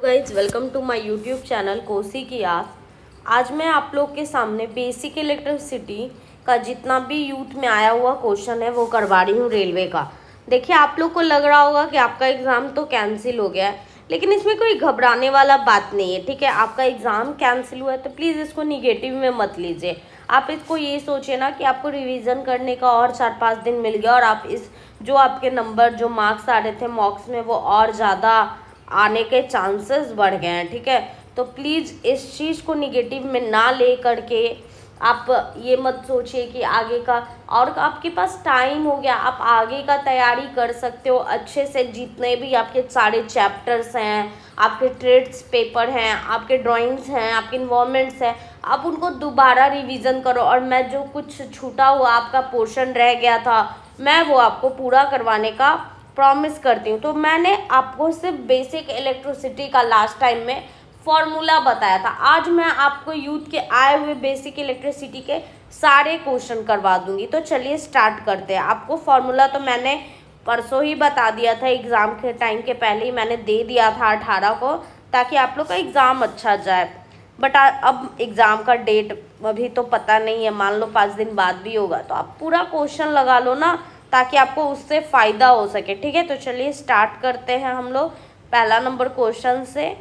Guys welcome to my YouTube channel Kosi की आस। आज मैं आप लोग के सामने बेसिक इलेक्ट्रिसिटी का जितना भी यूथ में आया हुआ क्वेश्चन है वो करवा रही हूँ रेलवे का। देखिए, आप लोग को लग रहा होगा कि आपका एग्ज़ाम तो कैंसिल हो गया है, लेकिन इसमें कोई घबराने वाला बात नहीं है। ठीक है, आपका एग्ज़ाम कैंसिल हुआ है तो प्लीज़ इसको निगेटिव में मत लीजिए। आप इसको ये सोचिए ना कि आपको रिवीजन करने का और 4-5 दिन मिल गया और आप इस जो आपके नंबर जो मार्क्स आ रहे थे मॉक्स में वो और ज़्यादा आने के चांसेस बढ़ गए हैं। ठीक है, तो प्लीज़ इस चीज़ को निगेटिव में ना ले करके आप ये मत सोचिए कि आगे का, और आपके पास टाइम हो गया, आप आगे का तैयारी कर सकते हो अच्छे से। जितने भी आपके सारे चैप्टर्स हैं, आपके ट्रेड्स पेपर हैं, आपके ड्राइंग्स हैं, आपके इन्वॉल्वमेंट्स हैं, आप उनको दोबारा रिवीजन करो। और मैं जो कुछ छूटा हुआ आपका पोर्शन रह गया था मैं वो आपको पूरा करवाने का प्रॉमिस करती हूँ। तो मैंने आपको सिर्फ बेसिक इलेक्ट्रिसिटी का लास्ट टाइम में फॉर्मूला बताया था। आज मैं आपको यूथ के आए हुए बेसिक इलेक्ट्रिसिटी के सारे क्वेश्चन करवा दूंगी। तो चलिए स्टार्ट करते हैं। आपको फॉर्मूला तो मैंने परसों ही बता दिया था, एग्ज़ाम के टाइम के पहले ही मैंने दे दिया था 18 को, ताकि आप लोग का एग्ज़ाम अच्छा जाए। बट अब एग्ज़ाम का डेट अभी तो पता नहीं है, मान लो 5 दिन बाद भी होगा, तो आप पूरा क्वेश्चन लगा लो ना, ताकि आपको उससे फ़ायदा हो सके। ठीक है, तो चलिए स्टार्ट करते हैं हम लोग पहला नंबर क्वेश्चन से।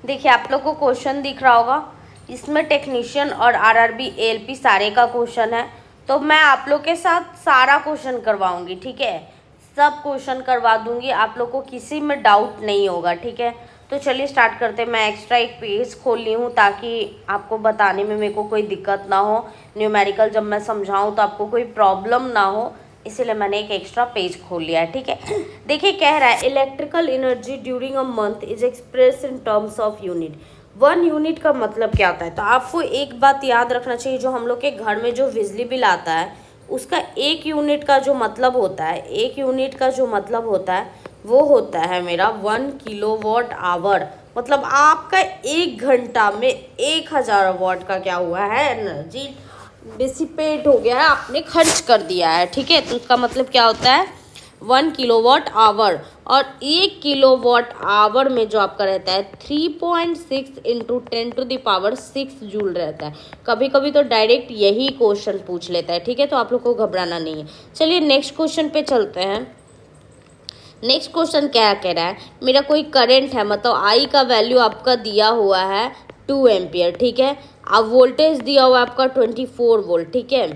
देखिए, आप लोग को क्वेश्चन दिख रहा होगा, इसमें टेक्नीशियन और आरआरबी एएलपी सारे का क्वेश्चन है। तो मैं आप लोग के साथ सारा क्वेश्चन करवाऊंगी। ठीक है, सब क्वेश्चन करवा दूंगी, आप लोग को किसी में डाउट नहीं होगा। ठीक है, तो चलिए स्टार्ट करते हैं। मैं एक्स्ट्रा एक पेज खोल ली हूँ ताकि आपको बताने में मेरे को कोई दिक्कत ना हो, न्यूमेरिकल जब मैं समझाऊँ तो आपको कोई प्रॉब्लम ना हो, इसीलिए मैंने एक एक्स्ट्रा पेज खोल लिया है। ठीक है, देखिए कह रहा है electrical energy during a month is express in terms of unit. 1 unit का मतलब क्या होता है? तो आपको एक बात याद रखना चाहिए, जो हम लोग के घर में जो बिजली बिल आता है उसका 1 यूनिट का जो मतलब होता है, 1 यूनिट का जो मतलब होता है वो होता है मेरा 1 किलोवाट आवर। मतलब आपका 1 घंटा में 1000 वाट का क्या हुआ है, एनर्जी डिसिपेट हो गया है, आपने खर्च कर दिया है। ठीक है, तो उसका मतलब क्या होता है 1 किलोवाट आवर। और 1 किलोवाट आवर में जो आपका रहता है 3.6 इंटू 10⁻⁶ जूल रहता है। कभी कभी तो डायरेक्ट यही क्वेश्चन पूछ लेता है। ठीक है, तो आप लोग को घबराना नहीं है। चलिए नेक्स्ट क्वेश्चन पे चलते हैं। नेक्स्ट क्वेश्चन क्या कह रहा है, मेरा कोई करंट है, मतलब आई का वैल्यू आपका दिया हुआ है 2 एम्पियर। ठीक है, अब वोल्टेज दिया हुआ है आपका 24 वोल्ट। ठीक है,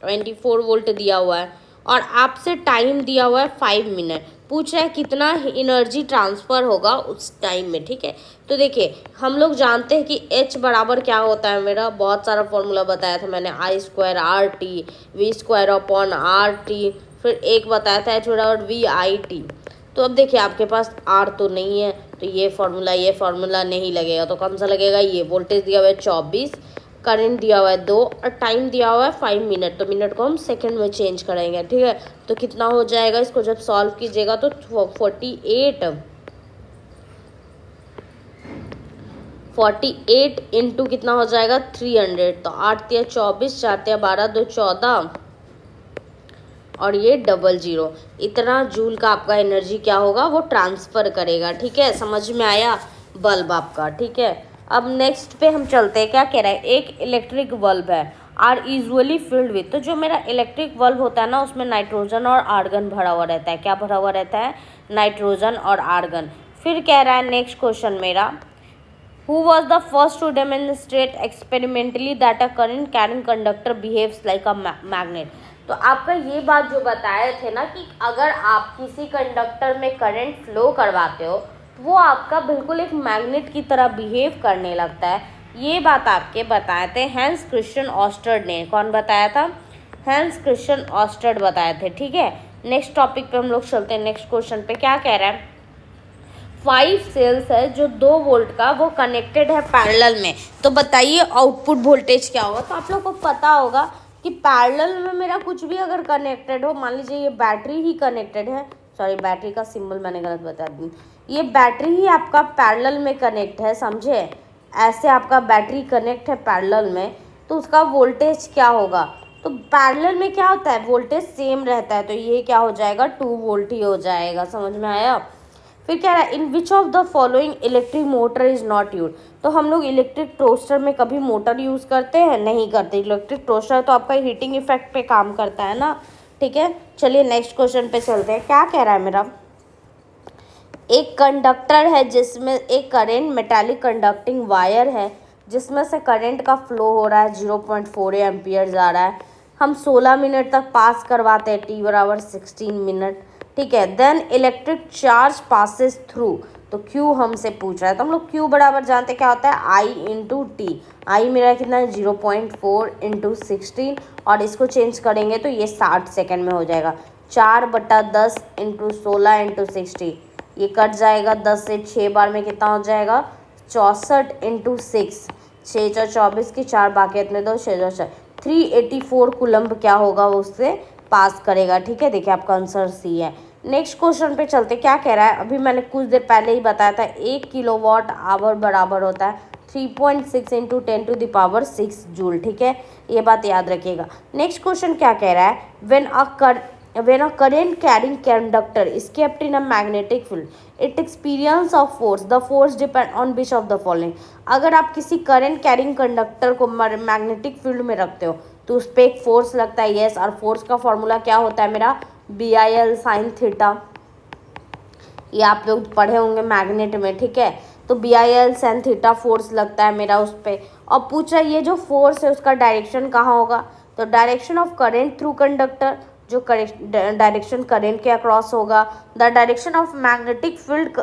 24 वोल्ट दिया हुआ है और आपसे टाइम दिया हुआ है 5 मिनट। पूछ रहा है कितना एनर्जी ट्रांसफ़र होगा उस टाइम में। ठीक है, तो देखिए हम लोग जानते हैं कि H बराबर क्या होता है, मेरा बहुत सारा फॉर्मूला बताया था मैंने, I² RT V²/RT, फिर एक बताया था H बराबर VIT। तो अब देखिए आपके पास R तो नहीं है, तो ये फार्मूला नहीं लगेगा। तो कौन सा लगेगा? ये वोल्टेज दिया हुआ है 24, करंट दिया हुआ है 2 और टाइम दिया हुआ है 5 मिनट। तो मिनट को हम सेकंड में चेंज करेंगे। ठीक है, तो कितना हो जाएगा, इसको जब सॉल्व कीजिएगा तो 48 इंटू कितना हो जाएगा 300। तो 8 या 24, 4 या 12, 2 14 और ये 00, इतना जूल का आपका एनर्जी क्या होगा वो ट्रांसफ़र करेगा। ठीक है, समझ में आया बल्ब आपका। ठीक है, अब नेक्स्ट पे हम चलते हैं। क्या कह रहा है, एक इलेक्ट्रिक बल्ब है आर यूजुअली फिल्ड विथ। तो जो मेरा इलेक्ट्रिक बल्ब होता है ना उसमें नाइट्रोजन और आर्गन भरा हुआ रहता है। क्या भरा हुआ रहता है? नाइट्रोजन और आर्गन। फिर कह रहा है नेक्स्ट क्वेश्चन मेरा, Who was the first to demonstrate experimentally that a current carrying conductor behaves like a magnet? तो आपका ये बात जो बताए थे ना कि अगर आप किसी कंडक्टर में करंट फ्लो करवाते हो वो आपका बिल्कुल एक मैग्नेट की तरह बिहेव करने लगता है, ये बात आपके बताए थे हैंस क्रिश्चियन ऑस्टर्ड ने। कौन बताया था? हैंस क्रिश्चियन ऑस्टर्ड बताए थे। ठीक है, नेक्स्ट टॉपिक पे हम लोग चलते हैं। नेक्स्ट क्वेश्चन पे क्या कह रहा है, 5 सेल्स है जो 2 वोल्ट का वो कनेक्टेड है पैरेलल में। तो बताइए आउटपुट वोल्टेज क्या होगा? तो आप लोग को पता होगा कि पैरेलल में मेरा कुछ भी अगर कनेक्टेड हो, मान लीजिए ये बैटरी ही कनेक्टेड है, सॉरी बैटरी का सिंबल मैंने गलत बता दी, ये बैटरी ही आपका पैरेलल में कनेक्ट है, समझे, ऐसे आपका बैटरी कनेक्ट है पैरेलल में, तो उसका वोल्टेज क्या होगा, तो पैरेलल में क्या होता है, वोल्टेज सेम रहता है, तो ये क्या हो जाएगा 2 वोल्ट ही हो जाएगा, समझ में आया। फिर क्या है, in which of the following electric motor is not use, तो हम लोग इलेक्ट्रिक टोस्टर में कभी मोटर यूज़ करते हैं, नहीं करते, इलेक्ट्रिक टोस्टर तो आपका हीटिंग इफेक्ट पे काम करता है ना, ठीक है। चलिए नेक्स्ट क्वेश्चन पे चलते हैं। क्या कह रहा है मेरा, एक कंडक्टर है जिसमें एक करेंट मेटालिक कंडक्टिंग वायर है जिसमें से करंट का फ्लो हो रहा है 0.4 एम्पियर जा रहा है, हम 16 मिनट तक पास करवाते हैं, t बराबर 16 मिनट, ठीक है। Then electric charge passes through, तो Q हमसे पूछ रहा है, तो हम लोग Q बराबर जानते क्या होता है, I इंटू टी, आई मेरा कितना है 0.4 इंटू 16, और इसको चेंज करेंगे तो ये 60 सेकेंड में हो जाएगा, 4/10 इंटू 16 इंटू 60, ये कट जाएगा, 10 से 6 बार में कितना हो जाएगा 64 इंटू 6, 6 24 की 4 बाकी इतने दो 6 384 कुलम्ब क्या होगा वो उससे पास करेगा, ठीक है। देखिए आपका आंसर सी है। नेक्स्ट क्वेश्चन पे चलते, क्या कह रहा है, अभी मैंने कुछ देर पहले ही बताया था 1 किलोवाट आवर बराबर होता है 3.6 इंटू 10⁶ जूल, ठीक है, ये बात याद रखिएगा। नेक्स्ट क्वेश्चन क्या कह रहा है, when a current carrying conductor is kept in a magnetic field it experience of force, the force depend on which of the following, अगर आप किसी करंट कैरिंग कंडक्टर को मैग्नेटिक फील्ड में रखते हो तो उस पर एक फोर्स लगता है, यस, और फोर्स का फॉर्मूला क्या होता है मेरा BIL sin थीटा, ये आप लोग पढ़े होंगे मैग्नेट में, ठीक है, तो BIL sin थीटा फोर्स लगता है मेरा उस पर, और पूछा ये जो फोर्स है उसका डायरेक्शन कहाँ होगा, तो direction of current through conductor, जो डायरेक्शन करेंट के अक्रॉस होगा, the direction of magnetic field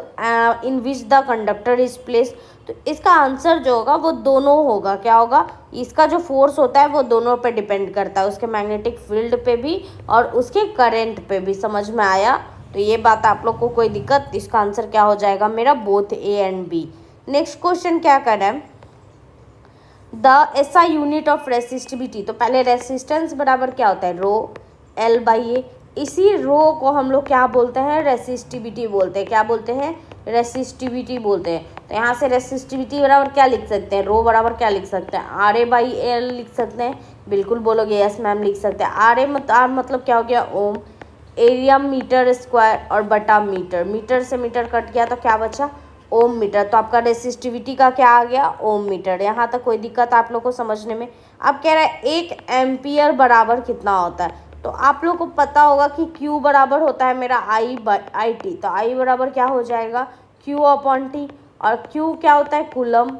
in which the conductor is place, तो इसका आंसर जो होगा वो दोनों होगा, क्या होगा, इसका जो फोर्स होता है वो दोनों पे डिपेंड करता है, उसके मैग्नेटिक फील्ड पे भी और उसके करंट पे भी, समझ में आया। तो ये बात आप लोग को कोई दिक्कत, इसका आंसर क्या हो जाएगा मेरा both A and B। Next question क्या कर रहा है, the SI unit of resistivity, तो पहले रेसिस्टेंस बराबर क्या होता है रो L/A, इसी रो को हम लोग क्या बोलते हैं, रेसिस्टिविटी बोलते हैं, क्या बोलते हैं, रेसिस्टिविटी बोलते हैं। तो यहाँ से रेसिस्टिविटी बराबर क्या लिख सकते हैं, रो बराबर क्या लिख सकते हैं, RA/L लिख सकते हैं, बिल्कुल बोलोगे यस मैम लिख सकते हैं। R मतलब क्या हो गया ओम, एरिया मीटर स्क्वायर और बटा मीटर, मीटर से मीटर कट गया तो क्या बचा ओम मीटर, तो आपका रेसिस्टिविटी का क्या आ गया ओम मीटर। यहाँ तक कोई दिक्कत आप लोग को समझने में। अब कह रहा है 1 एम्पियर बराबर कितना होता है, तो आप लोग को पता होगा कि Q बराबर होता है मेरा I/T, तो I बराबर क्या हो जाएगा Q/T, और Q क्या होता है कूलम,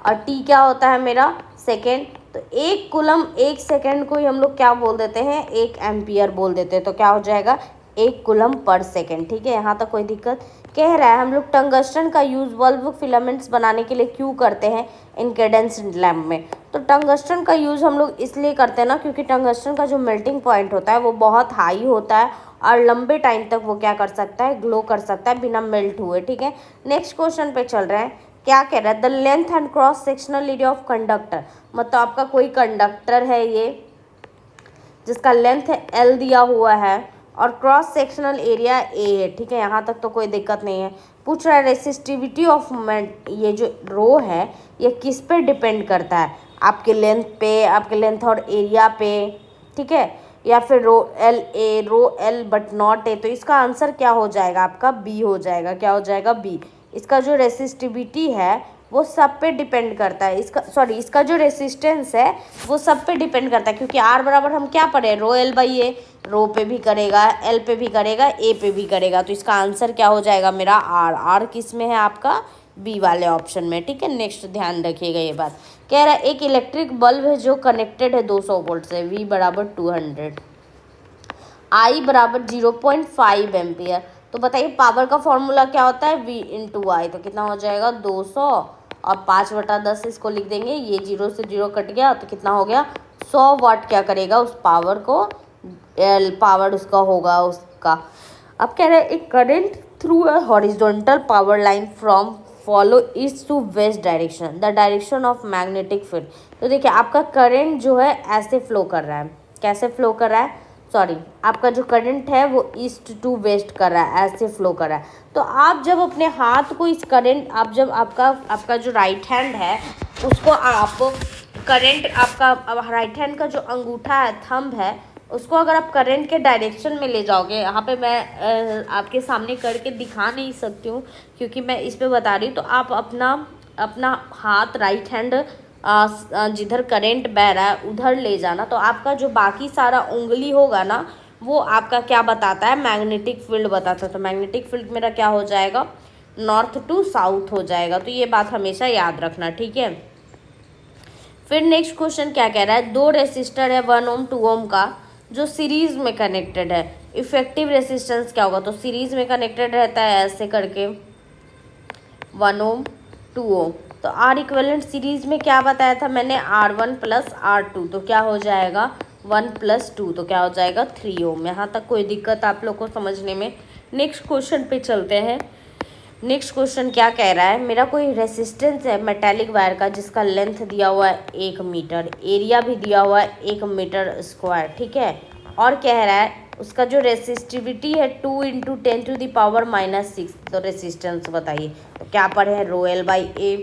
और T क्या होता है मेरा सेकेंड, तो 1 कूलम 1 सेकेंड को ही हम लोग क्या बोल देते हैं 1 एम्पियर बोल देते हैं, तो क्या हो जाएगा 1 कूलम पर सेकेंड, ठीक है। यहाँ तक कोई दिक्कत। कह रहा है हम लोग टंगस्टन का यूज़ बल्ब फिलामेंट्स बनाने के लिए क्यों करते हैं इनकेडेंस लैम्प में, तो टंगस्टन का यूज़ हम लोग इसलिए करते हैं ना क्योंकि टंगस्टन का जो मेल्टिंग पॉइंट होता है वो बहुत हाई होता है और लंबे टाइम तक वो क्या कर सकता है ग्लो कर सकता है बिना मेल्ट हुए, ठीक है। नेक्स्ट क्वेश्चन पे चल रहे हैं, क्या कह रहा है, the length and cross sectional area of conductor, मतलब आपका कोई कंडक्टर है ये जिसका लेंथ है L दिया हुआ है और क्रॉस सेक्शनल एरिया A है, ठीक है, यहाँ तक तो कोई दिक्कत नहीं है। पूछ रहा है रेसिस्टिविटी ऑफ ये जो रो है ये किस पे डिपेंड करता है, आपके लेंथ पे, आपके लेंथ और एरिया पे, ठीक है, या फिर रो L बट नॉट A, तो इसका आंसर क्या हो जाएगा आपका B हो जाएगा, क्या हो जाएगा B। इसका जो रेसिस्टिविटी है वो सब पे डिपेंड करता है, इसका जो रेसिस्टेंस है वो सब पे डिपेंड करता है क्योंकि R बराबर हम क्या पढ़े रो L/A, रो पे भी करेगा L पे भी करेगा A पे भी करेगा, तो इसका आंसर क्या हो जाएगा मेरा R किस में है आपका B वाले ऑप्शन में, ठीक है। नेक्स्ट ध्यान रखिएगा ये बात। कह रहा है एक इलेक्ट्रिक बल्ब है जो कनेक्टेड है 200 वोल्ट से, V बराबर 200, I बराबर 0.5 एम्पियर, तो बताइए पावर का फॉर्मूला क्या होता है V इंटू आई, तो कितना हो जाएगा 200 और 5/10 इसको लिख देंगे, ये 0 से 0 कट गया तो कितना हो गया 100 वाट क्या करेगा उस पावर को, पावर उसका होगा उसका। अब कह रहे हैं एक current through a horizontal power line from follow east to west direction, the direction of magnetic field, तो देखिए आपका करंट जो है ऐसे फ्लो कर रहा है, कैसे फ्लो कर रहा है, सॉरी, आपका जो करंट है वो ईस्ट टू वेस्ट कर रहा है, ऐसे फ्लो कर रहा है। तो आप जब अपने हाथ को इस करंट, आप जब आपका जो राइट हैंड है उसको आप करंट, आपका राइट हैंड का जो अंगूठा है, थंब है, उसको अगर आप करंट के डायरेक्शन में ले जाओगे, यहाँ पे मैं आपके सामने करके दिखा नहीं सकती हूँ क्योंकि मैं इस पे बता रही हूँ, तो आप अपना हाथ राइट हैंड जिधर करंट बह रहा है उधर ले जाना, तो आपका जो बाकी सारा उंगली होगा ना वो आपका क्या बताता है, मैग्नेटिक फील्ड बताता है। तो मैग्नेटिक फील्ड मेरा क्या हो जाएगा, नॉर्थ टू साउथ हो जाएगा। तो ये बात हमेशा याद रखना, ठीक है। फिर नेक्स्ट क्वेश्चन क्या कह रहा है, दो रेसिस्टर है 1 ओम 2 ओम का जो सीरीज में कनेक्टेड है, इफेक्टिव रेसिस्टेंस क्या होगा। तो सीरीज में कनेक्टेड रहता है ऐसे करके 1 ओम 2 ओम। तो आर इक्विवेलेंट सीरीज में क्या बताया था मैंने, R1 प्लस R2, तो क्या हो जाएगा 1 प्लस 2, तो क्या हो जाएगा 3 ओम। यहाँ तक कोई दिक्कत आप लोग को समझने में। नेक्स्ट क्वेश्चन पे चलते हैं। नेक्स्ट क्वेश्चन क्या कह रहा है, मेरा कोई रेसिस्टेंस है मेटेलिक वायर का जिसका लेंथ दिया हुआ है 1 मीटर, एरिया भी दिया हुआ है 1 मीटर स्क्वायर, ठीक है। और कह रहा है उसका जो रेसिस्टिविटी है 2 × 10⁻⁻⁶, तो रेसिस्टेंस बताइए। तो क्या पढ़े हैं, रो L बाई ए,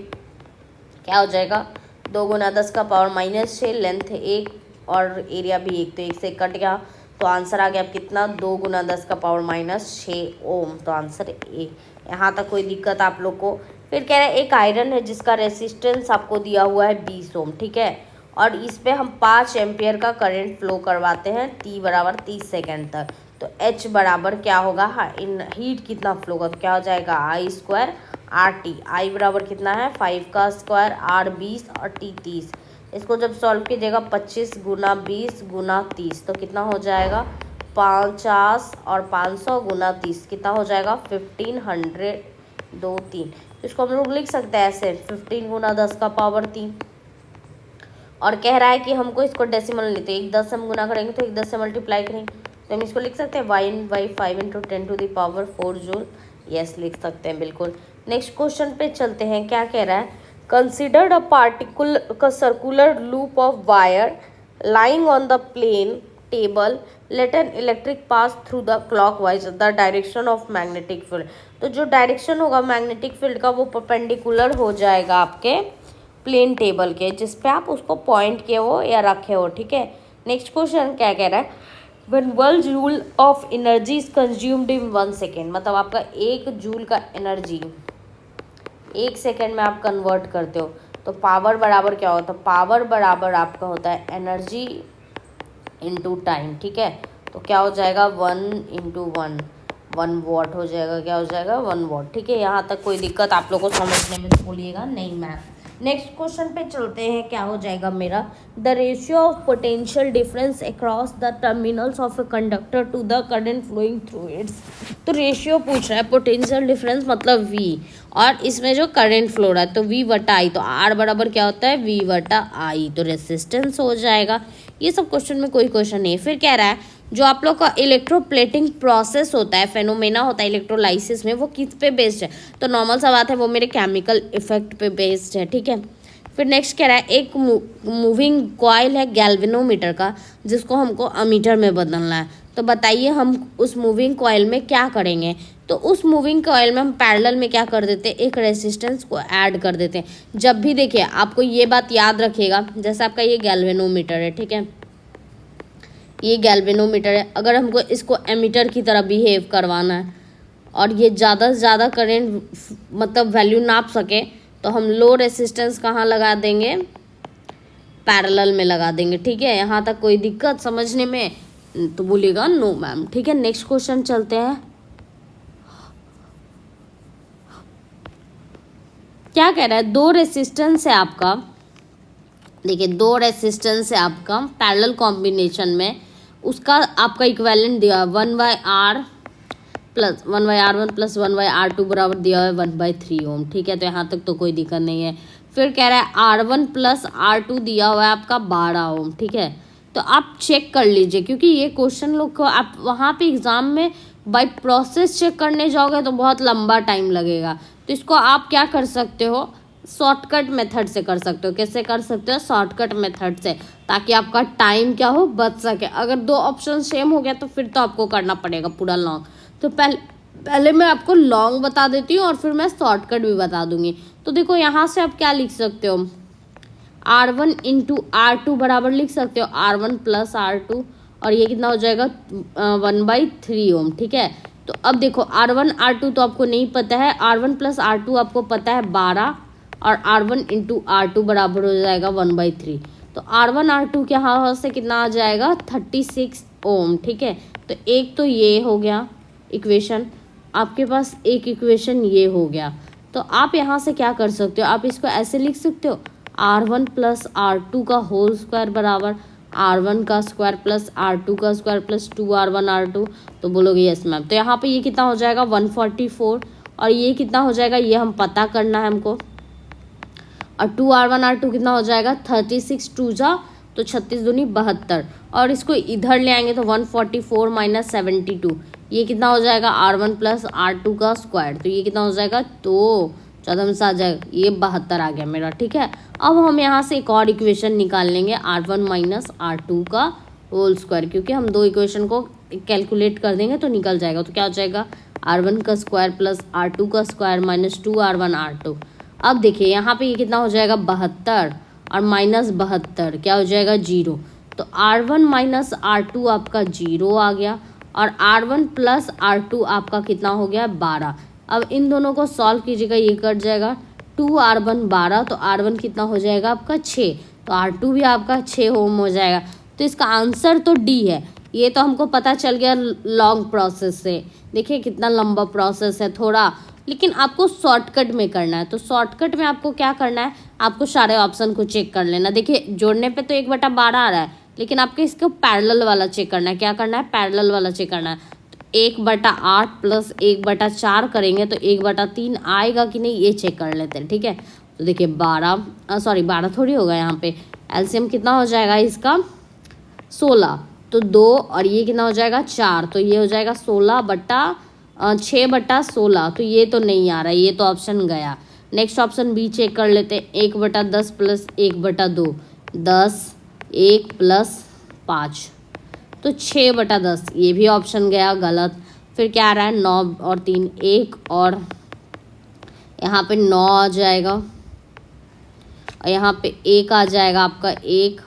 क्या हो जाएगा 2 × 10⁻⁻⁶, लेंथ 1 और एरिया भी 1, तो 1 से कट गया, तो आंसर आ गया कितना 2 × 10⁻⁻6 ओम। तो आंसर ए। यहाँ तक कोई दिक्कत आप लोग को। फिर कह रहे हैं एक आयरन है जिसका रेसिस्टेंस आपको दिया हुआ है 20 ओम, ठीक है, और इस पे हम 5 एम्पियर का करंट फ्लो करवाते हैं t बराबर 30 सेकेंड तक। तो h बराबर क्या होगा, इन हीट कितना फ्लो होगा, तो क्या हो जाएगा I² RT। I बराबर कितना है 5 का स्क्वायर, R 20 और T 30। इसको जब सॉल्व कीजिएगा 25 × 20 × 30, तो कितना हो जाएगा 50 और 500 × 30 कितना हो जाएगा 1500 2 3। तो इसको हम लोग लिख सकते हैं ऐसे 15 × 10⁻3। और कह रहा है कि हमको इसको डेसिमल लेते हैं, 1 10 से हम गुना करेंगे तो 1 10 से मल्टीप्लाई करेंगे, तो हम इसको लिख सकते हैं 1/5 × 10⁴ जूल। यस, लिख सकते हैं बिल्कुल। नेक्स्ट क्वेश्चन पे चलते हैं। क्या कह रहा है, considered a particular circular loop of wire lying on the plane table, let an electric pass through the clockwise the direction of magnetic field। तो जो डायरेक्शन होगा मैग्नेटिक फील्ड का वो परपेंडिकुलर हो जाएगा आपके प्लेन टेबल के, जिस पे आप उसको पॉइंट किए हो या रखे हो, ठीक है। नेक्स्ट क्वेश्चन क्या कह रहा है, when 1 joule of energy is consumed in 1 second, मतलब आपका 1 जूल का एनर्जी 1 सेकेंड में आप कन्वर्ट करते हो, तो पावर बराबर क्या होता है, पावर बराबर आपका होता है एनर्जी इंटू टाइम, ठीक है। तो क्या हो जाएगा 1 × 1 वॉट हो जाएगा, क्या हो जाएगा 1 वॉट, ठीक है। यहाँ तक कोई दिक्कत आप लोगों को समझने में तो बोलिएगा नहीं मैम। नेक्स्ट क्वेश्चन पे चलते हैं। क्या हो जाएगा मेरा, the ratio of potential difference across the terminals of a conductor to the current flowing through it's. तो रेशियो पूछ रहा है, पोटेंशियल डिफरेंस मतलब V, और इसमें जो करंट फ्लो रहा है तो V/I, तो R बराबर क्या होता है V/I, तो रेसिस्टेंस हो जाएगा। ये सब क्वेश्चन में कोई क्वेश्चन नहीं है। फिर कह रहा है जो आप लोग का इलेक्ट्रोप्लेटिंग प्रोसेस होता है, फेनोमेना होता है इलेक्ट्रोलाइसिस में, वो किस पे बेस्ड है, तो नॉर्मल सा बात है वो मेरे केमिकल इफेक्ट पे बेस्ड है, ठीक है। फिर नेक्स्ट कह रहा है एक मूविंग कॉइल है गैल्वेनोमीटर का जिसको हमको अमीटर में बदलना है, तो बताइए हम उस मूविंग कॉइल में क्या करेंगे। तो उस मूविंग कॉइल में हम पैरेलल में क्या कर देते हैं, एक रेसिस्टेंस को ऐड कर देते हैं। जब भी देखिए आपको ये बात याद रखिएगा, जैसे आपका ये गैल्वेनोमीटर है, ठीक है, ये गैल्वेनोमीटर है, अगर हमको इसको एमीटर की तरह बिहेव करवाना है और ये ज़्यादा से ज़्यादा करंट मतलब वैल्यू नाप सके, तो हम लो रेसिस्टेंस कहाँ लगा देंगे, पैरेलल में लगा देंगे, ठीक है। यहाँ तक कोई दिक्कत समझने में तो बोलिएगा नो मैम, ठीक है। नेक्स्ट क्वेश्चन चलते हैं। क्या कह रहा है, दो रेसिस्टेंस है आपका, देखिए 2 रेसिस्टेंस है आपका पैरेलल कॉम्बिनेशन में, उसका आपका इक्विवेलेंट दिया है 1/R plus 1/R1 plus 1/R2 बराबर दिया है 1/3 ओम, ठीक है। तो यहाँ तक तो कोई दिक्कत नहीं है। फिर कह रहा है R1 प्लस R2 दिया हुआ है आपका 12 ओम, ठीक है। तो आप चेक कर लीजिए, क्योंकि ये क्वेश्चन लोग को आप वहाँ पे एग्ज़ाम में बाय प्रोसेस चेक करने जाओगे तो बहुत लंबा टाइम लगेगा। तो इसको आप क्या कर सकते हो, शॉर्टकट मेथड से कर सकते हो। कैसे कर सकते हो? शॉर्टकट मेथड से, ताकि आपका टाइम क्या हो, बच सके। अगर दो ऑप्शन सेम हो गया तो फिर तो आपको करना पड़ेगा पूरा लॉन्ग। तो पहले मैं आपको लॉन्ग बता देती हूँ और फिर मैं शॉर्टकट भी बता दूंगी। तो देखो यहाँ से आप क्या लिख सकते हो, R1 इंटू R2 बराबर लिख सकते हो R1 प्लस R2, और ये कितना हो जाएगा 1/3 ओम। ठीक है, तो अब देखो R1 R2 तो आपको नहीं पता है, R1 प्लस R2 आपको पता है 12, और R1 इंटू R2 बराबर हो जाएगा 1/3। तो R1 R2 के यहाँ से कितना आ जाएगा 36 ओम। ठीक है, तो एक तो ये हो गया इक्वेशन, आपके पास एक इक्वेशन ये हो गया। तो आप यहाँ से क्या कर सकते हो, आप इसको ऐसे लिख सकते हो R1 प्लस R2 का होल स्क्वायर बराबर R1 का स्क्वायर प्लस R2 का स्क्वायर प्लस 2R1 R2। तो बोलोगे यस मैम। तो यहाँ पे ये कितना हो जाएगा 144, और ये कितना हो जाएगा ये हम पता करना है हमको। और 2R1 R2 कितना हो जाएगा 36 2 जा तो 36 दूनी 72, और इसको इधर ले आएंगे तो 144 माइनस 72, ये कितना हो जाएगा R1 प्लस R2 का स्क्वायर। तो ये कितना हो जाएगा, तो 14 में से आ जाएगा ये 72 आ गया मेरा। ठीक है, अब हम यहाँ से एक और इक्वेशन निकाल लेंगे R1 माइनस R2 का होल स्क्वायर, क्योंकि हम दो इक्वेशन को कैलकुलेट कर देंगे तो निकल जाएगा। तो क्या हो जाएगा R1 का स्क्वायर प्लस R2 का स्क्वायर माइनस 2R1 R2। अब देखिए यहाँ पे ये कितना हो जाएगा 72, और माइनस 72 क्या हो जाएगा 0। तो R1 माइनस R2 आपका 0 आ गया, और R1 प्लस R2 आपका कितना हो गया 12। अब इन दोनों को सॉल्व कीजिएगा, ये कट जाएगा 2R1 12, तो R1 कितना हो जाएगा आपका 6, तो R2 भी आपका 6 ओम हो जाएगा। तो इसका आंसर तो डी है। ये तो हमको पता चल गया लॉन्ग प्रोसेस से। देखिए कितना लंबा प्रोसेस है थोड़ा, लेकिन आपको शॉर्टकट में करना है। तो शॉर्टकट में आपको क्या करना है, आपको सारे ऑप्शन को चेक कर लेना। देखिए जोड़ने पे तो 1/12 आ रहा है, लेकिन आपको इसको पैरेलल वाला चेक करना है। क्या करना है, पैरेलल वाला चेक करना है। 1/8 प्लस 1/4 करेंगे तो 1/3 आएगा कि नहीं, ये चेक कर लेते हैं। ठीक है, तो देखिए 12 थोड़ी होगा, यहाँ पे एलसीएम कितना हो जाएगा इसका 16, तो 2 और ये कितना हो जाएगा 4, तो ये हो जाएगा 6/16। तो ये तो नहीं आ रहा, ये तो ऑप्शन गया। नेक्स्ट ऑप्शन बी चेक कर लेते हैं, 1/10 प्लस 1/2 10, 1 प्लस 5, तो 6/10, ये भी ऑप्शन गया गलत। फिर क्या आ रहा है 9 और 3 1, और यहाँ पे 9 आ जाएगा, और यहाँ पे 1 आ जाएगा आपका 1।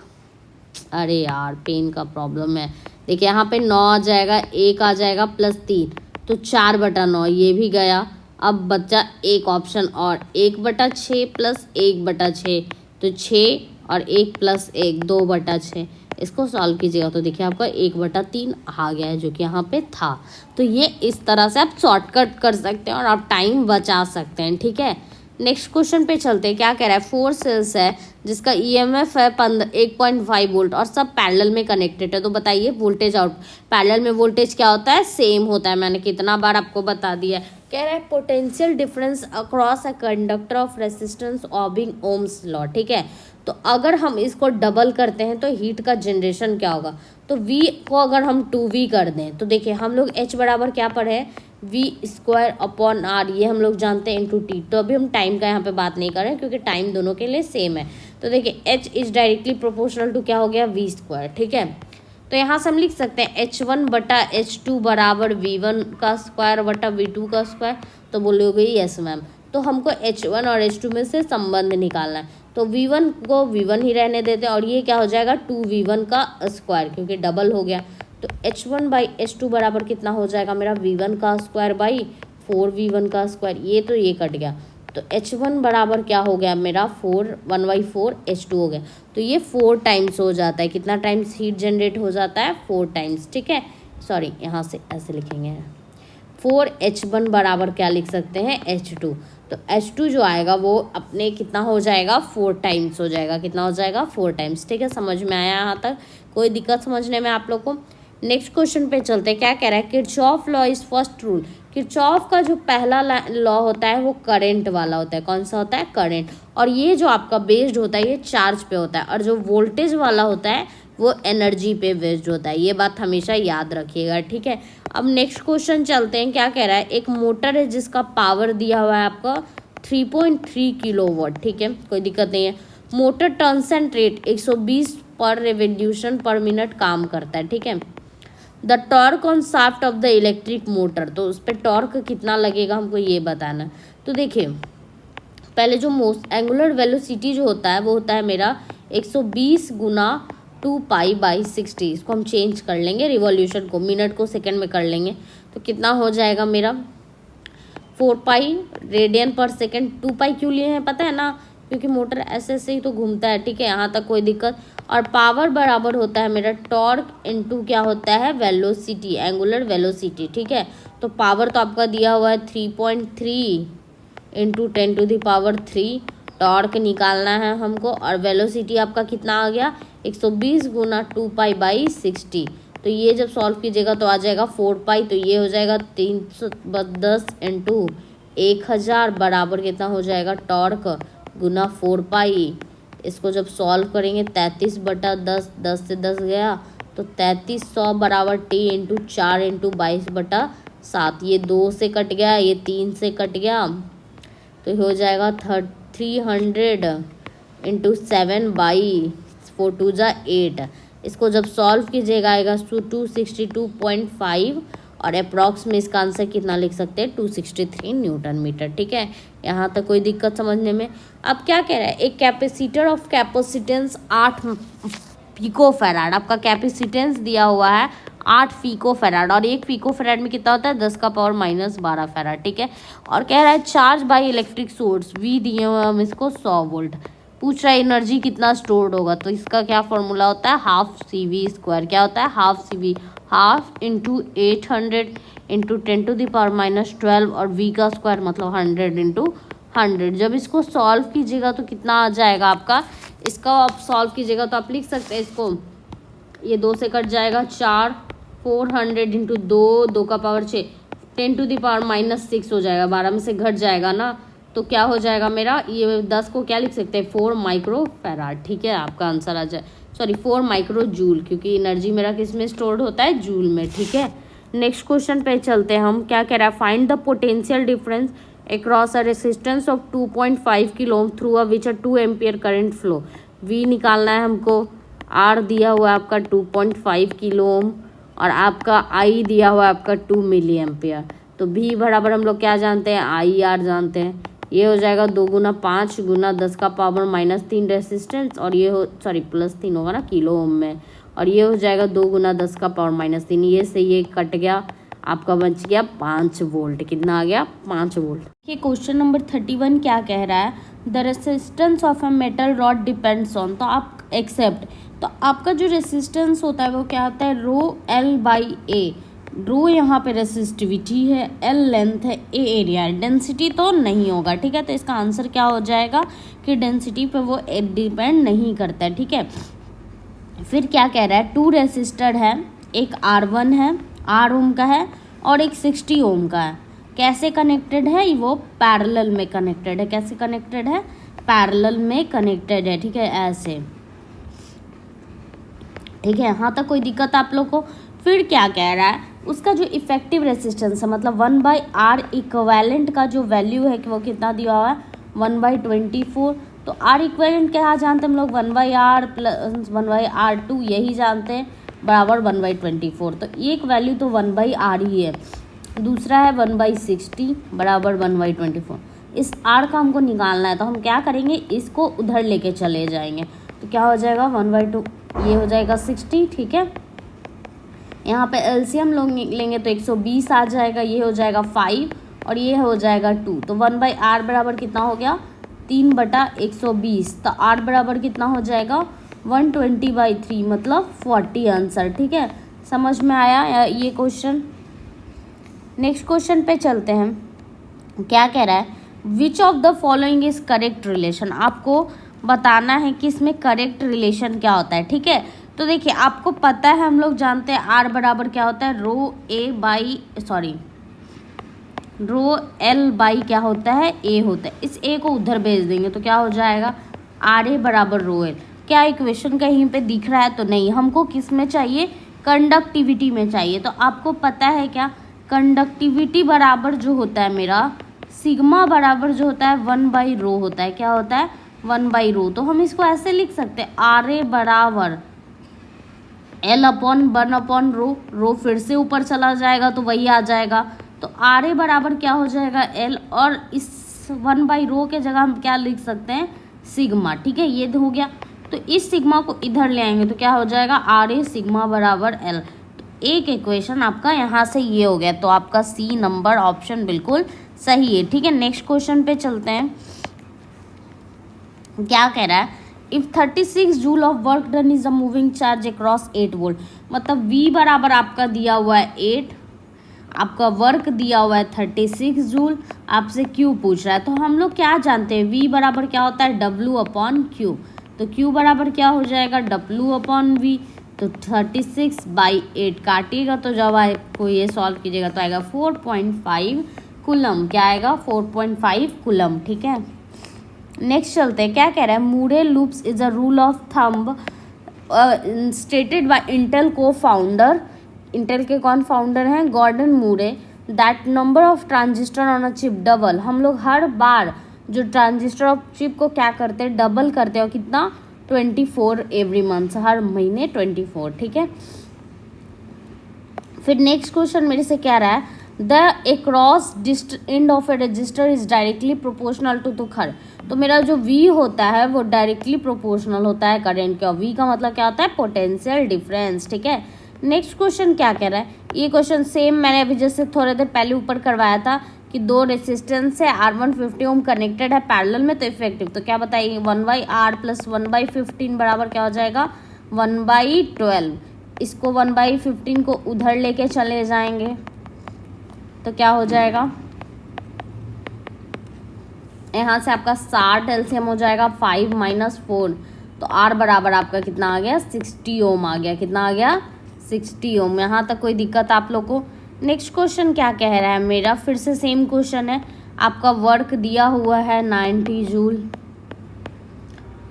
अरे यार पेन का प्रॉब्लम है। देखिए यहाँ पे 9 आ जाएगा, 1 आ जाएगा प्लस 3, तो 4/9, ये भी गया। अब बचा एक ऑप्शन और 1/6 प्लस 1/6, तो 6 और 1 प्लस 1 2/6। इसको सॉल्व कीजिएगा तो देखिए आपका 1/3 आ गया है, जो कि यहाँ पे था। तो ये इस तरह से आप शॉर्टकट कर सकते हैं और आप टाइम बचा सकते हैं। ठीक है, नेक्स्ट क्वेश्चन पे चलते हैं। क्या कह रहा है, 4 सेल्स है जिसका ईएमएफ है 1.5 वोल्ट और सब पैरेलल में कनेक्टेड है। तो बताइए वोल्टेज आउट, पैरेलल में वोल्टेज क्या होता है, सेम होता है। मैंने कितना बार आपको बता दिया है। कह रहा है potential difference across a conductor of resistance obeying Ohm's law. ठीक है, तो अगर हम इसको डबल करते हैं तो हीट का जनरेशन क्या होगा। तो V को अगर हम 2V कर दें तो देखिए हम लोग H बराबर क्या पढ़े हैं, V²/R, ये हम लोग जानते हैं, इंटू T। तो अभी हम टाइम का यहाँ पे बात नहीं कर रहे हैं क्योंकि टाइम दोनों के लिए सेम है। तो देखिए H is directly proportional to क्या हो गया V²। ठीक है, तो यहाँ से हम लिख सकते हैं H1/H2 बराबर V1 का स्क्वायर बटा V2 का स्क्वायर। तो बोलोगे यस मैम। तो हमको H1 और H2 में से संबंध निकालना है, तो V1 को V1 ही रहने देते हैं, और ये क्या हो जाएगा 2V1 का स्क्वायर, क्योंकि डबल हो गया। तो H1/H2 बराबर कितना हो जाएगा मेरा V1 का स्क्वायर बाई 4V1 का स्क्वायर। ये तो ये कट गया, तो H1 बराबर क्या हो गया मेरा 1/4 H2 हो गया। तो ये 4 टाइम्स हो जाता है। कितना टाइम्स हीट जनरेट हो जाता है, 4 टाइम्स। ठीक है, सॉरी यहाँ से ऐसे लिखेंगे 4H1 बराबर क्या लिख सकते हैं H2। तो H2 जो आएगा वो अपने कितना हो जाएगा 4 टाइम्स हो जाएगा। कितना हो जाएगा 4 टाइम्स। ठीक है, समझ में आया यहाँ तक, कोई दिक्कत समझने में आप लोग को। नेक्स्ट क्वेश्चन पे चलते हैं। क्या कह रहा है, Kirchhoff law is first rule. Kirchhoff का जो पहला लॉ होता है वो करंट वाला होता है। कौन सा होता है, करंट। और ये जो आपका बेस्ड होता है ये चार्ज पे होता है, और जो वोल्टेज वाला होता है वो एनर्जी पे बेस्ड होता है। ये बात हमेशा याद रखिएगा। ठीक है, अब नेक्स्ट क्वेश्चन चलते हैं। क्या कह रहा है, एक मोटर है जिसका पावर दिया हुआ है आपका 3.3 किलोवाट, ठीक है, कोई दिक्कत नहीं है। मोटर टर्न्स एंड रेट 120 पर रेवोल्यूशन पर मिनट काम करता है, ठीक है। The torque on shaft of the electric motor, तो उस पर टॉर्क कितना लगेगा हमको ये बताना है। तो देखिए पहले जो मोस्ट एंगुलर वेलोसिटी जो होता है वो होता है मेरा 120 गुना 2π/60। इसको हम चेंज कर लेंगे, रिवॉल्यूशन को मिनट को सेकंड में कर लेंगे, तो कितना हो जाएगा मेरा 4π रेडियन पर सेकंड। 2π क्यों लिए हैं पता है ना, क्योंकि मोटर ऐसे ऐसे ही तो घूमता है, ठीक है, यहाँ तक कोई दिक्कत। और पावर बराबर होता है मेरा टॉर्क इनटू क्या होता है वेलोसिटी, एंगुलर वेलोसिटी, ठीक है। तो पावर तो आपका दिया हुआ है 3.3 इंटू 10⁻3, टॉर्क निकालना है हमको, और वेलोसिटी आपका कितना आ गया 120 गुना 2π/60। तो ये जब सॉल्व कीजिएगा तो आ जाएगा 4π, तो ये हो जाएगा 310 इंटू 1000 बराबर कितना हो जाएगा टॉर्क गुना 4π। इसको जब सॉल्व करेंगे 33/10, 10 से 10 गया तो 3300 बराबर T इंटू 4 इंटू 22/7। ये 2 से कट गया, ये 3 से कट गया, तो हो जाएगा 300 इंटू 7/4 2 जा 8। इसको जब सॉल्व कीजिएगा आएगा 262.5, और अप्रॉक्स में इसका आंसर कितना लिख सकते हैं 263 न्यूटन मीटर, ठीक है। यहाँ तक कोई दिक्कत समझने में। अब क्या कह रहा है, एक कैपेसिटर ऑफ कैपेसिटेंस 8 पिकोफैराड, आपका कैपेसिटेंस दिया हुआ है 8 पिकोफैराड, और 1 पिकोफैराड में कितना होता है 10⁻−12 फैराड, ठीक है। और कह रहा है charge by electric source V दिए हुए हम इसको 100 वोल्ट। पूछ रहा है एनर्जी कितना स्टोर्ड होगा, तो इसका क्या फॉर्मूला होता है हाफ CV²। क्या होता है half CV, half into 800 into 10⁻−12 और V का स्क्वायर मतलब 100 इंटू 100। जब इसको सॉल्व कीजिएगा तो कितना आ जाएगा आपका, इसका आप सॉल्व कीजिएगा तो आप लिख सकते हैं इसको, ये 2 से कट जाएगा 4, 400 इंटू 2, 2 का पावर 6, 10⁻⁻6 हो जाएगा, 12 में से घट जाएगा ना, तो क्या हो जाएगा मेरा, ये 10 को क्या लिख सकते हैं 4 माइक्रो फैराड, ठीक है। आपका आंसर आ जाए 4 माइक्रो जूल, क्योंकि एनर्जी मेरा किस में स्टोर्ड होता है जूल में, ठीक है। नेक्स्ट क्वेश्चन पे चलते हैं हम। क्या कह रहा है, find the potential difference across a resistance of 2.5 kilo ohm through a which 2 ampere current flow. V निकालना है हमको, R दिया हुआ है आपका 2.5 किलो ओम, और आपका I दिया हुआ है आपका 2 मिली एम्पियर। तो V बराबर हम लोग क्या जानते हैं IR जानते हैं। ये हो जाएगा 2 गुना 5 गुना 10⁻−3 रेसिस्टेंस, और ये हो +3 होगा ना किलो ओम में, और ये हो जाएगा 2 गुना 10⁻−3, ये से ये कट गया, आपका बच गया 5 वोल्ट। कितना आ गया 5 वोल्ट। ये क्वेश्चन नंबर 31 क्या कह रहा है, the resistance of a metal rod depends on, तो आप एक्सेप्ट, तो आपका जो रेसिस्टेंस होता है वो क्या होता है ρL/A। रो यहाँ पे रेसिस्टिविटी है, L लेंथ है, A एरिया है, डेंसिटी तो नहीं होगा, ठीक है। तो इसका आंसर क्या हो जाएगा कि डेंसिटी पे वो डिपेंड नहीं करता है, ठीक है। फिर क्या कह रहा है, 2 रेसिस्टर है, एक R1 है, R ओम का है, और एक 60 ओम का है। कैसे कनेक्टेड है, वो पैरेलल में कनेक्टेड है। कैसे कनेक्टेड है, पैरेलल में कनेक्टेड है, ठीक है, ऐसे, ठीक है। यहाँ तक कोई दिक्कत आप लोग को। फिर क्या कह रहा है, उसका जो इफेक्टिव रेसिस्टेंस है मतलब 1/R इक्वेलेंट का जो वैल्यू है कि वो कितना दिया हुआ है 1/24। तो R इक्वेलेंट क्या जानते हैं हम लोग 1/R + 1/R2 यही जानते हैं, बराबर 1/24। तो एक वैल्यू तो 1/R ही है, दूसरा है 1/60 बराबर 1/24। इस R का हमको निकालना है, तो हम क्या करेंगे, इसको उधर लेके चले जाएंगे। तो क्या हो जाएगा 1/2, ये हो जाएगा 60, ठीक है। यहाँ पे एलसीएम लोग लेंगे तो 120 आ जाएगा, ये हो जाएगा 5 और ये हो जाएगा 2। तो 1/R बराबर कितना हो गया 3/120। तो R बराबर कितना हो जाएगा 120/3 मतलब 40 आंसर, ठीक है। समझ में आया ये क्वेश्चन। नेक्स्ट क्वेश्चन पे चलते हैं। क्या कह रहा है, which of the following is correct relation. आपको बताना है कि इसमें करेक्ट रिलेशन क्या होता है, ठीक है। तो देखिए आपको पता है, हम लोग जानते हैं R बराबर क्या होता है ρL/ क्या होता है A होता है। इस A को उधर भेज देंगे तो क्या हो जाएगा RA बराबर ρL। क्या इक्वेशन कहीं पे दिख रहा है, तो नहीं, हमको किस में चाहिए, कंडक्टिविटी में चाहिए। तो आपको पता है क्या, कंडक्टिविटी बराबर जो होता है मेरा सिग्मा बराबर जो होता है 1/रो होता है। क्या होता है? 1/रो। तो हम इसको ऐसे लिख सकते हैं, आर ए बराबर L/1/रो। रो फिर से ऊपर चला जाएगा तो वही आ जाएगा। तो आर ए बराबर क्या हो जाएगा? L, और इस 1/रो के जगह हम क्या लिख सकते हैं? सिग्मा। ठीक है, ये हो गया। तो इस सिग्मा को इधर ले आएंगे तो क्या हो जाएगा? आर ए सिग्मा बराबर L। तो एक इक्वेशन आपका यहाँ से ये हो गया। तो आपका सी नंबर ऑप्शन बिल्कुल सही है। ठीक है, नेक्स्ट क्वेश्चन पे चलते हैं। क्या कह रहा है? If 36 joule of work done is a moving charge across 8 volt. मतलब V बराबर आपका दिया हुआ है 8, आपका वर्क दिया हुआ है 36 जूल, आपसे Q पूछ रहा है। तो हम लोग क्या जानते हैं? V बराबर क्या होता है? W/Q। तो Q बराबर क्या हो जाएगा? W/V। तो 36/8 काटिएगा तो जब आपको ये सॉल्व कीजिएगा तो आएगा 4.5 कूलम। क्या आएगा? 4.5 कूलम। ठीक है, नेक्स्ट चलते हैं। क्या कह रहा है? मूरे लूप्स is a rule of thumb stated by Intel cofounder. Intel के कौन फाउंडर हैं? Gordon Moore. That number of transistor on a chip double. हम लोग हर बार जो ट्रांजिस्टर ऑफ चिप को क्या करते हैं? डबल करते हैं। और कितना? 24 एवरी मंथ, हर महीने 24। ठीक है, फिर नेक्स्ट क्वेश्चन मेरे से क्या रहा है? The across end of a resistor is directly proportional to खर। तो मेरा जो V होता है वो डायरेक्टली प्रोपोर्शनल होता है करंट का। V का मतलब क्या होता है? Potential difference. ठीक है, नेक्स्ट क्वेश्चन क्या कह रहा है? ये क्वेश्चन सेम मैंने अभी जैसे थोड़ी देर पहले ऊपर करवाया था कि दो रेसिस्टेंस है R1 50 ओम कनेक्टेड है पैरेलल में, तो इफेक्टिव। तो क्या बताइए? 1/R + 1/15 बराबर क्या हो जाएगा? 1/12। इसको 1/15 को उधर लेके चले जाएंगे तो क्या हो जाएगा? यहाँ से आपका 60 एलसीएम हो जाएगा 5 - 4। तो R बराबर आपका कितना आ गया? 60 ओम आ गया। कितना आ गया? 60 ओम। यहाँ तक कोई दिक्कत आप लोग को? नेक्स्ट क्वेश्चन क्या कह रहा है मेरा? फिर से सेम क्वेश्चन है। आपका वर्क दिया हुआ है 90 जूल,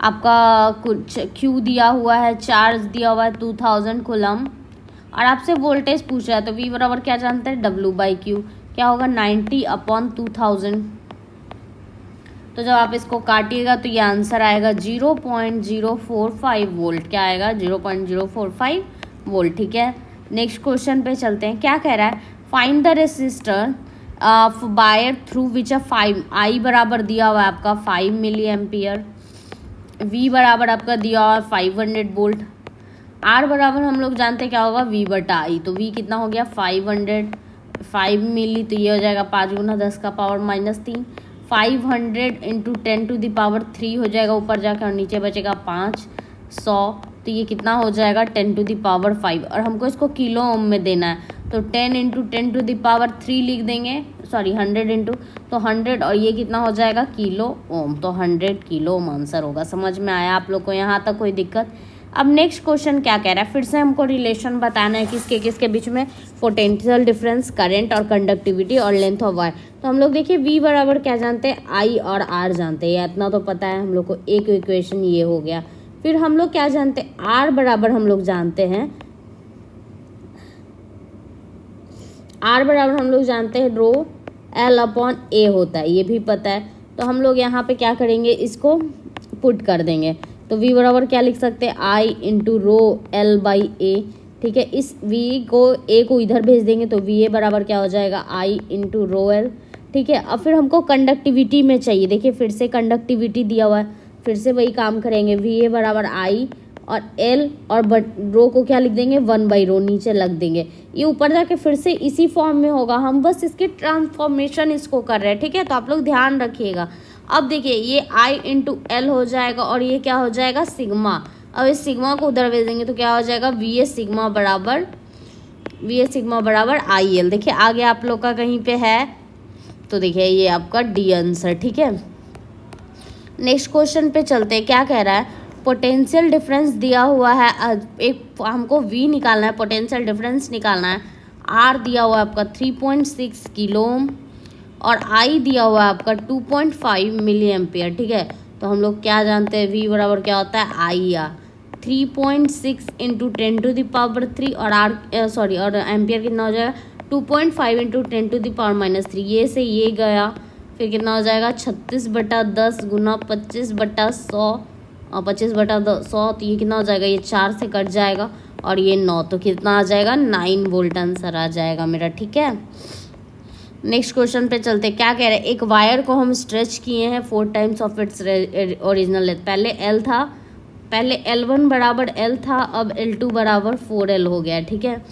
आपका कुछ Q दिया हुआ है, चार्ज दिया हुआ है 2000 कूलम, और आपसे वोल्टेज पूछ रहा है। तो V बराबर क्या जानते हैं? W/Q। क्या होगा? 90/2000। तो जब आप इसको काटिएगा तो ये आंसर आएगा 0.045 वोल्ट। क्या आएगा? 0.045 वोल्ट। ठीक है, नेक्स्ट क्वेश्चन पे चलते हैं। क्या कह रहा है? Find the resistor of wire through which a 5 I बराबर दिया हुआ है आपका 5 मिली एम्पियर, V बराबर आपका दिया हुआ है 500 वोल्ट, R बराबर हम लोग जानते हैं क्या होगा? V/I। तो V कितना हो गया? 500, 5 मिली, तो ये हो जाएगा 5 × 10⁻³ 500 × 10⁻³ हो जाएगा ऊपर जाकर, और नीचे बचेगा 500। तो ये कितना हो जाएगा? 10⁵ और हमको इसको किलो ओम में देना है। तो 10 × 10⁻³ लिख देंगे, सॉरी 100 तो 100, और ये कितना हो जाएगा? Kilo ohm. तो 100 किलो ओम आंसर होगा। समझ में आया आप लोग को? यहाँ तक कोई दिक्कत? अब नेक्स्ट क्वेश्चन क्या कह रहा है? फिर से हमको रिलेशन बताना है किसके किसके बीच में? पोटेंशियल डिफरेंस, करंट और कंडक्टिविटी और लेंथ ऑफ वायर। तो हम लोग देखिए V बराबर क्या जानते हैं? I और R जानते हैं, इतना तो पता है हम लोग को। एक इक्वेशन ये हो गया। फिर हम लोग क्या जानते हैं? R बराबर हम लोग जानते हैं, R बराबर हम लोग जानते हैं रो L/A होता है, ये भी पता है। तो हम लोग यहाँ पे क्या करेंगे? इसको पुट कर देंगे। तो V बराबर क्या लिख सकते हैं? I × row L/A। ठीक है, इस V को A को इधर भेज देंगे तो VA बराबर क्या हो जाएगा? I × row L। ठीक है, अब फिर हमको कंडक्टिविटी में चाहिए। देखिए फिर से कंडक्टिविटी दिया हुआ है, फिर से वही काम करेंगे। VA बराबर I और L, और रो को क्या लिख देंगे? 1/रो नीचे लग देंगे। ये ऊपर जाके फिर से इसी फॉर्म में होगा, हम बस इसके ट्रांसफॉर्मेशन इसको कर रहे हैं। ठीक है, तो आप लोग ध्यान रखिएगा। अब देखिए ये I × L हो जाएगा, और ये क्या हो जाएगा? सिग्मा। अब इस सिग्मा को उधर भेज देंगे तो क्या हो जाएगा? VA सिग्मा बराबर IL। देखिए आगे आप लोग का कहीं पे है तो देखिए ये आपका D आंसर। ठीक है, नेक्स्ट क्वेश्चन पे चलते हैं। क्या कह रहा है? पोटेंशियल डिफरेंस दिया हुआ है, एक हमको V निकालना है, पोटेंशियल डिफरेंस निकालना है। R दिया हुआ है आपका 3.6 किलो ओम, और I दिया हुआ है आपका 2.5 मिली एम्पियर। ठीक है, तो हम लोग क्या जानते हैं? V बराबर क्या होता है? IR 3.6 × 10⁻³ और और एम्पियर कितना हो जाएगा? 2.5 × 10⁻³ ये से ये गया, फिर कितना हो जाएगा 36/10 गुना 25/100 और 25/100, तो ये कितना हो जाएगा, ये 4 से कट जाएगा और ये 9, तो कितना आ जाएगा 9 वोल्ट आंसर आ जाएगा मेरा। ठीक है, नेक्स्ट क्वेश्चन पे चलते। क्या कह रहे हैं, एक वायर को हम स्ट्रेच किए हैं 4 times of its original length. पहले L था, पहले L1 बराबर L था, अब L2 बराबर 4L हो गया। ठीक है,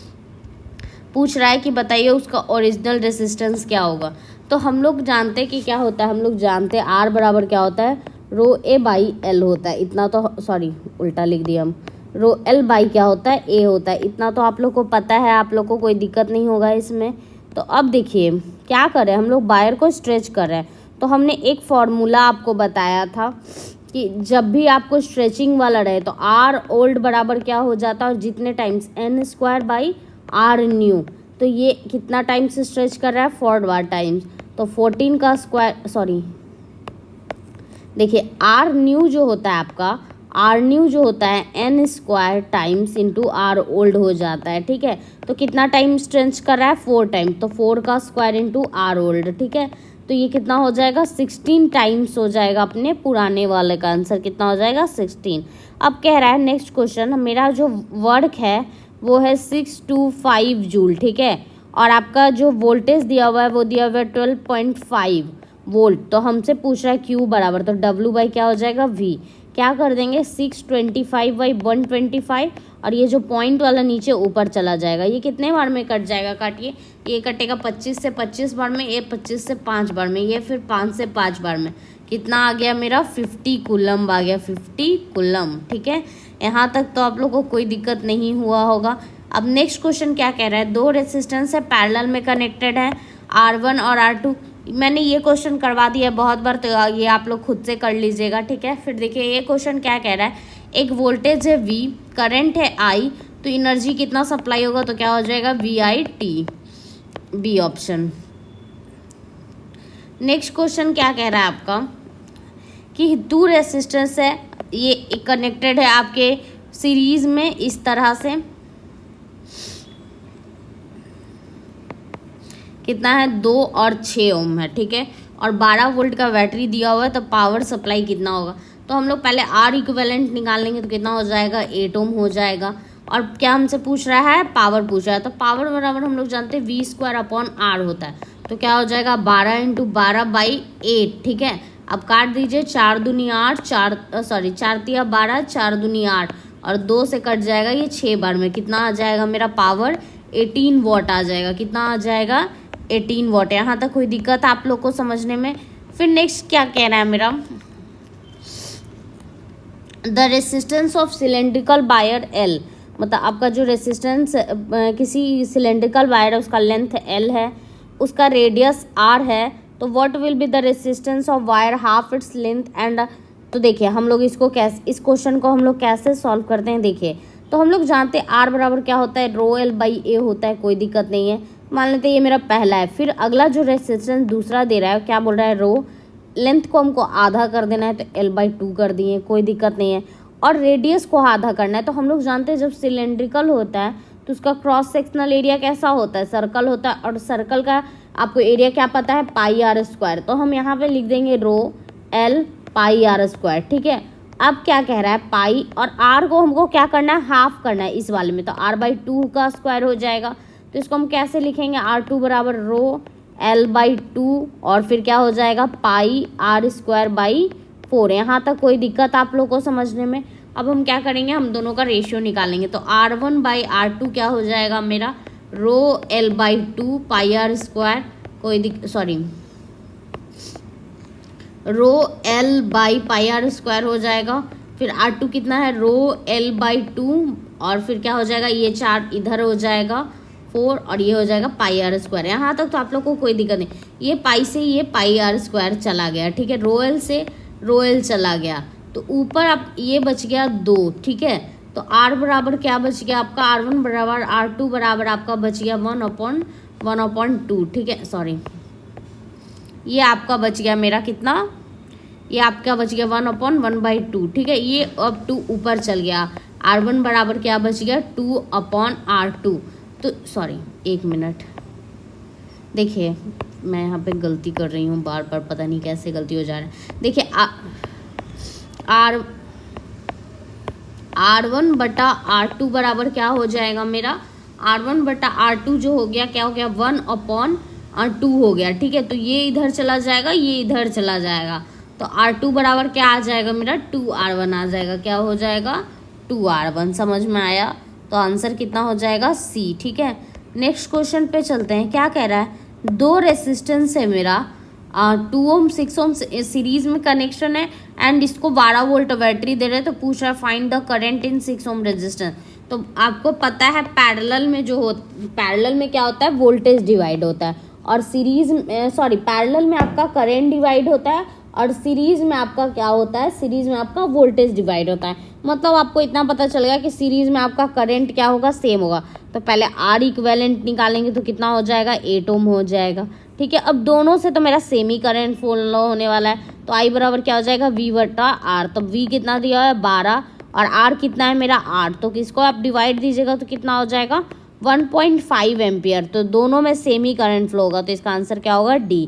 पूछ रहा है कि बताइए उसका ओरिजिनल रेसिस्टेंस क्या होगा। तो हम लोग जानते हैं कि क्या होता है, हम लोग जानते हैं R बराबर क्या होता है, रो A बाई L होता है। इतना तो, सॉरी उल्टा लिख दिया हम, रो L बाई क्या होता है, A होता है। इतना तो आप लोग को पता है, आप लोग को कोई दिक्कत नहीं होगा इसमें। तो अब देखिए क्या कर रहे हैं, हम लोग वायर को स्ट्रेच कर रहे हैं। तो हमने एक फॉर्मूला आपको बताया था कि जब भी आपको स्ट्रेचिंग वाला रहे तो R ओल्ड बराबर क्या हो जाता है, और जितने times N² by R new. तो ये कितना टाइम्स स्ट्रेच कर रहा है, 4 टाइम्स। तो 14 का स्क्वायर, सॉरी देखिए R न्यू जो होता है आपका, R न्यू जो होता है N² times into R old हो जाता है। ठीक है, तो कितना टाइम स्ट्रेच कर रहा है, 4 टाइम, तो 4 का स्क्वायर इंटू R ओल्ड। ठीक है, तो ये कितना हो जाएगा 16 टाइम्स हो जाएगा, अपने पुराने वाले का आंसर कितना हो जाएगा 16। अब कह रहा है नेक्स्ट क्वेश्चन, मेरा जो वर्क है वो है 625 जूल। ठीक है, और आपका जो वोल्टेज दिया हुआ है वो दिया हुआ है 12.5 वोल्ट। तो हमसे पूछ रहा है Q बराबर, तो W बाई क्या हो जाएगा V। क्या कर देंगे 625 बाई 125, और ये जो पॉइंट वाला नीचे ऊपर चला जाएगा, ये कितने बार में कट जाएगा, काटिए, ये कटेगा 25 से 25 बार में, ये 25 से 5 बार में, ये फिर 5 से 5 बार में। कितना आ गया मेरा 50 कूलम आ गया, 50 कूलम। ठीक है, यहाँ तक तो आप लोग को कोई दिक्कत नहीं हुआ होगा। अब नेक्स्ट क्वेश्चन क्या कह रहा है, 2 रेसिस्टेंस है पैरेलल में कनेक्टेड है, R1 और R2। मैंने ये क्वेश्चन करवा दिया है बहुत बार, तो ये आप लोग खुद से कर लीजिएगा। ठीक है, फिर देखिए ये क्वेश्चन क्या कह रहा है, एक वोल्टेज है V, करंट है I, तो एनर्जी कितना सप्लाई होगा, तो क्या हो जाएगा VIT, B option. Next question क्या कह रहा है आपका कि 2 रेसिस्टेंस है, ये कनेक्टेड है आपके सीरीज में इस तरह से, कितना है 2 और 6 ओम है। ठीक है, और 12 वोल्ट का बैटरी दिया हुआ है, तो पावर सप्लाई कितना होगा। तो हम लोग पहले R इक्विवेलेंट निकाल लेंगे, तो कितना हो जाएगा 8 ओम हो जाएगा। और क्या हमसे पूछ रहा है, पावर पूछ रहा है, तो पावर बराबर हम लोग जानते हैं V²/R होता है। तो क्या हो जाएगा 12 × 12 बाई 8। ठीक है, अब काट दीजिए, 4 दूनी 8, 4 3 12, 4 दूनी 8, और 2 से कट जाएगा ये 6 बार में। कितना आ जाएगा मेरा पावर 18 वॉट आ जाएगा। कितना आ जाएगा 18 वॉट। यहाँ तक कोई दिक्कत आप लोग को समझने में। फिर नेक्स्ट क्या कह रहा है मेरा, the resistance of cylindrical wire L, मतलब आपका जो रेसिस्टेंस किसी सिलेंड्रिकल वायर है उसका लेंथ L है, उसका रेडियस R है, तो what will be the resistance of wire half its length and. तो देखिए हम लोग इसको कैसे, इस क्वेश्चन को हम लोग कैसे सॉल्व करते हैं। देखिए तो हम लोग जानते हैं R बराबर क्या होता है, रो L बाई A होता है, कोई दिक्कत नहीं है। मान लेते हैं ये मेरा पहला है। फिर अगला जो रेसिस्टेंस दूसरा दे रहा है क्या बोल रहा है, रो लेंथ को हमको आधा कर देना है, तो L/2 कर दिए, कोई दिक्कत नहीं है। और रेडियस को आधा करना है, तो हम लोग जानते हैं जब सिलेंड्रिकल होता है तो उसका क्रॉस सेक्शनल एरिया कैसा होता है, सर्कल होता है, और सर्कल का आपको एरिया क्या पता है, πr²। तो हम यहाँ पे लिख देंगे रो L πr²। ठीक है, अब क्या कह रहा है पाई, और R को हमको क्या करना है, हाफ करना है इस वाले में, तो R/2 का स्क्वायर हो जाएगा। तो इसको हम कैसे लिखेंगे, R2 बराबर रो L/2, और फिर क्या हो जाएगा πr²/4। यहाँ तक कोई दिक्कत आप लोग को समझने में। अब हम क्या करेंगे, हम दोनों का रेशियो निकालेंगे। तो R1/R2 क्या हो जाएगा मेरा, रो L/2 πr², रो L/πr² हो जाएगा। फिर R2 कितना है, रो L/2, और फिर क्या हो जाएगा, ये 4 इधर हो जाएगा 4, और ये हो जाएगा πr²। यहाँ तक तो आप लोग को कोई दिक्कत नहीं। ये पाई से ये πr² चला गया। ठीक है, रो L से रो L चला गया, तो ऊपर अब ये बच गया 2। ठीक है, तो R बराबर क्या बच गया आपका, R1 बराबर R2 बराबर आपका बच गया 1/2। ठीक है, सॉरी ये आपका बच गया मेरा कितना, ये आपका बच गया 1/1/2। ठीक है, ये अब 2 ऊपर चल गया, R1 बराबर क्या बच गया 2/R2। तो सॉरी 1 मिनट, देखिए मैं यहाँ पे गलती कर रही हूँ बार बार, पता नहीं कैसे गलती हो जा रहा है। देखिए R1 बटा R2 बराबर क्या हो जाएगा मेरा, R1 बटा R2 जो हो गया क्या हो गया 1/2 हो गया, ठीक है। तो ये इधर चला जाएगा, ये इधर चला जाएगा, तो R2 बराबर क्या आ जाएगा मेरा 2R1 आ जाएगा, क्या हो जाएगा 2R1। समझ में आया? तो आंसर कितना हो जाएगा C, ठीक है। नेक्स्ट क्वेश्चन पे चलते हैं। क्या कह रहा है, दो रेसिस्टेंस है मेरा 2 ओम 6 ओम सीरीज में कनेक्शन है एंड इसको 12 वोल्ट बैटरी दे रहे हैं। तो पूछ रहा है find the current in 6 ohm resistance. तो आपको पता है पैरेलल में पैरेलल में क्या होता है, वोल्टेज डिवाइड होता है, और पैरेलल में आपका करंट डिवाइड होता है, और सीरीज में आपका क्या होता है, सीरीज में आपका वोल्टेज डिवाइड होता है। मतलब आपको इतना पता चल गया कि सीरीज में आपका करंट क्या होगा, सेम होगा। तो पहले R इक्विवेलेंट निकालेंगे तो कितना हो जाएगा 8 ओम हो जाएगा, ठीक है। अब दोनों से तो मेरा सेम ही करंट फ्लो होने वाला है, तो I बराबर क्या हो जाएगा V बटा R। तो V कितना दिया है 12 और R कितना है मेरा 8, तो किसको आप डिवाइड दीजिएगा तो कितना हो जाएगा 1.5 एम्पियर। तो दोनों में सेम ही करंट फ्लो होगा, तो इसका आंसर क्या होगा D।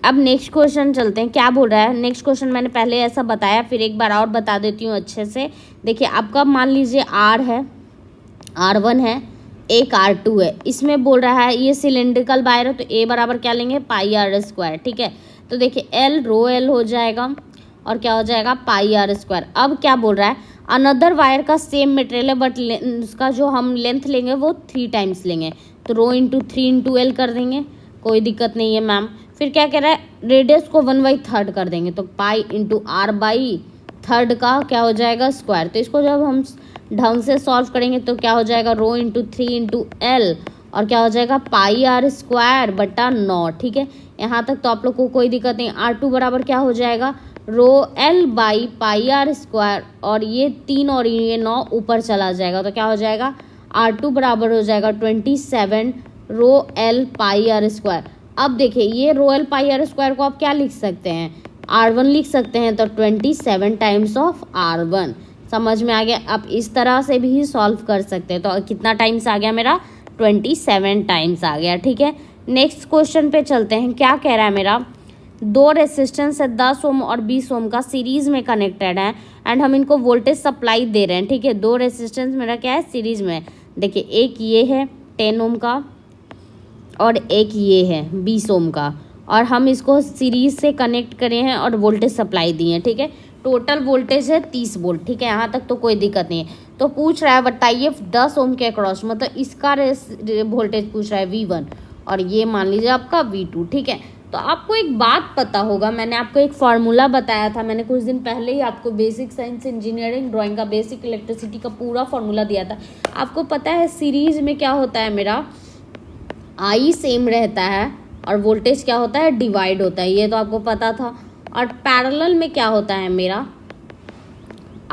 अब नेक्स्ट क्वेश्चन चलते हैं। क्या बोल रहा है नेक्स्ट क्वेश्चन, मैंने पहले ऐसा बताया, फिर एक बार और बता देती हूँ अच्छे से। देखिए आपका मान लीजिए R है, R1 है, एक R2 है। इसमें बोल रहा है ये सिलेंड्रिकल वायर है, तो A बराबर क्या लेंगे πr², ठीक है। तो देखिए L रो L हो जाएगा और क्या हो जाएगा πr²। अब क्या बोल रहा है, अनदर वायर का सेम मटेरियल है बट उसका जो हम लेंथ लेंगे वो 3 टाइम्स लेंगे, तो रो इंटू 3 इंटू L कर देंगे, कोई दिक्कत नहीं है मैम। फिर क्या कह रहा है, रेडियस को 1/3 कर देंगे, तो पाई इंटू R/3 का क्या हो जाएगा स्क्वायर। तो इसको जब हम ढंग से सॉल्व करेंगे तो क्या हो जाएगा रो इंटू 3 इंटू L और क्या हो जाएगा πr² बटा 9, ठीक है। यहाँ तक तो आप लोग को कोई दिक्कत नहीं। R2 बराबर क्या हो जाएगा रो L/πr², और ये 3 और ये 9 ऊपर चला जाएगा, तो क्या हो जाएगा R2 बराबर हो जाएगा 27 रो L/πr²। अब देखिए ये रो L/πr² को आप क्या लिख सकते हैं, R1 लिख सकते हैं, तो 27 टाइम्स ऑफ R1। समझ में आ गया? आप इस तरह से भी सॉल्व कर सकते हैं। तो कितना टाइम्स आ गया मेरा 27 टाइम्स आ गया, ठीक है। नेक्स्ट क्वेश्चन पे चलते हैं। क्या कह रहा है मेरा, दो रेसिस्टेंस है 10 ओम और 20 ओम का सीरीज में कनेक्टेड है एंड हम इनको वोल्टेज सप्लाई दे रहे हैं, ठीक है। दो रेसिस्टेंस मेरा क्या है सीरीज में, देखिए एक ये है 10 ओम का और एक ये है 20 ओम का, और हम इसको सीरीज से कनेक्ट करे हैं और वोल्टेज सप्लाई दिए हैं, ठीक है। टोटल वोल्टेज है 30 वोल्ट, ठीक है। यहाँ तक तो कोई दिक्कत नहीं है। तो पूछ रहा है बताइए 10 ओम के अक्रॉस, मतलब इसका वोल्टेज पूछ रहा है V1 और ये मान लीजिए आपका V2, ठीक है। तो आपको एक बात पता होगा, मैंने आपको एक फार्मूला बताया था, मैंने कुछ दिन पहले ही आपको बेसिक साइंस इंजीनियरिंग ड्राइंग का बेसिक इलेक्ट्रिसिटी का पूरा फार्मूला दिया था। आपको पता है सीरीज में क्या होता है मेरा I सेम रहता है और वोल्टेज क्या होता है डिवाइड होता है, ये तो आपको पता था। और पैरेलल में क्या होता है मेरा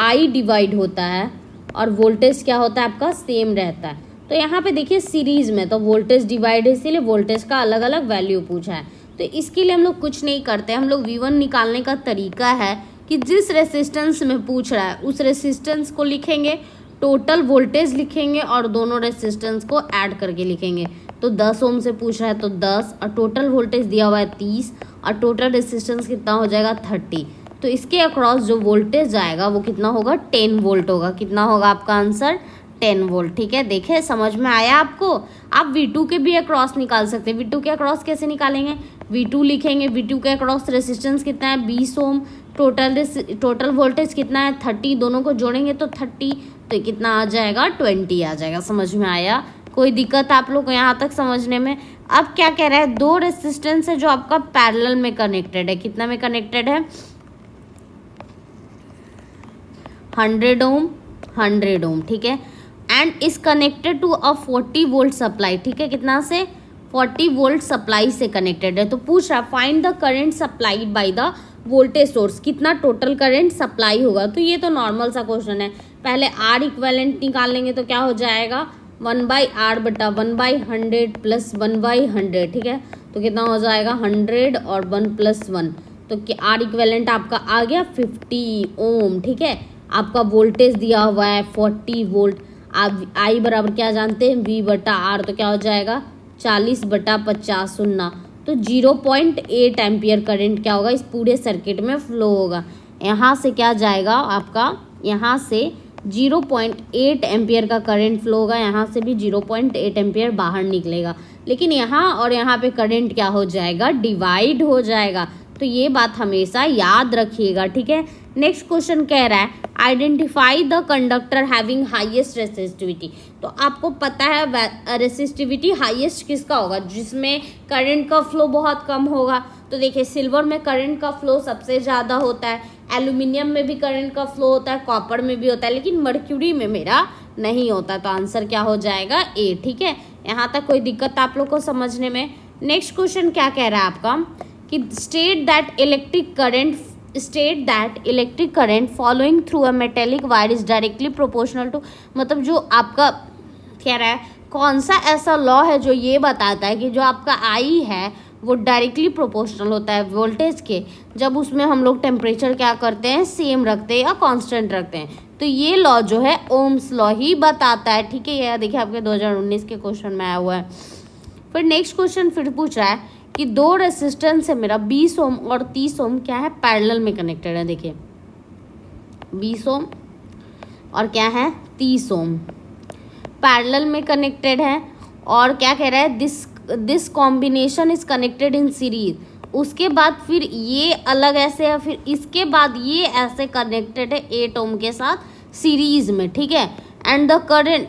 I डिवाइड होता है और वोल्टेज क्या होता है आपका सेम रहता है। तो यहाँ पे देखिए सीरीज में तो वोल्टेज डिवाइड है, इसीलिए वोल्टेज का अलग अलग वैल्यू पूछा है। तो इसके लिए हम लोग कुछ नहीं करते, हम लोग V1 निकालने का तरीका है कि जिस रेसिस्टेंस में पूछ रहा है उस रेसिस्टेंस को लिखेंगे, टोटल वोल्टेज लिखेंगे और दोनों रेसिस्टेंस को ऐड करके लिखेंगे। तो 10 ओम से पूछ रहा है तो 10 और टोटल वोल्टेज दिया हुआ है 30 और टोटल रेसिस्टेंस कितना हो जाएगा 30। तो इसके अक्रॉस जो वोल्टेज आएगा वो कितना होगा 10 वोल्ट होगा। कितना होगा आपका आंसर 10 वोल्ट, ठीक है। देखे समझ में आया आपको? आप V2 के भी अक्रॉस निकाल सकते हैं। V2 के अक्रॉस कैसे निकालेंगे, V2 लिखेंगे, V2 के अक्रॉस रेसिस्टेंस कितना है 20 ओम, टोटल वोल्टेज कितना है 30, दोनों को जोड़ेंगे तो 30, तो कितना आ जाएगा 20 आ जाएगा। समझ में आया? कोई दिक्कत आप लोग को यहाँ तक समझने में? अब क्या कह रहा है, दो रेसिस्टेंस है जो आपका पैरेलल में कनेक्टेड है। कितना में कनेक्टेड है 100 ओम 100 ओम, ठीक है। And is connected to a 40 volt supply, ठीक है। कितना से 40 वोल्ट सप्लाई से कनेक्टेड है। तो पूछ रहा find the current supplied by the voltage source, कितना टोटल करंट सप्लाई होगा। तो ये तो नॉर्मल सा क्वेश्चन है। पहले R इक्विवेलेंट निकाल लेंगे तो क्या हो जाएगा 1/R बटा 1/100 प्लस 1/100, ठीक है। तो कितना हो जाएगा 100 और 1 + 1, तो R इक्विवेलेंट आपका आ गया 50 ओम, ठीक है। आपका वोल्टेज दिया हुआ है 40 वोल्ट। आप I बराबर क्या जानते हैं V बटा R, तो क्या हो जाएगा 40/50 सुनना, तो 0.8 एम्पियर करंट क्या होगा इस पूरे सर्किट में फ्लो होगा। यहाँ से क्या जाएगा आपका, यहाँ से 0.8 एम्पियर का करंट फ्लो होगा, यहाँ से भी 0.8 एम्पियर बाहर निकलेगा। लेकिन यहाँ और यहाँ पे करंट क्या हो जाएगा, डिवाइड हो जाएगा। तो ये बात हमेशा याद रखिएगा, ठीक है। नेक्स्ट क्वेश्चन कह रहा है identify the conductor having highest resistivity. तो आपको पता है रेसिस्टिविटी हाईएस्ट किसका होगा, जिसमें करंट का फ्लो बहुत कम होगा। तो देखिए सिल्वर में करंट का फ्लो सबसे ज़्यादा होता है, एल्यूमिनियम में भी करंट का फ्लो होता है, कॉपर में भी होता है, लेकिन मर्क्यूरी में मेरा नहीं होता। तो आंसर क्या हो जाएगा ए, ठीक है। यहाँ तक कोई दिक्कत आप लोग को समझने में। नेक्स्ट क्वेश्चन क्या कह रहा है आपका कि state that electric current following through a metallic wire is directly proportional to, मतलब जो आपका कह रहा है कौन सा ऐसा लॉ है जो ये बताता है कि जो आपका आई है वो डायरेक्टली प्रोपोर्शनल होता है वोल्टेज के, जब उसमें हम लोग टेम्परेचर क्या करते हैं सेम रखते हैं या कांस्टेंट रखते हैं। तो ये लॉ जो है ओम्स लॉ ही बताता है, ठीक है। ये देखिए आपके 2019 के क्वेश्चन में आया हुआ है। फिर नेक्स्ट क्वेश्चन फिर पूछ रहा है कि दो रेसिस्टेंस है मेरा 20 ओम और 30 ओम क्या है पैरेलल में कनेक्टेड है। देखिए 20 ओम और क्या है 30 ओम पैरेलल में कनेक्टेड है, और क्या कह रहा है this combination is connected in series. उसके बाद फिर ये अलग ऐसे है, फिर इसके बाद ये ऐसे कनेक्टेड है 8 ओम के साथ सीरीज में, ठीक है। And the current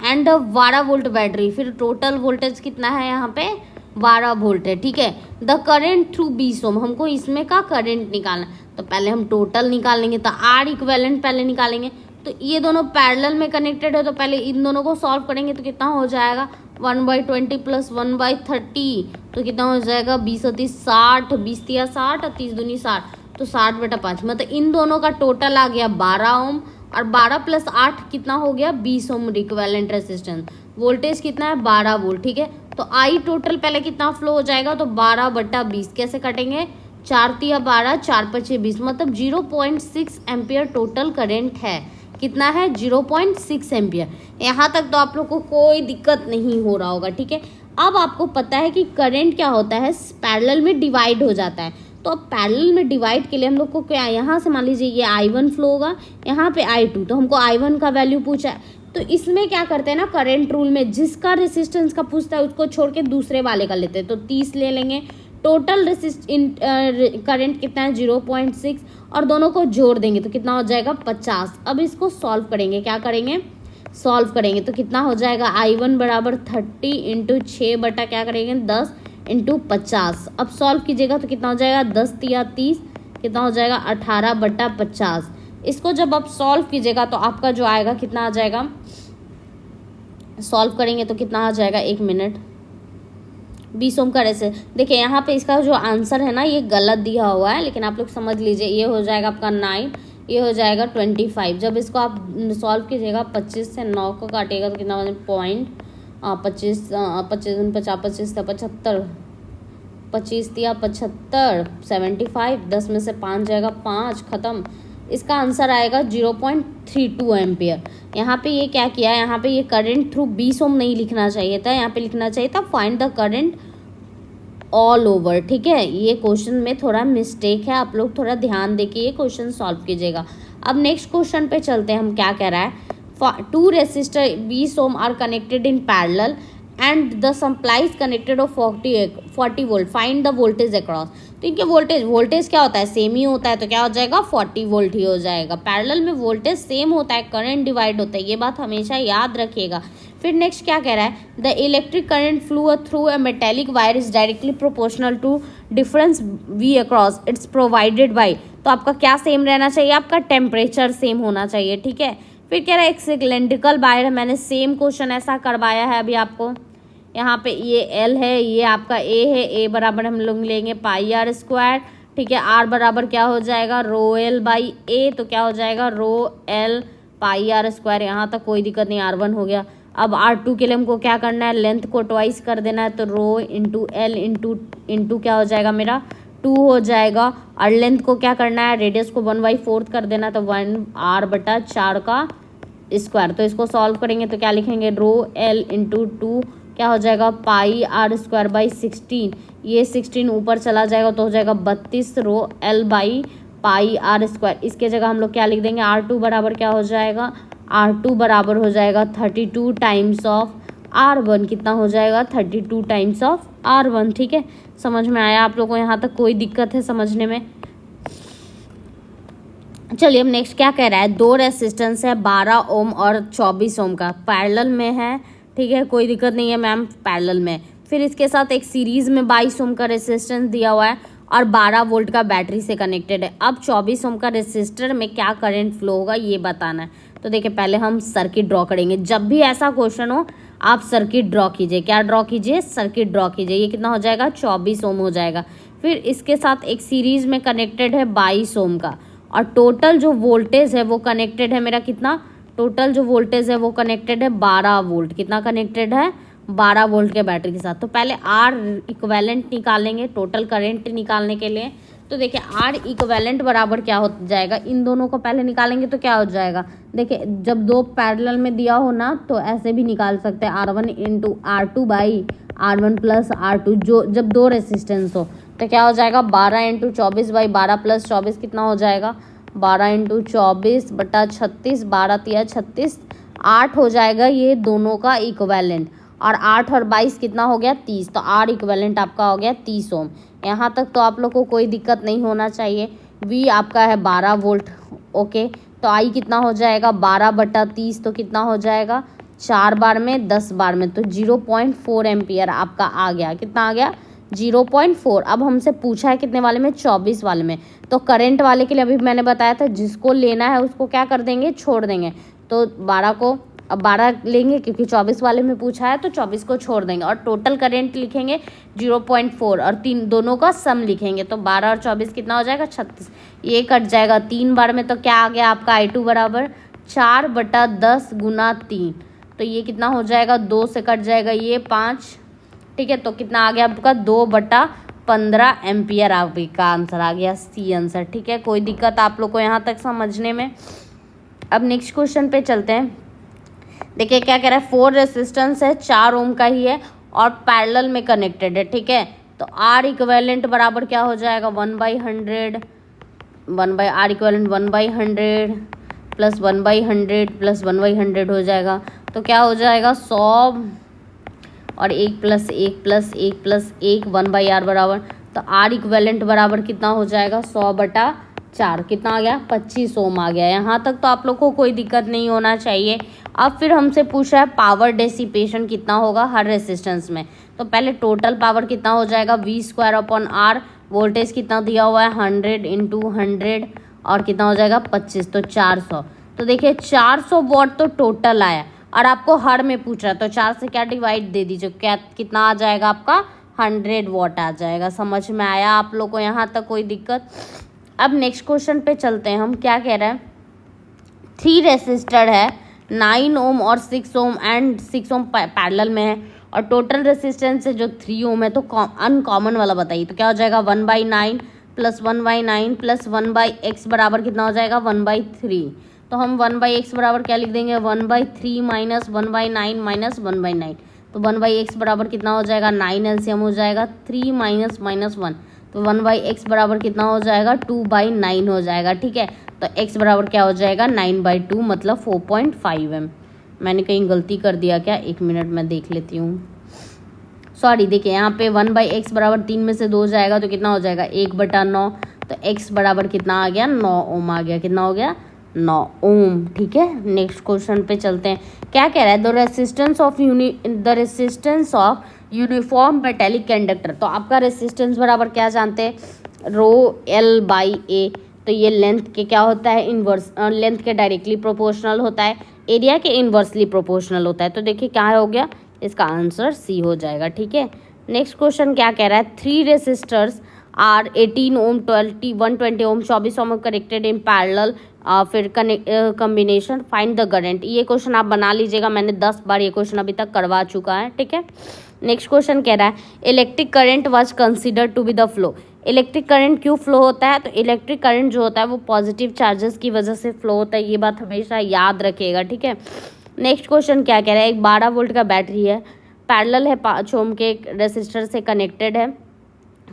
and 12 volt battery, फिर टोटल वोल्टेज कितना है यहाँ पे 12 वोल्ट है, ठीक है। द करंट थ्रू 20 ओम, हमको इसमें का करंट निकालना, तो पहले हम टोटल निकाल लेंगे। तो आर इक्विवेलेंट पहले निकालेंगे। तो ये दोनों पैरेलल में कनेक्टेड है, तो पहले इन दोनों को सॉल्व करेंगे तो कितना हो जाएगा 1/20 प्लस 1/30, तो कितना हो जाएगा 20 और 30 60, 20 या 60 और 30 दूनी 60, तो 60/5। मतलब इन दोनों का टोटल आ गया 12 ओम, और 12 प्लस 8 कितना हो गया 20 ओम इक्विवेलेंट रेजिस्टेंस। वोल्टेज कितना है 12 वोल्ट, ठीक है। तो आई टोटल पहले कितना फ्लो हो जाएगा, तो 12/20 कैसे कटेंगे 4 या 12 4 5 20, मतलब 0.6 एम्पियर टोटल करंट है। कितना है 0.6 एम्पियर। यहाँ तक तो आप लोग को कोई दिक्कत नहीं हो रहा होगा, ठीक है। अब आपको पता है कि करंट क्या होता है पैरेलल में डिवाइड हो जाता है। तो अब पैरेलल में डिवाइड के लिए हम लोग को क्या, यहाँ से मान लीजिए ये I1 फ्लो होगा, यहाँ पे I2, तो हमको I1 का वैल्यू पूछा है। तो इसमें क्या करते हैं ना करंट रूल में जिसका रेसिस्टेंस का पूछता है उसको छोड़ के दूसरे वाले का लेते हैं। तो 30 ले लेंगे, टोटल करंट कितना है 0.6, और दोनों को जोड़ देंगे तो कितना हो जाएगा 50। अब इसको सॉल्व करेंगे, क्या करेंगे सॉल्व करेंगे, तो कितना हो जाएगा I1 बराबर 30 इंटू 6 बटा क्या करेंगे 10 इंटू 50। अब सॉल्व कीजिएगा तो कितना हो जाएगा 10 या 30, कितना हो जाएगा 18/50। इसको जब आप सॉल्व कीजिएगा तो आपका जो आएगा कितना आ जाएगा, सॉल्व करेंगे तो कितना आ जाएगा 1 मिनट 20 ओम का रेसे। देखिए यहाँ पे इसका जो आंसर है ना ये गलत दिया हुआ है, लेकिन आप लोग समझ लीजिए। ये हो जाएगा आपका 9, ये हो जाएगा 25। जब इसको आप सॉल्व कीजिएगा 25 से 9 को काटिएगा तो कितना हो जाएगा 25 25 75 25 या 75 75, 10 में से 5 जाएगा 5, खत्म। इसका आंसर आएगा 0.32 एम्पियर। यहाँ पे ये क्या किया है, यहाँ पे ये करंट थ्रू 20 ओम नहीं लिखना चाहिए था, यहाँ पे लिखना चाहिए था find the current all over, ठीक है। ये क्वेश्चन में थोड़ा मिस्टेक है, आप लोग थोड़ा ध्यान देके ये क्वेश्चन सॉल्व कीजिएगा। अब नेक्स्ट क्वेश्चन पे चलते हैं, हम क्या कह रहा है 2 resistor 20 ohm are connected in parallel and the supply connected of 40 volt, find the voltage across. तो इनके वोल्टेज क्या होता है सेम ही होता है, तो क्या हो जाएगा 40 वोल्ट ही हो जाएगा। पैरेलल में वोल्टेज सेम होता है, करंट डिवाइड होता है, ये बात हमेशा याद रखिएगा। फिर नेक्स्ट क्या कह रहा है the electric current flow through a metallic wire is directly proportional to difference V across its provided by. तो आपका क्या सेम रहना चाहिए, आपका टेम्परेचर सेम होना चाहिए, ठीक है। फिर कह रहा है एक सिलेंड्रिकल वायर है, मैंने सेम क्वेश्चन ऐसा करवाया है अभी आपको। यहाँ पे ये L है, ये आपका A है, A बराबर हम लोग लेंगे πr², ठीक है। R बराबर क्या हो जाएगा ρL/A, तो क्या हो जाएगा ρL πr²। यहाँ तक कोई दिक्कत नहीं, R1 हो गया। अब R2 के लिए हमको क्या करना है, लेंथ को ट्वाइस कर देना है, तो रो इंटू L इंटू क्या हो जाएगा मेरा 2 हो जाएगा। और लेंथ को क्या करना है, रेडियस को 1/4 कर देना, तो 1r/4 का स्क्वायर। तो इसको सॉल्व करेंगे तो क्या लिखेंगे रो L इंटू 2 क्या हो जाएगा पाई आर स्क्वायर बाई 16, ये 16 ऊपर चला जाएगा तो हो जाएगा 32 rho L by pi R square. इसके जगह हम लोग क्या लिख देंगे, R2 बराबर क्या हो जाएगा, R2 बराबर हो जाएगा 32 टाइम्स ऑफ R1। कितना हो जाएगा 32 टाइम्स ऑफ R1। ठीक है, समझ में आया आप लोगों को, यहाँ तक कोई दिक्कत है समझने में? चलिए अब नेक्स्ट क्या कह रहा है, दो रेसिस्टेंस है 12 ओम और 24 ओम का, पैरेलल में है। ठीक है, कोई दिक्कत नहीं है मैम, पैरेलल में। फिर इसके साथ एक सीरीज में 22 ओम का रेसिस्टेंस दिया हुआ है और 12 वोल्ट का बैटरी से कनेक्टेड है। अब 24 ओम का रेसिस्टर में क्या करंट फ्लो होगा ये बताना है। तो देखिए पहले हम सर्किट ड्रॉ करेंगे। जब भी ऐसा क्वेश्चन हो आप सर्किट ड्रॉ कीजिए। क्या ड्रॉ कीजिए, सर्किट ड्रॉ कीजिए। ये कितना हो जाएगा 24 ओम हो जाएगा। फिर इसके साथ एक सीरीज में कनेक्टेड है 22 ओम का, और टोटल जो वोल्टेज है वो कनेक्टेड है मेरा कितना, टोटल जो वोल्टेज है वो कनेक्टेड है 12 वोल्ट। कितना कनेक्टेड है, 12 वोल्ट के बैटरी के साथ। तो पहले आर इक्विवेलेंट निकालेंगे टोटल करंट निकालने के लिए। तो देखिए आर इक्विवेलेंट बराबर क्या हो जाएगा, इन दोनों को पहले निकालेंगे तो क्या हो जाएगा, देखिए जब दो पैरेलल में दिया हो ना तो ऐसे भी निकाल सकते हैं, R1 into R2 by R1 plus R2, जो जब दो रेसिस्टेंस हो तो क्या हो जाएगा 12 इंटू 24 बाई 12 प्लस 24 कितना हो जाएगा 12 इंटू 24 बटा 36, 12 तिया 36, 8 हो जाएगा ये दोनों का इक्विवेलेंट। और 8 और 22 कितना हो गया 30, तो आर इक्विवेलेंट आपका हो गया 30 ओम। यहाँ तक तो आप लोग को कोई दिक्कत नहीं होना चाहिए। वी आपका है 12 वोल्ट। ओके, तो आई कितना हो जाएगा 12 बटा 30, तो कितना हो जाएगा 4 बार में 10 बार में, तो 0.4 एम्पियर आपका आ गया। कितना आ गया 0.4। अब हमसे पूछा है कितने वाले में, 24 वाले में। तो करंट वाले के लिए अभी मैंने बताया था जिसको लेना है उसको क्या कर देंगे, छोड़ देंगे। तो 12 को अब 12 लेंगे क्योंकि 24 वाले में पूछा है, तो 24 को छोड़ देंगे और टोटल करंट लिखेंगे 0.4 और तीन दोनों का सम लिखेंगे। तो 12 और 24 कितना हो जाएगा 36, ये कट जाएगा 3 बार में। तो क्या आ गया आपका I2 बराबर 4 बटा 10 गुना 3, तो ये कितना हो जाएगा 2 से कट जाएगा ये 5। ठीक है, तो कितना आ गया आपका 2 बटा 15 एम्पियर आपका आंसर आ गया, सी आंसर। ठीक है, कोई दिक्कत आप लोग को यहाँ तक समझने में? अब नेक्स्ट क्वेश्चन पे चलते हैं। देखिए क्या कह रहा है, 4 रेसिस्टेंस है 4 ओम का ही है और पैरेलल में कनेक्टेड है। ठीक है, तो आर इक्विवेलेंट बराबर क्या हो जाएगा 1/100, 1/R इक्विवेलेंट 1/100 प्लस 1/100 प्लस 1/100 हो जाएगा। तो क्या हो जाएगा 100 और 1 प्लस 1 प्लस 1 प्लस 1 1/R बराबर, तो आर इक्विवेलेंट बराबर कितना हो जाएगा 100 बटा 4, कितना आ गया 25 ओम आ गया। यहाँ तक तो आप लोग को कोई दिक्कत नहीं होना चाहिए। अब फिर हमसे पूछा है पावर डेसिपेशन कितना होगा हर रेसिस्टेंस में। तो पहले टोटल पावर कितना हो जाएगा V² अपॉन आर, वोल्टेज कितना दिया हुआ है 100 इंटू 100 और कितना हो जाएगा 25, तो 400। तो देखिए 400 वॉट तो टोटल आया और आपको हर में पूछ रहा है, तो 4 से क्या डिवाइड दे दीजिए, क्या कितना आ जाएगा आपका 100 वॉट आ जाएगा। समझ में आया आप लोग को यहाँ तक कोई दिक्कत? अब नेक्स्ट क्वेश्चन पे चलते हैं हम। क्या कह रहा है, 3 रेसिस्टर है 9 ओम और 6 ओम एंड 6 ओम पैरेलल में है और टोटल रेसिस्टेंस है जो 3 ओम है। तो अनकॉमन वाला बताइए, तो क्या हो जाएगा 1/9 प्लस 1/9 प्लस 1/x बराबर कितना हो जाएगा 1/3। तो हम 1/x बराबर क्या लिख देंगे 1/3 माइनस 1/9 माइनस 1/9, तो 1/x बराबर कितना हो जाएगा 9 एलसीएम हो जाएगा 3 माइनस माइनस 1, तो 1/x बराबर कितना हो जाएगा 2/9 हो जाएगा। ठीक है, तो x बराबर क्या हो जाएगा 9/2 मतलब 4.5 m। मैंने कहीं गलती कर दिया क्या, 1 मिनट में देख लेती हूँ। सॉरी, देखिए यहाँ पे 1/x बराबर 3 में से 2 जाएगा तो कितना हो जाएगा 1/9, तो x बराबर कितना आ गया 9 ओम आ गया। कितना हो गया 9 ओम। ठीक है, नेक्स्ट क्वेश्चन पे चलते हैं। क्या कह रहा है, the resistance of uniform metallic conductor. तो आपका रेसिस्टेंस बराबर क्या जानते हैं ρL/A। तो ये लेंथ के क्या होता है इन्वर्स, लेंथ के डायरेक्टली प्रोपोर्शनल होता है, एरिया के इन्वर्सली प्रोपोर्शनल होता है। तो देखिए क्या हो गया, इसका आंसर सी हो जाएगा। ठीक है, नेक्स्ट क्वेश्चन क्या कह रहा है, 3 resistors are 18 ohm 120 ohm 24 ohm connected in parallel, फिर कॉम्बिनेशन फाइंड द करंट। ये क्वेश्चन आप बना लीजिएगा, मैंने 10 बार ये क्वेश्चन अभी तक करवा चुका है। ठीक है, नेक्स्ट क्वेश्चन कह रहा है electric current was considered to be the flow. Electric current क्यों फ्लो होता है, तो इलेक्ट्रिक करंट जो होता है वो पॉजिटिव चार्जेस की वजह से फ्लो होता है, ये बात हमेशा याद रखिएगा। ठीक है, नेक्स्ट क्वेश्चन क्या कह रहा है, एक 12 वोल्ट का बैटरी है, पैरेलल है 5 ओम के रेसिस्टर से कनेक्टेड है।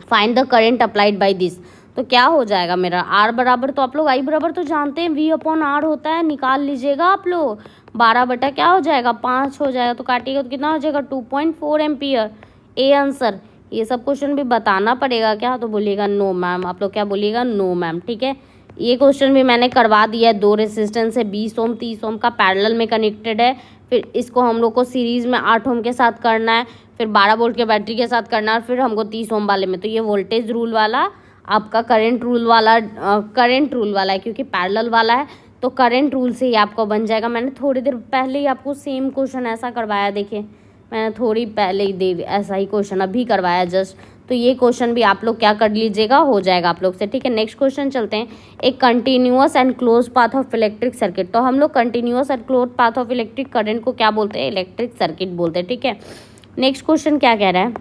Find the current applied by this, तो क्या हो जाएगा मेरा आर बराबर, तो आप लोग आई बराबर तो जानते हैं वी अपॉन आर होता है, निकाल लीजिएगा आप लोग। 12 बटा क्या हो जाएगा 5 हो जाएगा, तो काटिएगा तो कितना हो जाएगा 2.4 एम्पियर। A answer. ये सब क्वेश्चन भी बताना पड़ेगा क्या, तो बोलिएगा नो मैम, आप लोग क्या बोलिएगा नो मैम, ठीक है। ये क्वेश्चन भी मैंने करवा दिया है। 2 रेसिस्टेंस है 20 ओम 30 ओम का पैरेलल में कनेक्टेड है, फिर इसको हम लोग को सीरीज में 8 ओम के साथ करना है, फिर 12 वोल्ट के बैटरी के साथ करना है, फिर हमको 30 ओम वाले में। तो ये वोल्टेज रूल वाला आपका करंट रूल वाला है, क्योंकि पैरेलल वाला है तो करंट रूल से ही आपको बन जाएगा। मैंने थोड़ी देर पहले ही आपको सेम क्वेश्चन ऐसा करवाया, देखिए मैंने थोड़ी पहले ही देर ऐसा ही क्वेश्चन अभी करवाया जस्ट। तो ये क्वेश्चन भी आप लोग क्या कर लीजिएगा, हो जाएगा आप लोग से, ठीक है। नेक्स्ट क्वेश्चन चलते हैं। एक continuous and close path of electric circuit, तो हम लोग continuous and close path of electric current को क्या बोलते हैं, इलेक्ट्रिक सर्किट बोलते हैं, ठीक है। नेक्स्ट क्वेश्चन क्या कह रहा है,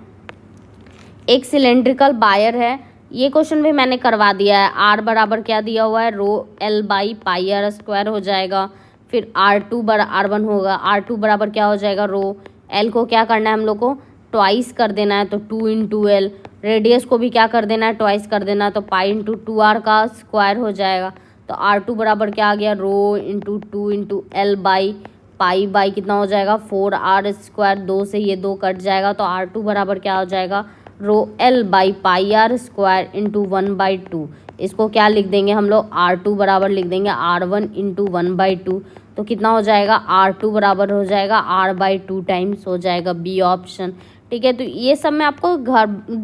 एक सिलेंड्रिकल वायर है, ये क्वेश्चन भी मैंने करवा दिया है। आर बराबर क्या दिया हुआ है, rho L by pi R square हो जाएगा, फिर R2 R1 होगा, R2 बराबर क्या हो जाएगा रो, एल को क्या करना है हम लोग को ट्वाइस कर देना है, तो 2 इंटू एल, रेडियस को भी क्या कर देना है ट्वाइस कर देना है, तो पाई इंटू 2R का स्क्वायर हो जाएगा। तो R2 बराबर क्या आ गया rho into 2 into L by pi by कितना हो जाएगा 4R स्क्वायर, 2 से ये 2 कट जाएगा, तो R2 बराबर क्या हो जाएगा rho L by pi R square into 1/2। इसको क्या लिख देंगे हम लोग R2 बराबर लिख देंगे R1 इंटू 1/2, तो कितना हो जाएगा R2 बराबर हो जाएगा R/2 टाइम्स हो जाएगा, बी ऑप्शन, ठीक है। तो ये सब में आपको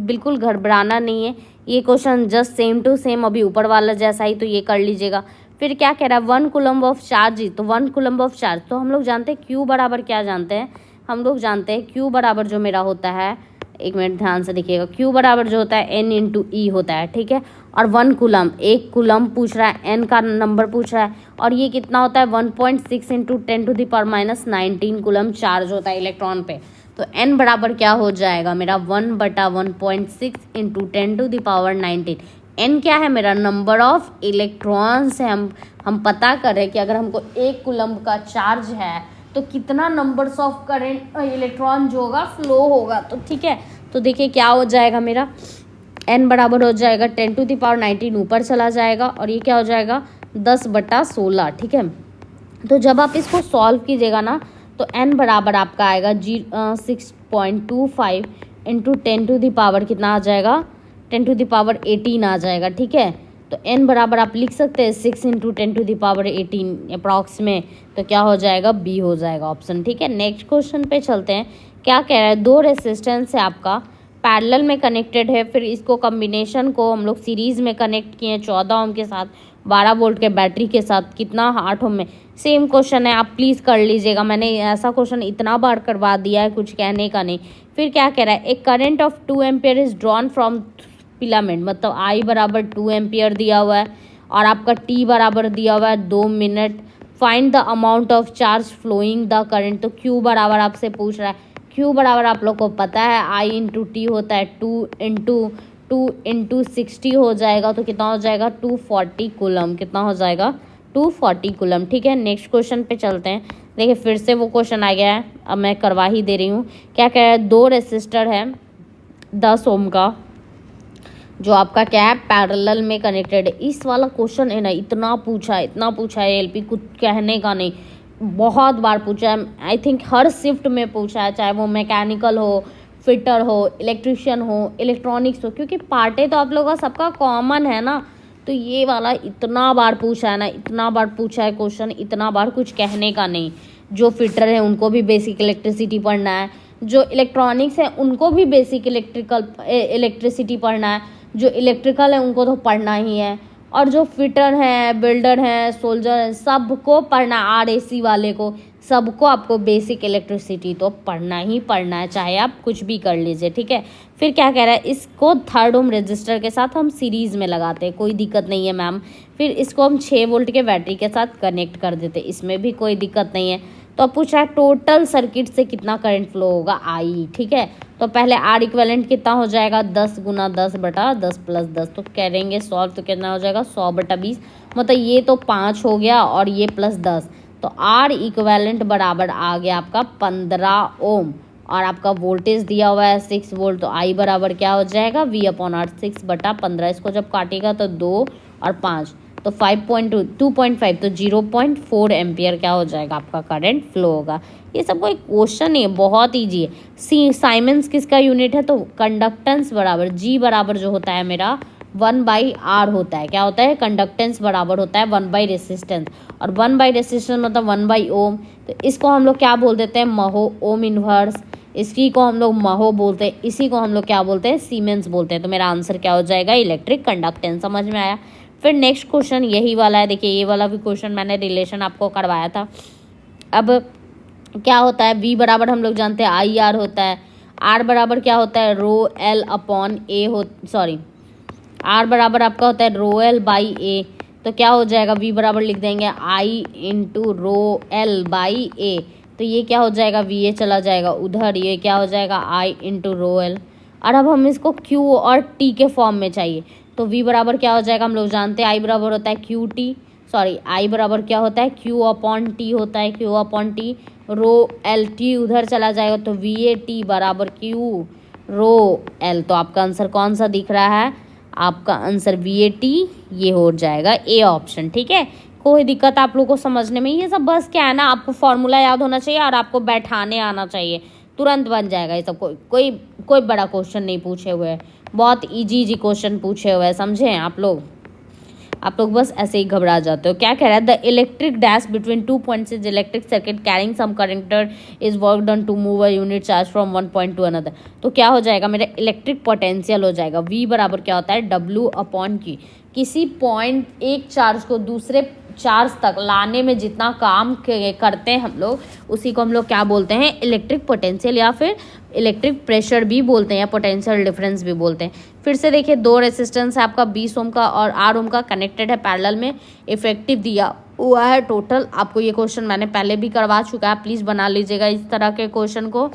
बिल्कुल घबराना नहीं है, ये question just same to same अभी ऊपर वाला जैसा ही, तो ये कर लीजिएगा। फिर क्या कह रहा है 1 कूलम्ब ऑफ चार्ज, तो 1 कूलम्ब ऑफ चार्ज, तो हम लोग जानते हैं क्यू बराबर क्या जानते हैं, हम लोग जानते हैं क्यू बराबर जो मेरा होता है, एक मिनट ध्यान से देखिएगा, क्यू बराबर जो होता है N इंटू ई होता है, ठीक है। और 1 कूलम्ब, 1 कूलम्ब पूछ रहा है, N का नंबर पूछ रहा है, और ये कितना होता है 1.6 इंटू 10⁻⁻19 कूलम्ब चार्ज होता है इलेक्ट्रॉन पे। तो N बराबर क्या हो जाएगा मेरा 1/1.6 इंटू 10⁻19। N क्या है मेरा नंबर ऑफ इलेक्ट्रॉन्स है। हम पता कर रहे हैं कि अगर हमको 1 कूलम्ब का चार्ज है तो कितना नंबर्स ऑफ करंट इलेक्ट्रॉन जो होगा फ्लो होगा, तो ठीक है। तो देखिए क्या हो जाएगा मेरा N बराबर हो जाएगा 10⁻19 ऊपर चला जाएगा, और ये क्या हो जाएगा 10/16, ठीक है। तो जब आप इसको सॉल्व कीजिएगा ना, तो N बराबर आपका आएगा 6.25 इंटू 10⁻, कितना आ जाएगा 10⁻18 आ जाएगा, ठीक है। तो N बराबर आप लिख सकते हैं 6 इंटू 10⁻18 अप्रॉक्स में, तो क्या हो जाएगा बी हो जाएगा ऑप्शन, ठीक है। नेक्स्ट क्वेश्चन पे चलते हैं। क्या कह रहा है 2 रेसिस्टेंस है आपका पैरेलल में कनेक्टेड है, फिर इसको कॉम्बिनेशन को हम लोग सीरीज़ में कनेक्ट किए 14 ओम के साथ 12 वोल्ट के बैटरी के साथ, कितना 8 ओम में। सेम क्वेश्चन है, आप प्लीज़ कर लीजिएगा, मैंने ऐसा क्वेश्चन इतना बार करवा दिया है कुछ कहने का नहीं। फिर क्या कह रहा है एक current of 2 ampere is drawn from filament, मतलब I बराबर 2 एम्पियर दिया हुआ है, और आपका T बराबर दिया हुआ है 2 मिनट। Find the amount of charge flowing the current, तो Q बराबर आपसे पूछ रहा है, Q बराबर आप लोग को पता है I इंटू टी होता है 2 इंटू 60 हो जाएगा, तो कितना हो जाएगा 240 कूलम, कितना हो जाएगा 240 कूलम, ठीक है। नेक्स्ट क्वेश्चन पे चलते हैं। देखिए फिर से वो क्वेश्चन आ गया है, अब मैं करवा ही दे रही हूँ। क्या कह रहा है 2 रेसिस्टर है 10 ओम का, जो आपका क्या है पैरेलल में कनेक्टेड है। इस वाला क्वेश्चन है ना इतना पूछा है एलपी, कुछ कहने का नहीं, बहुत बार पूछा है, आई थिंक हर शिफ्ट में पूछा है, चाहे वो मैकेनिकल हो, फिटर हो, इलेक्ट्रिशियन हो, इलेक्ट्रॉनिक्स हो, क्योंकि पार्टे तो आप लोगों का सबका कॉमन है ना। तो ये वाला इतना बार पूछा है ना, इतना बार पूछा है क्वेश्चन, इतना बार कुछ कहने का नहीं। जो फिटर है उनको भी बेसिक इलेक्ट्रिसिटी पढ़ना है, जो इलेक्ट्रॉनिक्स है उनको भी बेसिक इलेक्ट्रिसिटी पढ़ना है, जो इलेक्ट्रिकल है उनको तो पढ़ना ही है, और जो फिटर हैं, बिल्डर हैं, सोल्जर हैं, सबको पढ़ना, RAC वाले को, सबको आपको बेसिक इलेक्ट्रिसिटी तो पढ़ना ही पढ़ना है, चाहे आप कुछ भी कर लीजिए, ठीक है। फिर क्या कह रहा है इसको 3rd ओम रजिस्टर के साथ हम सीरीज़ में लगाते हैं, कोई दिक्कत नहीं है मैम। फिर इसको हम 6 वोल्ट के बैटरी के साथ कनेक्ट कर देते, इसमें भी कोई दिक्कत नहीं है। तो अब पूछ रहा है टोटल सर्किट से कितना करंट फ्लो होगा I, ठीक है। तो पहले R इक्विवेलेंट कितना हो जाएगा 10 गुना 10 बटा 10 प्लस 10, तो करेंगे सॉल्व तो कितना हो जाएगा 100/20, मतलब ये तो 5 हो गया और ये प्लस 10, तो R इक्विवेलेंट बराबर आ गया आपका 15 ओम। और आपका वोल्टेज दिया हुआ है 6 वोल्ट, तो आई बराबर क्या हो जाएगा V/R 6/15। इसको जब काटेगा तो 2 और 5 तो 2.5 तो 0.4 एम्पियर क्या हो जाएगा आपका करंट फ्लो होगा। ये सब कोई क्वेश्चन नहीं है, बहुत ईजी है। साइमन्स किसका यूनिट है, तो कंडक्टेंस बराबर G बराबर जो होता है मेरा 1/R होता है। क्या होता है, कंडक्टेंस बराबर होता है 1/रेसिस्टेंस, और 1/रेसिस्टेंस मतलब 1/ओम। तो इसको हम लोग क्या बोल देते हैं, महो, ओम इनवर्स। इसी को हम लोग महो बोलते हैं, इसी को हम लोग क्या बोलते हैं, सीमेंस बोलते हैं। तो मेरा आंसर क्या हो जाएगा, इलेक्ट्रिक कंडक्टेंस। समझ में आया। फिर नेक्स्ट क्वेश्चन यही वाला है। देखिए ये वाला भी क्वेश्चन मैंने रिलेशन आपको करवाया था। अब क्या होता है, V बराबर हम लोग जानते हैं IR होता है, R बराबर क्या होता है, ρL/A R बराबर आपका होता है ρL/A। तो क्या हो जाएगा, V बराबर लिख देंगे I इंटू ρL/A। तो ये क्या हो जाएगा, VA चला जाएगा उधर, ये क्या हो जाएगा I इंटू ρL। और अब हम इसको Q और T के फॉर्म में चाहिए। तो V बराबर क्या हो जाएगा, हम लोग जानते हैं I बराबर होता है I बराबर क्या होता है, Q/T होता है, Q/T। ρLT उधर चला जाएगा तो VAT बराबर Q ρL। तो आपका आंसर कौन सा दिख रहा है, आपका आंसर VAT ये हो जाएगा A ऑप्शन। ठीक है, कोई दिक्कत आप लोगों को समझने में, ये सब बस क्या है ना, आपको फॉर्मूला याद होना चाहिए और आपको बैठाने आना चाहिए, तुरंत बन जाएगा ये सब। कोई बड़ा क्वेश्चन नहीं पूछे हुए हैं, बहुत इजी क्वेश्चन पूछे हुए हैं, समझे आप लोग बस ऐसे ही घबरा जाते हो। क्या कह रहा है, the electric dash between 2 points is electric circuit carrying some current is work done to move a unit charge from one point to another. तो क्या हो जाएगा, मेरा इलेक्ट्रिक पोटेंशियल हो जाएगा V बराबर क्या होता है, W/Q। किसी पॉइंट एक चार्ज को दूसरे चार्ज तक लाने में जितना काम करते हैं हम लोग, उसी को हम लोग क्या बोलते हैं, इलेक्ट्रिक पोटेंशियल, या फिर इलेक्ट्रिक प्रेशर भी बोलते हैं, या पोटेंशियल डिफरेंस भी बोलते हैं। फिर से देखिए, 2 रेसिस्टेंस है आपका 20 ओम का और 8 ओम का, कनेक्टेड है पैरेलल में, इफेक्टिव दिया हुआ है टोटल। आपको ये क्वेश्चन मैंने पहले भी करवा चुका है, प्लीज़ बना लीजिएगा इस तरह के क्वेश्चन को।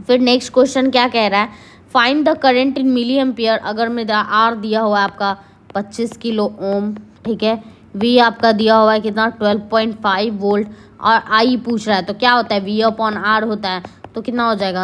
फिर नेक्स्ट क्वेश्चन क्या कह रहा है, find the current in milliampere. अगर मेरा R दिया हुआ है आपका 25 किलो ओम, ठीक है, V आपका दिया हुआ है कितना 12.5 वोल्ट, और I पूछ रहा है, तो क्या होता है, V/R होता है। तो कितना हो जाएगा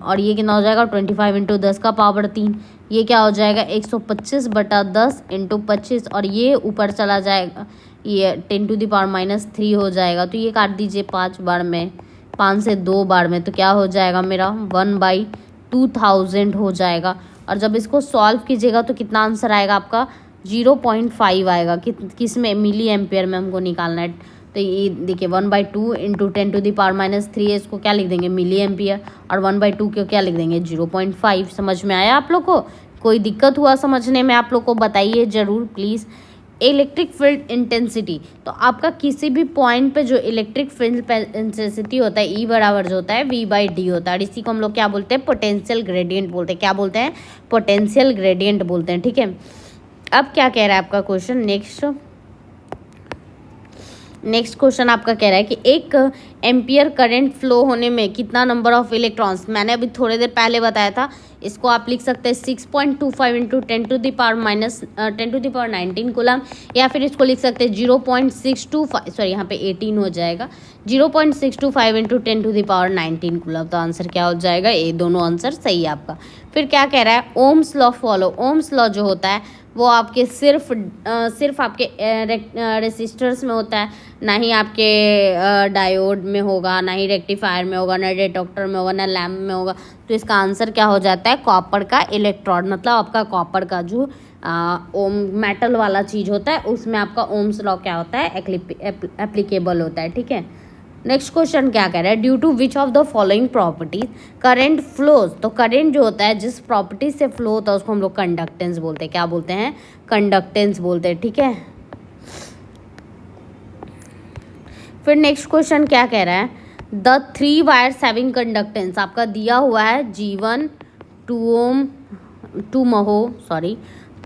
और ये कितना हो जाएगा 25 इंटू 10 का पावर 3। ये क्या हो जाएगा 125/10 इंटू 25, और ये ऊपर चला जाएगा, ये 10⁻³ हो जाएगा। तो ये काट दीजिए 5 बार में, 5 से 2 बार में, तो क्या हो जाएगा मेरा 1/2000 हो जाएगा। और जब इसको सॉल्व कीजिएगा तो कितना आंसर आएगा आपका 0.5 आएगा। किस में, मिली एम्पियर में हमको निकालना है। तो ये देखिए 1/2 इंटू 10⁻³ है, इसको क्या लिख देंगे, मिली एम्पियर, और 1/2 को क्या लिख देंगे 0.5। समझ में आया आप लोग को, कोई दिक्कत हुआ समझने में आप लोग को बताइए ज़रूर प्लीज़। इलेक्ट्रिक फील्ड इंटेंसिटी, तो आपका किसी भी पॉइंट पे जो इलेक्ट्रिक फील्ड इंटेंसिटी होता है E बराबर जो होता है V/D होता है, और इसी को हम लोग क्या बोलते हैं, पोटेंशियल ग्रेडियंट बोलते हैं। क्या बोलते हैं, पोटेंशियल ग्रेडियंट बोलते हैं। ठीक है, अब क्या कह रहा है आपका क्वेश्चन, नेक्स्ट क्वेश्चन आपका कह रहा है कि 1 एम्पियर करंट फ्लो होने में कितना नंबर ऑफ इलेक्ट्रॉन्स, मैंने अभी थोड़ी देर पहले बताया था, इसको आप लिख सकते हैं 6.25 इंटू 10⁻19 कूलम, या फिर इसको लिख सकते हैं 0.625, यहाँ पे 18 हो जाएगा, 0.625 इंटू 10⁻19 कूलम। तो आंसर क्या हो जाएगा, ये दोनों आंसर सही है आपका। फिर क्या कह रहा है, Ohm's law follow. Ohm's law जो होता है वो आपके सिर्फ आपके रेसिस्टर्स में होता है, ना ही आपके डायोड में होगा, ना ही रेक्टिफायर में होगा, ना डिटेक्टर में होगा, ना लैम्प में होगा। तो इसका आंसर क्या हो जाता है, कॉपर का इलेक्ट्रोड, मतलब आपका कॉपर का जो ओम मेटल वाला चीज़ होता है उसमें आपका ओम्स लॉ क्या होता है, एप्लीकेबल होता है। ठीक है, नेक्स्ट क्वेश्चन क्या कह रहा है, due to which of the following properties current flows. तो करंट जो होता है जिस प्रॉपर्टी से फ्लो होता है उसको हम लोग कंडक्टेंस बोलते हैं। क्या बोलते हैं, कंडक्टेंस बोलते हैं। ठीक है, फिर नेक्स्ट क्वेश्चन क्या कह रहा है, द 3 वायर्स हैविंग कंडक्टेंस। आपका दिया हुआ है G1 2 महो,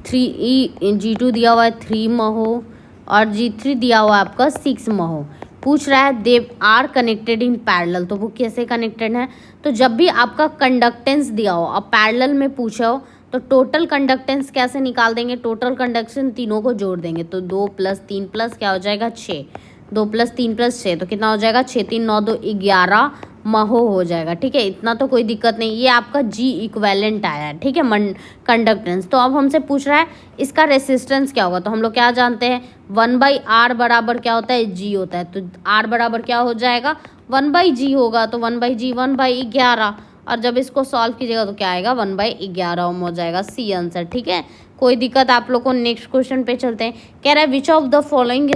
G2 दिया हुआ है 3 महो, और G3 दिया हुआ है आपका 6 महो। पूछ रहा है they are connected in parallel. तो वो कैसे कनेक्टेड है, तो जब भी आपका कंडक्टेंस दिया हो और पैरेलल में पूछा हो तो टोटल कंडक्टेंस कैसे निकाल देंगे, टोटल कंडक्शन तीनों को जोड़ देंगे। तो 2 + 3 + क्या हो जाएगा 6, 2 + 3 + 6, तो कितना हो जाएगा 6 3 9 2 11 महो हो जाएगा, ठीक है। इतना तो कोई दिक्कत नहीं, ये आपका जी इक्वेलेंट आया है, ठीक है, कंडक्टेंस। तो अब हमसे पूछ रहा है इसका रेसिस्टेंस क्या होगा, तो हम लोग क्या जानते हैं 1/r बराबर क्या होता है, जी होता है। तो r बराबर क्या हो जाएगा 1/g होगा, तो 1/g 1/11, और जब इसको सॉल्व कीजिएगा तो क्या आएगा 1/11 ओम हो जाएगा, सी आंसर, ठीक है। कोई दिक्कत आप लोग को। नेक्स्ट क्वेश्चन पे चलते हैं। कह रहा है which of the following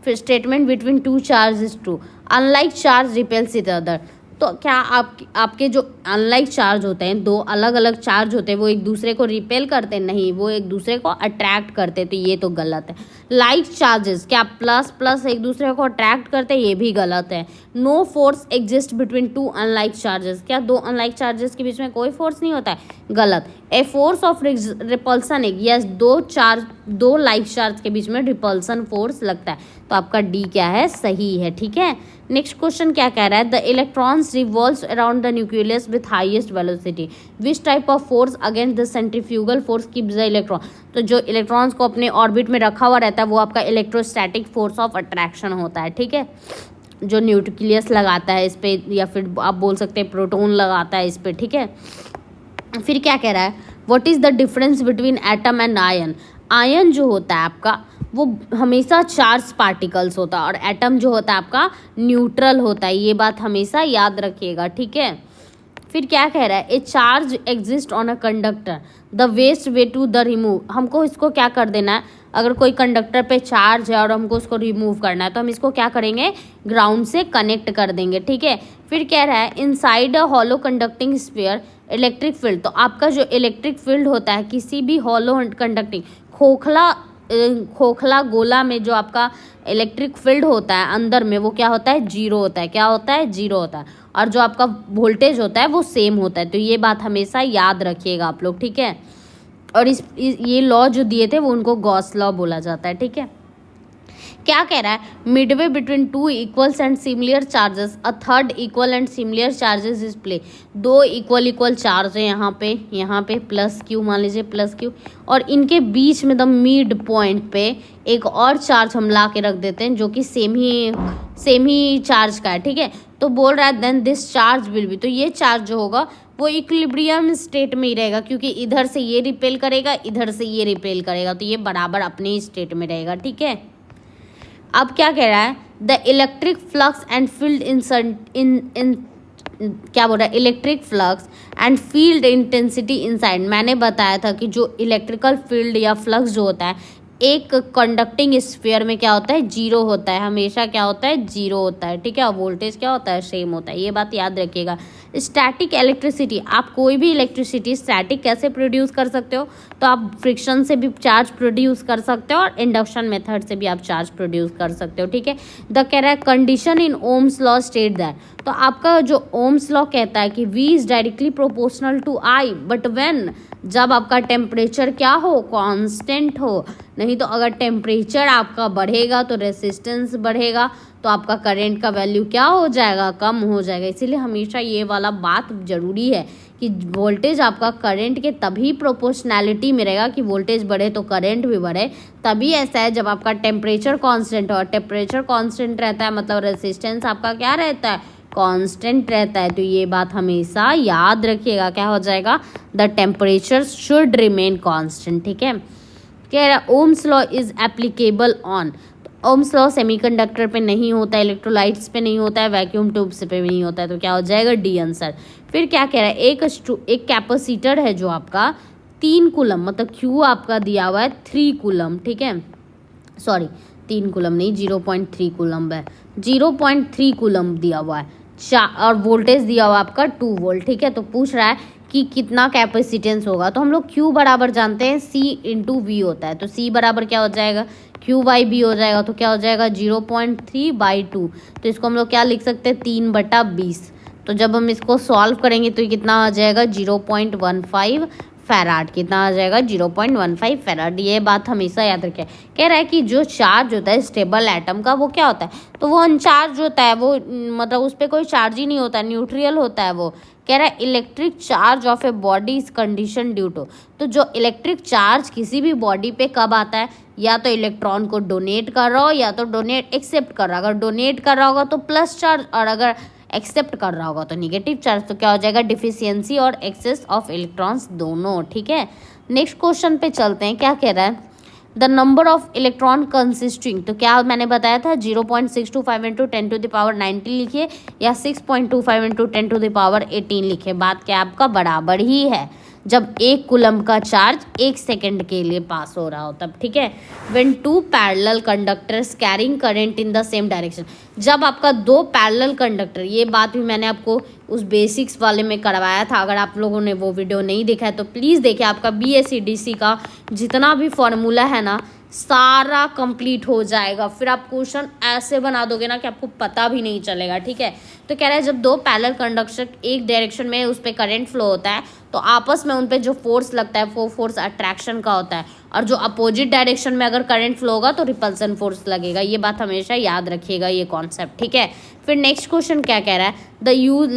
statement between two charge is true, unlike charge repels each other. तो क्या आपके जो अनलाइक चार्ज होते हैं, दो अलग अलग चार्ज होते हैं, वो एक दूसरे को रिपेल करते हैं, नहीं, वो एक दूसरे को अट्रैक्ट करते हैं, तो ये तो गलत है। लाइक चार्जेस, क्या प्लस प्लस एक दूसरे को अट्रैक्ट करते हैं, ये भी गलत है। No force exist between two unlike charges, क्या दो अनलाइक चार्जेस के बीच में कोई फोर्स नहीं होता है, गलत। A force of repulsion, yes, दो लाइक चार्ज के बीच में रिपल्सन फोर्स लगता है, तो आपका डी क्या है, सही है, ठीक है। नेक्स्ट क्वेश्चन क्या कह रहा है, the electrons revolves around the nucleus with highest velocity, which type of force against the centrifugal force keeps the electron. तो जो इलेक्ट्रॉन्स को अपने ऑर्बिट में रखा हुआ रहता है वो आपका इलेक्ट्रोस्टैटिक फोर्स ऑफ अट्रैक्शन होता है, ठीक है, जो न्यूक्लियस लगाता है इस पे, या फिर आप बोल सकते हैं प्रोटॉन लगाता है इस पे, ठीक है। फिर क्या कह रहा है, what is the difference between atom and ion. Ion जो होता है आपका वो हमेशा चार्ज पार्टिकल्स होता है, और एटम जो होता है आपका न्यूट्रल होता है, ये बात हमेशा याद रखिएगा, ठीक है। फिर क्या कह रहा है, a charge exist on a conductor, the west way to the remove. हमको इसको क्या कर देना है, अगर कोई कंडक्टर पे चार्ज है और हमको उसको रिमूव करना है तो हम इसको क्या करेंगे, ग्राउंड से कनेक्ट कर देंगे, ठीक है। फिर कह रहा है inside a hollow conducting sphere electric field. तो आपका जो इलेक्ट्रिक फील्ड होता है किसी भी हॉलो कंडक्टिंग खोखला गोला में जो आपका इलेक्ट्रिक फील्ड होता है अंदर में, वो क्या होता है, जीरो होता है। क्या होता है, जीरो होता है। और जो आपका वोल्टेज होता है वो सेम होता है, तो ये बात हमेशा याद रखिएगा आप लोग, ठीक है। और ये लॉ जो दिए थे वो उनको गॉस लॉ बोला जाता है, ठीक है। क्या कह रहा है, Midway between two equals and similar charges a third equal and similar charges is play. दो इक्वल चार्ज है यहाँ पे प्लस क्यू, मान लीजिए प्लस क्यू, और इनके बीच में द मिड पॉइंट पे एक और चार्ज हम ला के रख देते हैं जो कि सेम ही चार्ज का है, ठीक है। तो बोल रहा है then this charge will be, तो ये चार्ज जो होगा वो इक्विलिब्रियम स्टेट में ही रहेगा, क्योंकि इधर से ये रिपेल करेगा, इधर से ये रिपेल करेगा, तो ये बराबर अपने ही स्टेट में रहेगा, ठीक है। अब क्या कह रहा है, the electric flux and field इन क्या बोल रहा है, electric flux and field intensity inside. मैंने बताया था कि जो इलेक्ट्रिकल फील्ड या फ्लक्स जो होता है एक कंडक्टिंग स्फीयर में क्या होता है, जीरो होता है, हमेशा क्या होता है, जीरो होता है, ठीक है। और वोल्टेज क्या होता है, सेम होता है, ये बात याद रखिएगा। स्टैटिक इलेक्ट्रिसिटी, आप कोई भी इलेक्ट्रिसिटी स्टैटिक कैसे प्रोड्यूस कर सकते हो, तो आप फ्रिक्शन से भी चार्ज प्रोड्यूस कर सकते हो और इंडक्शन मेथड से भी आप चार्ज प्रोड्यूस कर सकते हो, ठीक है। द कह रहा है condition in Ohm's law state that, तो आपका जो ओम्स लॉ कहता है कि V is directly proportional to I, but when, जब आपका टेम्परेचर क्या हो, कांस्टेंट हो। नहीं तो अगर टेम्परेचर आपका बढ़ेगा तो रेसिस्टेंस बढ़ेगा, तो आपका करंट का वैल्यू क्या हो जाएगा, कम हो जाएगा। इसीलिए हमेशा ये वाला बात ज़रूरी है कि वोल्टेज आपका करंट के तभी प्रोपोर्शनैलिटी में रहेगा कि वोल्टेज बढ़े तो करंट भी बढ़े, तभी ऐसा है जब आपका टेम्परेचर कांस्टेंट हो। और टेम्परेचर कांस्टेंट रहता है मतलब रेसिस्टेंस आपका क्या रहता है, कांस्टेंट रहता है। तो ये बात हमेशा याद रखिएगा, क्या हो जाएगा, the temperature should remain constant, ठीक है। कह रहा है Ohm's law is applicable on, Ohm's law semiconductor पे नहीं होता है, इलेक्ट्रोलाइट्स पे नहीं होता है, वैक्यूम ट्यूब्स पे भी नहीं होता है, तो क्या हो जाएगा, डी आंसर। फिर क्या कह रहा है, एक कैपेसिटर है जो आपका 3 कूलम, मतलब क्यू आपका दिया हुआ है 3 कूलम, ठीक है, सॉरी 3 कूलम नहीं, 0.3 कूलम है, 0.3 कूलम दिया हुआ है, और वोल्टेज दिया हुआ आपका 2 वोल्ट, ठीक है। तो पूछ रहा है कि कितना कैपेसिटेंस होगा, तो हम लोग Q बराबर जानते हैं C इंटू V होता है, तो C बराबर क्या हो जाएगा, Q/B हो जाएगा, तो क्या हो जाएगा 0.3/2, तो इसको हम लोग क्या लिख सकते हैं, 3/20। तो जब हम इसको सॉल्व करेंगे तो ये कितना आ जाएगा, 0.15 फैराड, कितना आ जाएगा, 0.15 फैराड। ये बात हमेशा याद रखें। कह रहा है कि जो चार्ज होता है स्टेबल एटम का वो क्या होता है, तो वो अनचार्ज होता है, वो मतलब उस पर कोई चार्ज ही नहीं होता, न्यूट्रल होता है वो। कह रहा है electric charge of a body is condition due to, तो जो इलेक्ट्रिक चार्ज किसी भी बॉडी पे कब आता है, या तो इलेक्ट्रॉन को डोनेट कर रहा हो या तो डोनेट एक्सेप्ट कर रहा हो। अगर डोनेट कर रहा होगा तो प्लस चार्ज, और अगर एक्सेप्ट कर रहा होगा तो निगेटिव चार्ज, तो क्या हो जाएगा डिफिशियंसी और एक्सेस ऑफ इलेक्ट्रॉन्स दोनों, ठीक है। नेक्स्ट क्वेश्चन पे चलते हैं, क्या कह रहा है, the number of electron consisting, तो क्या मैंने बताया था 0.625 इंटू 10⁻19 लिखिए या 6.25 इंटू 10⁻18 लिखिए, बात क्या आपका बराबर ही है जब एक कूलम्ब का चार्ज 1 सेकंड के लिए पास हो रहा हो तब, ठीक है। When two parallel conductors carrying current in the same direction, जब आपका दो पैरेलल कंडक्टर, ये बात भी मैंने आपको उस बेसिक्स वाले में करवाया था, अगर आप लोगों ने वो वीडियो नहीं देखा है तो प्लीज़ देखिए, आपका BSc-DC का जितना भी फॉर्मूला है ना सारा कंप्लीट हो जाएगा, फिर आप क्वेश्चन ऐसे बना दोगे ना कि आपको पता भी नहीं चलेगा, ठीक है। तो कह रहा है जब दो पैरेलल कंडक्टर एक डायरेक्शन में उस पर करंट फ्लो होता है तो आपस में उन पे जो फोर्स लगता है वो फोर्स अट्रैक्शन का होता है, और जो अपोजिट डायरेक्शन में अगर करंट फ्लो होगा तो रिपल्सन फोर्स लगेगा, ये बात हमेशा याद रखिएगा, ये कॉन्सेप्ट, ठीक है। फिर नेक्स्ट क्वेश्चन क्या कह रहा है, the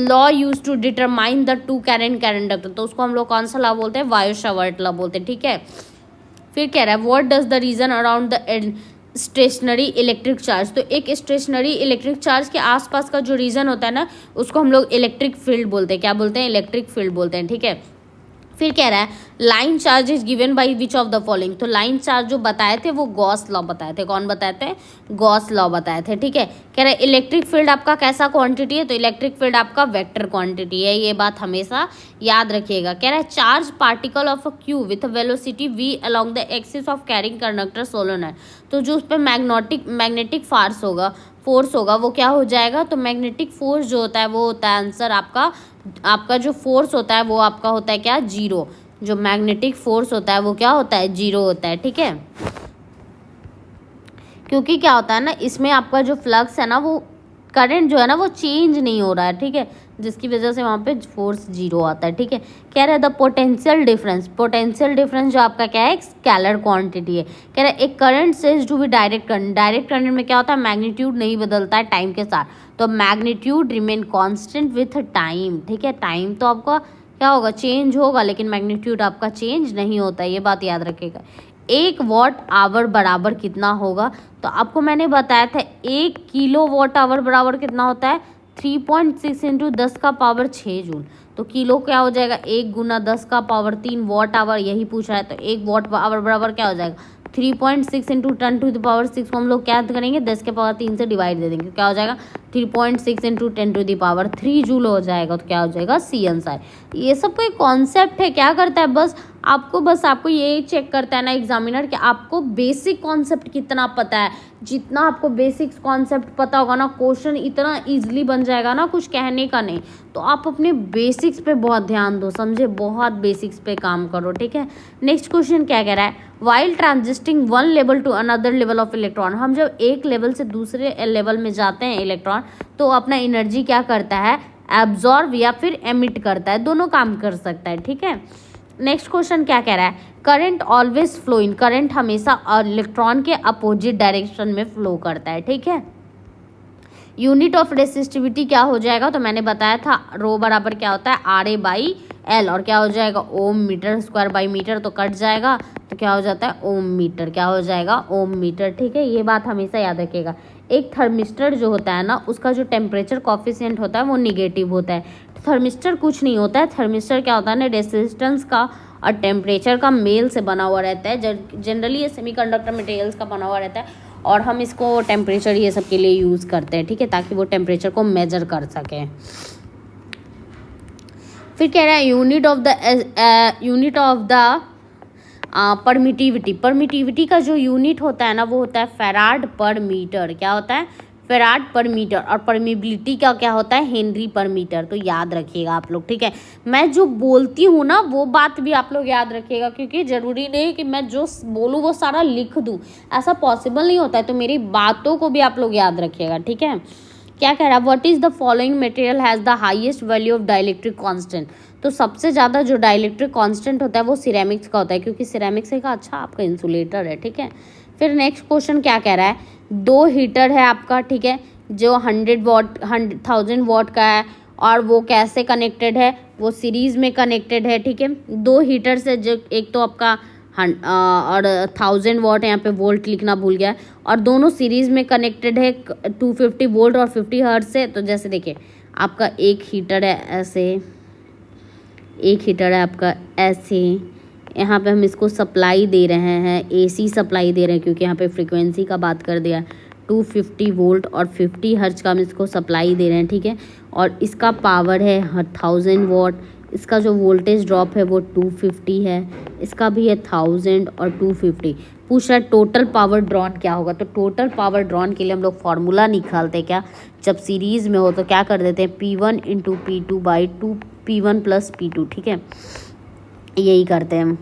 law use to determine the two current conductor, तो उसको हम लोग कौन सा लॉ बोलते हैं, वायो-सावर्ट लॉ बोलते हैं, ठीक है। फिर कह रहा है what does the region around the stationary electric charge, तो एक स्टेशनरी इलेक्ट्रिक चार्ज के आसपास का जो रीजन होता है ना उसको हम लोग इलेक्ट्रिक फील्ड बोलते हैं, क्या बोलते हैं, इलेक्ट्रिक फील्ड बोलते हैं, ठीक है। फिर कह रहा है line charge is given by which of the following, तो लाइन चार्ज जो बताए थे वो गॉस लॉ बताए थे, कौन बताए थे, गॉस लॉ बताए थे, ठीक है। कह रहा है इलेक्ट्रिक फील्ड आपका कैसा क्वांटिटी है, तो इलेक्ट्रिक फील्ड आपका वेक्टर क्वांटिटी है, ये बात हमेशा याद रखिएगा। कह रहा है charge particle of a Q with velocity v along the axis of carrying conductor solenoid, तो जो उस पर मैग्नेटिक फोर्स होगा वो क्या हो जाएगा, तो मैग्नेटिक फोर्स जो होता है वो होता है आंसर आपका जो फोर्स होता है वो आपका होता है क्या, जीरो, जो मैग्नेटिक फोर्स होता है वो क्या होता है, जीरो होता है, ठीक है। क्योंकि क्या होता है ना इसमें आपका जो फ्लक्स है ना वो करंट जो है ना वो चेंज नहीं हो रहा है, ठीक है, जिसकी वजह से वहाँ पे फोर्स जीरो आता है, ठीक है। कह रहा है द पोटेंशियल डिफरेंस जो आपका क्या है, स्केलर क्वांटिटी है। कह रहा है एक करंट से टू बी डायरेक्ट करंट में क्या होता है, मैग्नीट्यूड नहीं बदलता है टाइम के साथ, तो magnitude remain constant with time, ठीक है। टाइम तो आपका क्या होगा, चेंज होगा, लेकिन मैग्नीट्यूड आपका चेंज नहीं होता, ये बात याद रखिएगा। 1 वॉट आवर बराबर कितना होगा, तो आपको मैंने बताया था 1 किलो वॉट आवर बराबर कितना होता है, 3.6 इंटू 10 का पावर 6 जूल, तो किलो क्या हो जाएगा 1 गुना 10 का पावर 3 वॉट आवर, यही पूछा है, तो 1 वॉट आवर बराबर क्या हो जाएगा 3.6 इंटू 10 टू द पावर 6 को हम लोग क्या करेंगे 10 के पावर 3 से डिवाइड दे देंगे, क्या हो जाएगा 3.6 into 10 to the power 3 joule हो जाएगा, तो क्या हो जाएगा सी आंसर। ये सब कोई कॉन्सेप्ट है, क्या करता है बस आपको ये चेक करता है ना एग्जामिनर कि आपको बेसिक कॉन्सेप्ट कितना पता है, जितना आपको बेसिक्स कॉन्सेप्ट पता होगा ना क्वेश्चन इतना इजीली बन जाएगा ना, कुछ कहने का नहीं, तो आप अपने बेसिक्स पे बहुत ध्यान दो, समझे, बहुत बेसिक्स पे काम करो, ठीक है। नेक्स्ट क्वेश्चन क्या कह रहा है, while transiting one level to another level of electron, हम जब एक लेवल से दूसरे लेवल में जाते हैं इलेक्ट्रॉन तो अपना एनर्जी क्या करता है, एब्जॉर्ब या फिर एमिट करता है, दोनों काम कर सकता है, ठीक है। नेक्स्ट क्वेश्चन क्या कह रहा है, current always flow in, current हमेशा इलेक्ट्रॉन के अपोजिट डायरेक्शन में फ्लो करता है, ठीक है। यूनिट ऑफ रेसिस्टिविटी क्या हो जाएगा, तो मैंने बताया था रो बराबर क्या होता है RA/L, और क्या हो जाएगा ओम मीटर स्क्वायर बाई मीटर, तो कट जाएगा तो क्या हो जाता है ओम मीटर, क्या हो जाएगा ओम मीटर, ठीक है। ये बात हमेशा याद रखिएगा। एक थर्मिस्टर जो होता है ना उसका जो टेम्परेचर कॉफिशिएंट होता है वो निगेटिव होता है, थर्मिस्टर कुछ नहीं होता है, थर्मिस्टर क्या होता है ना रेजिस्टेंस का और टेम्परेचर का मेल से बना हुआ रहता है, जनरली ये सेमीकंडक्टर मटेरियल्स का बना हुआ रहता है, और हम इसको टेम्परेचर ये सब के लिए यूज़ करते हैं, ठीक है, ताकि वो टेम्परेचर को मेजर कर सकें। फिर कह रहा है यूनिट ऑफ द परमिटिविटी का जो यूनिट होता है ना वो होता है फैराड पर मीटर, क्या होता है फैराड पर मीटर, और परमिबिलिटी का क्या होता है हेनरी पर मीटर, तो याद रखिएगा आप लोग, ठीक है। मैं जो बोलती हूँ ना वो बात भी आप लोग याद रखिएगा, क्योंकि ज़रूरी नहीं कि मैं जो बोलूँ वो सारा लिख दूँ, ऐसा पॉसिबल नहीं होता है, तो मेरी बातों को भी आप लोग याद रखिएगा, ठीक है। क्या कह रहा है, what is the following material has the highest value of dielectric constant, तो सबसे ज़्यादा जो डाइलेक्ट्रिक कांस्टेंट होता है वो सिरेमिक्स का होता है, क्योंकि सिरेमिक्स एक अच्छा आपका इंसुलेटर है, ठीक है। फिर नेक्स्ट क्वेश्चन क्या कह रहा है, 2 हीटर है आपका, ठीक है, जो 1000 वॉट का है, और वो कैसे कनेक्टेड है, वो सीरीज़ में कनेक्टेड है, ठीक है। 2 हीटर से जो एक तो आपका और 1000 वॉट है, यहाँ पे वोल्ट लिखना भूल गया, और दोनों सीरीज़ में कनेक्टेड है 250 वोल्ट और 50 हर्ट्ज से, तो जैसे देखिए आपका एक हीटर है ऐसे, एक हीटर है आपका ऐसे, यहाँ पे हम इसको सप्लाई दे रहे हैं, एसी सप्लाई दे रहे हैं क्योंकि यहाँ पे फ्रीक्वेंसी का बात कर दिया, 250 वोल्ट और 50 हर्ट्ज का हम इसको सप्लाई दे रहे हैं, ठीक है। और इसका पावर है 1000 वॉट, इसका जो वोल्टेज ड्रॉप है वो 250 है, इसका भी है 1000 और 250। पूछ रहा है टोटल पावर ड्रॉन क्या होगा, तो टोटल पावर ड्रॉन के लिए हम लोग फार्मूला निकालते हैं क्या, जब सीरीज़ में हो तो क्या कर देते हैं P1 into P2 by 2 P1 plus P2, ठीक है, यही करते हैं हम।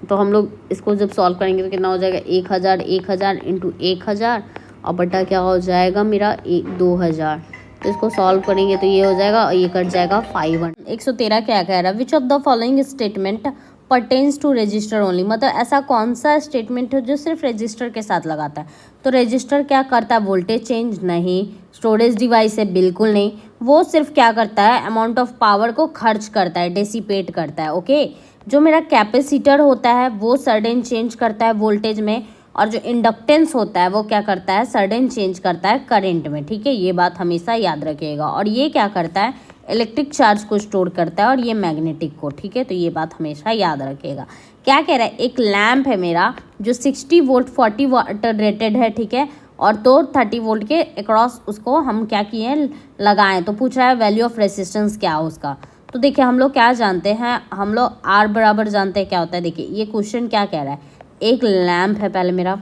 तो हम लोग इसको जब सॉल्व करेंगे तो कितना हो जाएगा 1000 इंटू 1000 और बटा क्या हो जाएगा मेरा 2000। तो इसको सॉल्व करेंगे तो ये हो जाएगा और ये कट जाएगा 500। 113 क्या कह रहा है, which of the following statement pertains to register only, मतलब ऐसा कौन सा स्टेटमेंट है जो सिर्फ रजिस्टर के साथ लगाता है। तो रजिस्टर क्या करता है, वोल्टेज चेंज नहीं, स्टोरेज डिवाइस है बिल्कुल नहीं, वो सिर्फ क्या करता है अमाउंट ऑफ पावर को खर्च करता है, डेसिपेट करता है, ओके। जो मेरा कैपेसिटर होता है वो सडन चेंज करता है वोल्टेज में, और जो इंडक्टेंस होता है वो क्या करता है, सडन चेंज करता है करंट में, ठीक है, ये बात हमेशा याद रखिएगा। और ये क्या करता है, इलेक्ट्रिक चार्ज को स्टोर करता है, और ये मैग्नेटिक को, ठीक है, तो ये बात हमेशा याद रखिएगा। क्या कह रहा है, एक लैम्प है मेरा जो 60 वोल्ट 40 वाट रेटेड है, ठीक है, और तो 30 वोल्ट के अक्रॉस उसको हम क्या किए हैं, लगाएं। तो पूछ रहा है वैल्यू ऑफ रेजिस्टेंस क्या है उसका। तो देखिए हम लोग क्या जानते हैं, हम लोग आर बराबर जानते हैं क्या होता है। देखिए ये क्वेश्चन क्या कह रहा है, एक लैम्प है पहले मेरा,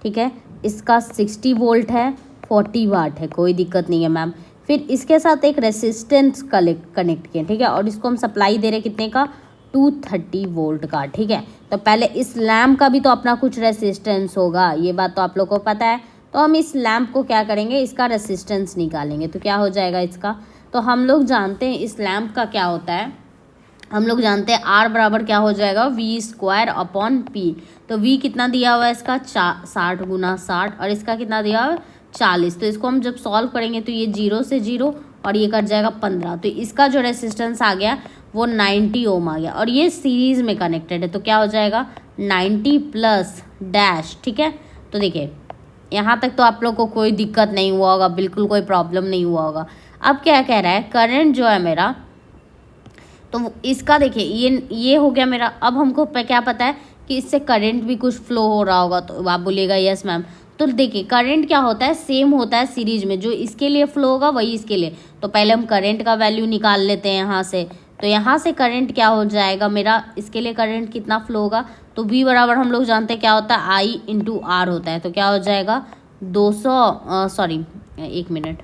ठीक है, इसका 60 वोल्ट है, 40 वाट है, कोई दिक्कत नहीं है मैम। फिर इसके साथ एक रेसिस्टेंस कनेक्ट किए, ठीक है, और इसको हम सप्लाई दे रहे कितने का, 230 वोल्ट का, ठीक है। तो पहले इस लैम्प का भी तो अपना कुछ रेसिस्टेंस होगा, ये बात तो आप लोग को पता है। तो हम इस लैम्प को क्या करेंगे, इसका रेसिस्टेंस निकालेंगे। तो क्या हो जाएगा इसका, तो हम लोग जानते हैं इस लैम्प का क्या होता है, हम लोग जानते हैं आर बराबर क्या हो जाएगा, V² अपॉन पी। तो V कितना दिया हुआ है इसका 60 गुना 60, और इसका कितना दिया हुआ है 40। तो इसको हम जब सॉल्व करेंगे तो ये 0 से 0 और ये कट जाएगा 15। तो इसका जो रेसिस्टेंस आ गया वो 90 ओम आ गया, और ये सीरीज में कनेक्टेड है। तो क्या हो जाएगा 90 प्लस डैश, ठीक है। तो देखिए यहाँ तक तो आप लोग को कोई दिक्कत नहीं हुआ होगा, बिल्कुल कोई प्रॉब्लम नहीं हुआ होगा। अब क्या कह रहा है, करंट जो है मेरा, तो इसका देखिए ये हो गया मेरा। अब हमको क्या पता है कि इससे करंट भी कुछ फ्लो हो रहा होगा, तो आप बोलिएगा यस मैम। तो देखिए करंट क्या होता है, सेम होता है सीरीज में, जो इसके लिए फ्लो होगा वही इसके लिए। तो पहले हम करंट का वैल्यू निकाल लेते हैं यहाँ से। तो यहाँ से करंट क्या हो जाएगा मेरा, इसके लिए करंट कितना फ्लो होगा, तो V बराबर हम लोग जानते हैं क्या होता है, I इंटू R होता है। तो क्या हो जाएगा 1 मिनट,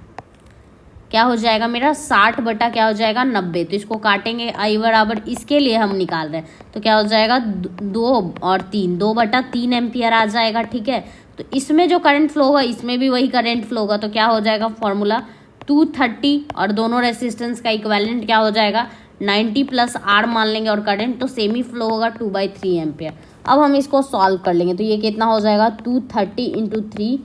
क्या हो जाएगा मेरा 60 बटा क्या हो जाएगा 90। तो इसको काटेंगे, I बराबर इसके लिए हम निकाल रहे हैं, तो क्या हो जाएगा 2 और 3, 2/3 एम्पियर आ जाएगा, ठीक है। तो इसमें जो करंट फ्लो होगा इसमें भी वही करंट फ्लो होगा। तो क्या हो जाएगा फॉर्मूला 230, और दोनों रेसिस्टेंस का इक्विवेलेंट क्या हो जाएगा 90 प्लस R मान लेंगे, और करंट तो सेम ही फ्लो होगा 2/3 एम्पियर। अब हम इसको सॉल्व कर लेंगे, तो ये कितना हो जाएगा 230 इंटू 3,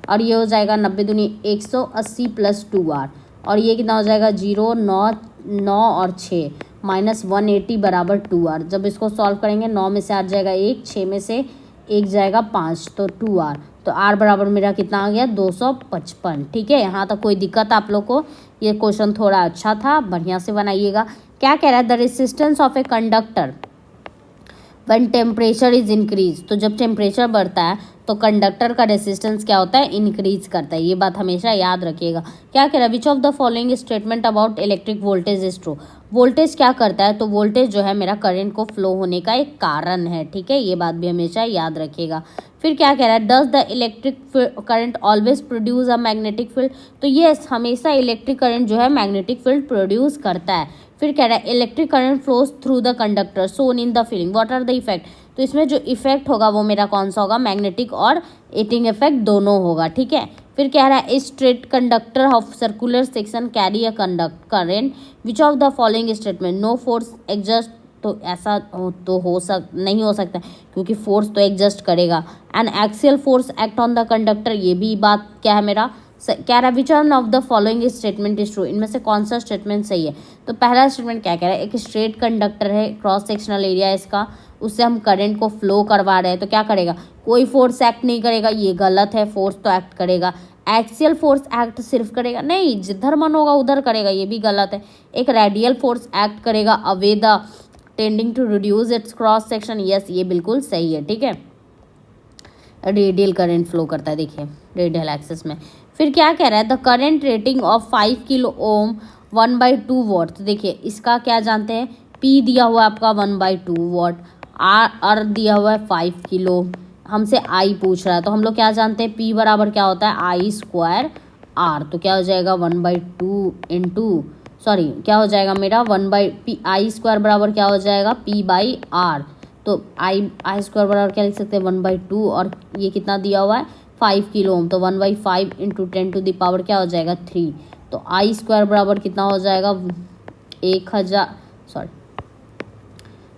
और ये हो जाएगा 90 दूनी 180 प्लस 2R, और ये कितना हो जाएगा 0 9 और 6 माइनस 180 बराबर 2R। जब इसको सॉल्व करेंगे 9 में से 8 जाएगा 1, 6 में से 1 जाएगा 5, तो 2R। तो R बराबर मेरा कितना आ गया 255, ठीक है। यहाँ तक कोई दिक्कत आप लोग को, ये क्वेश्चन थोड़ा अच्छा था, बढ़िया से बनाइएगा। क्या कह रहा है, the resistance of a conductor when temperature is increase. तो जब टेम्परेचर बढ़ता है तो कंडक्टर का रेसिस्टेंस क्या होता है, इंक्रीज करता है, ये बात हमेशा याद रखिएगा। क्या कह रहा है, which of the following statement about electric voltage is true. Voltage क्या करता है, तो वोल्टेज जो है मेरा करंट को फ्लो होने का एक कारण है, ठीक है, ये बात भी हमेशा याद रखिएगा। फिर क्या कह रहा है, does the electric current always produce a magnetic field. तो ये हमेशा इलेक्ट्रिक करंट जो है मैग्नेटिक फील्ड प्रोड्यूस करता है। फिर कह रहा है electric current flows through the conductor shown in the feeling, what are the effect. तो इसमें जो इफेक्ट होगा वो मेरा कौन सा होगा, मैग्नेटिक और हीटिंग इफेक्ट दोनों होगा, ठीक है। फिर कह रहा है straight conductor of circular section carry a current, which of the following statement no force exist. तो ऐसा तो नहीं हो सकता, क्योंकि फोर्स तो एग्जस्ट करेगा। And axial force act on the conductor, ये भी बात क्या है मेरा, क्या रहा, which one of the following statement is true. इनमें से कौन सा स्टेटमेंट सही है। तो पहला स्टेटमेंट क्या कह रहा है, एक स्ट्रेट कंडक्टर है, क्रॉस सेक्शनल एरिया है इसका, उससे हम करंट को फ्लो करवा रहे हैं, तो क्या करेगा, कोई फोर्स एक्ट नहीं करेगा, ये गलत है, फोर्स तो एक्ट करेगा। एक्सियल फोर्स एक्ट सिर्फ करेगा, नहीं, जिधर मन होगा उधर करेगा, ये भी गलत है। एक रेडियल फोर्स एक्ट करेगा away the tending to reduce its cross section, yes ये बिल्कुल सही है, ठीक है। रेडियल करंट फ्लो करता है, देखिए रेडियल एक्सिस में। फिर क्या कह रहा है, the current rating of 5 kilo ohm 1/2 what. तो देखिए इसका क्या जानते हैं, पी दिया हुआ है आपका 1/2 वॉट, आर दिया हुआ है 5 किलो, हमसे आई पूछ रहा है, तो हम लोग क्या जानते हैं, पी बराबर क्या होता है आई स्क्वायर आर। तो क्या हो जाएगा 1/2 इंटू, सॉरी क्या हो जाएगा मेरा 1/पी आई स्क्वायर बराबर क्या हो जाएगा P/R। तो आई स्क्वायर बराबर क्या लिख सकते हैं 1/2, और ये कितना दिया हुआ है 5 किलो ओम, तो 1/5 इंटू 10⁻³ क्या हो जाएगा 3। तो आई स्क्वायर बराबर कितना हो जाएगा 1000, सॉरी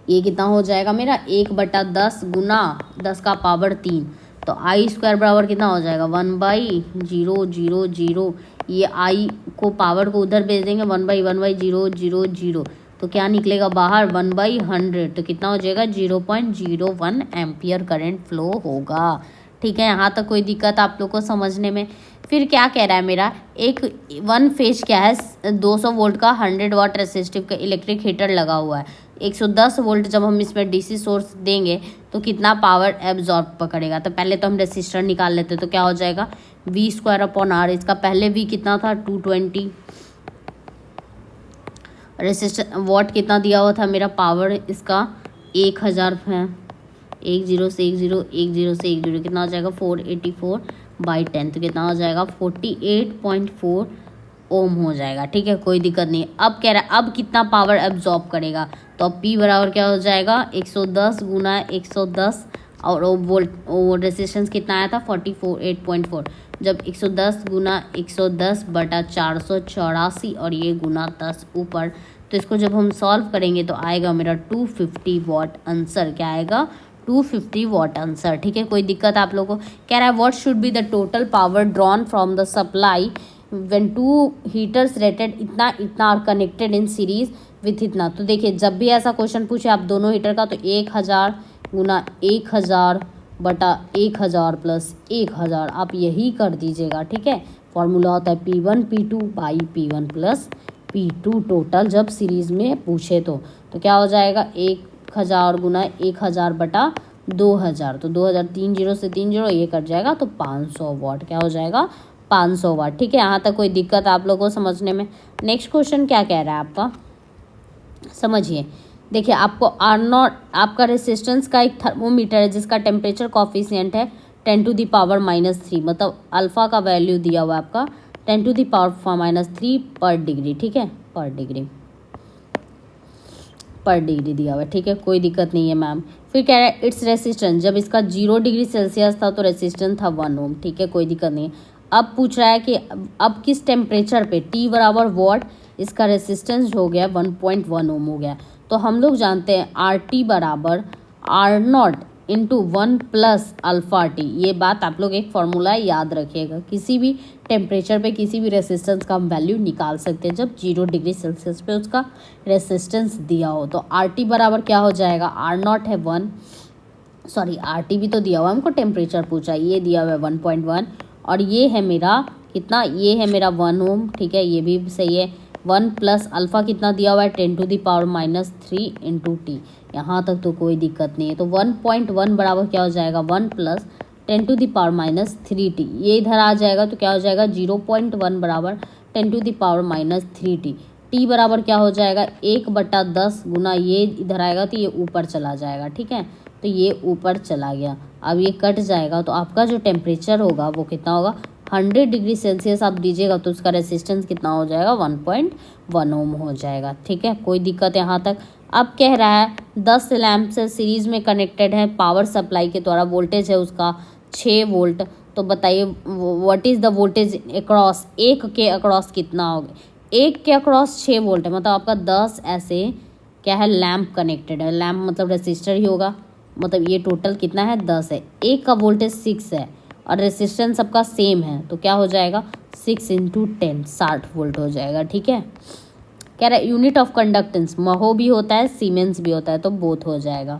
ये कितना हो जाएगा मेरा 1/10 गुना 10 का पावर 3। तो आई स्क्वायर बराबर कितना हो जाएगा 1/000, ये आई को पावर को उधर भेज देंगे 1/1/000, तो क्या निकलेगा बाहर 1/100, तो कितना हो जाएगा 0.01 एम्पियर करंट फ्लो होगा, ठीक है। यहाँ तक कोई दिक्कत आप लोग को समझने में। फिर क्या कह रहा है मेरा, एक 1 फेज क्या है 200 वोल्ट का 100 वाट रेसिस्टिव का इलेक्ट्रिक हीटर लगा हुआ है, 110 वोल्ट जब हम इसमें डीसी सोर्स देंगे तो कितना पावर एब्जॉर्ब पकड़ेगा। तो पहले तो हम रेसिस्टर निकाल लेते, तो क्या हो जाएगा V²/R। इसका पहले V कितना था 220, रेसिस्टर वॉट कितना दिया हुआ था मेरा, पावर इसका 1000 है, 10 से 10 कितना हो जाएगा 484/10, तो कितना हो जाएगा 48.4 ओम हो जाएगा, ठीक है कोई दिक्कत नहीं। अब कह रहा है अब कितना पावर एब्जॉर्ब करेगा, तो अब P बराबर क्या हो जाएगा 110 गुना 110, और वो रेसिस्टेंस कितना आया था 48.4, जब 110 गुना 110/484 और ये गुना 10 ऊपर, तो इसको जब हम सॉल्व करेंगे तो आएगा मेरा 250 वॉट आंसर। क्या आएगा 250 वॉट आंसर, ठीक है कोई दिक्कत आप लोगों को। कह रहा है what should be the total power drawn from the supply when 2 heaters rated इतना इतना are connected in series with इतना। तो देखिए जब भी ऐसा क्वेश्चन पूछे आप दोनों हीटर का, तो 1000 गुना 1000/1000 प्लस 1000 आप यही कर दीजिएगा, ठीक है। फॉर्मूला होता है P1 P2 by P1 plus P2 total जब सीरीज में पूछे तो क्या हो जाएगा 1000 गुना 1000/2000, तो 2000 3 0 से 3 0 ये कट जाएगा, तो 500 वॉट क्या हो जाएगा 500 वाट, ठीक है। यहाँ तक कोई दिक्कत आप लोगों को समझने में। नेक्स्ट क्वेश्चन क्या कह रहा है आपका, समझिए। देखिए आपको R0 आपका रेसिस्टेंस का एक थर्मोमीटर है जिसका टेम्परेचर कॉफिशिएंट है 10⁻³ मतलब अल्फ़ा का वैल्यू दिया हुआ है आपका 10⁻³ पर डिग्री, ठीक है पर डिग्री दिया हुआ है, ठीक है कोई दिक्कत नहीं है मैम। फिर कह रहा है इट्स रेसिस्टेंस, जब इसका 0 डिग्री सेल्सियस था तो रेसिस्टेंस था 1 ओम, ठीक है कोई दिक्कत नहीं है। अब पूछ रहा है कि अब किस टेम्परेचर पे T बराबर वॉट इसका रेसिस्टेंस हो गया 1.1 ओम हो गया। तो हम लोग जानते हैं RT बराबर R0 into 1 plus alpha T. ये बात आप लोग एक फार्मूला याद रखिएगा, किसी भी टेम्परेचर पे किसी भी रेसिस्टेंस का हम वैल्यू निकाल सकते हैं जब 0 डिग्री सेल्सियस पे उसका रेसिस्टेंस दिया हो। तो RT बराबर क्या हो जाएगा, R0 है 1, सॉरी RT भी तो दिया हुआ हमको, टेम्परेचर पूछा, ये दिया हुआ है 1.1 और ये है मेरा कितना, ये है मेरा 1 ओम, ठीक है ये भी सही है। 1 प्लस अल्फ़ा कितना दिया हुआ है 10⁻³ इंटू टी, यहाँ तक तो कोई दिक्कत नहीं है। तो 1.1 बराबर क्या हो जाएगा 1 प्लस 10⁻³ ये इधर आ जाएगा तो क्या हो जाएगा 0.1 बराबर 10⁻³ टी बराबर क्या हो जाएगा 1/10 गुना ये इधर आएगा तो ये ऊपर चला जाएगा, ठीक है तो ये ऊपर चला गया। अब ये कट जाएगा तो आपका जो टेम्परेचर होगा वो कितना होगा 100 डिग्री सेल्सियस आप दीजिएगा तो उसका रेसिस्टेंस कितना हो जाएगा 1.1 ओम हो जाएगा, ठीक है कोई दिक्कत यहाँ तक। अब कह रहा है 10 लैम्प से सीरीज में कनेक्टेड है, पावर सप्लाई के द्वारा वोल्टेज है उसका 6 वोल्ट। तो बताइए what is the voltage across, एक के अक्रॉस कितना होगा, एक के अक्रॉस 6 वोल्ट है, मतलब आपका 10 ऐसे क्या है लैम्प कनेक्टेड है, लैम्प मतलब रेसिस्टर ही होगा, मतलब ये टोटल कितना है 10 है, एक का वोल्टेज 6 है और रेसिस्टेंस सबका सेम है तो क्या हो जाएगा 6 × 10 60 वोल्ट हो जाएगा, ठीक है। कह रहा है यूनिट ऑफ कंडक्टेंस महो भी होता है सीमेंस भी होता है तो बोथ हो जाएगा।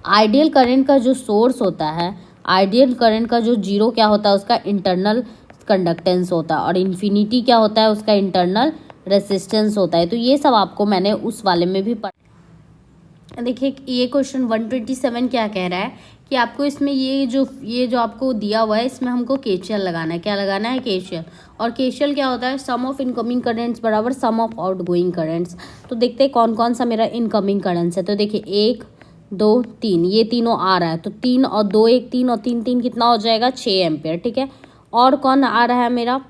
आइडियल करंट का जो सोर्स होता है, आइडियल करंट का जो जीरो क्या होता है उसका इंटरनल कंडक्टेंस होता है, और इन्फिनिटी क्या होता है, उसका इंटरनल रेसिस्टेंस होता है। तो ये सब आपको मैंने उस वाले में भी पढ़ा। देखिए ये क्वेश्चन 127 क्या कह रहा है कि आपको इसमें ये जो आपको दिया हुआ है, इसमें हमको केसीएल लगाना है। क्या लगाना है? केसीएल। और केसीएल क्या होता है? सम ऑफ इनकमिंग करेंट्स बराबर सम ऑफ आउटगोइंग करेंट्स। तो देखते हैं कौन कौन सा मेरा इनकमिंग करेंट्स है। तो देखिए 1 2 3 ये तीनों आ रहा है, तो 3 और 2 1 3 और 3 3 कितना हो जाएगा? 6 एम्पियर। ठीक है, और कौन आ रहा है मेरा?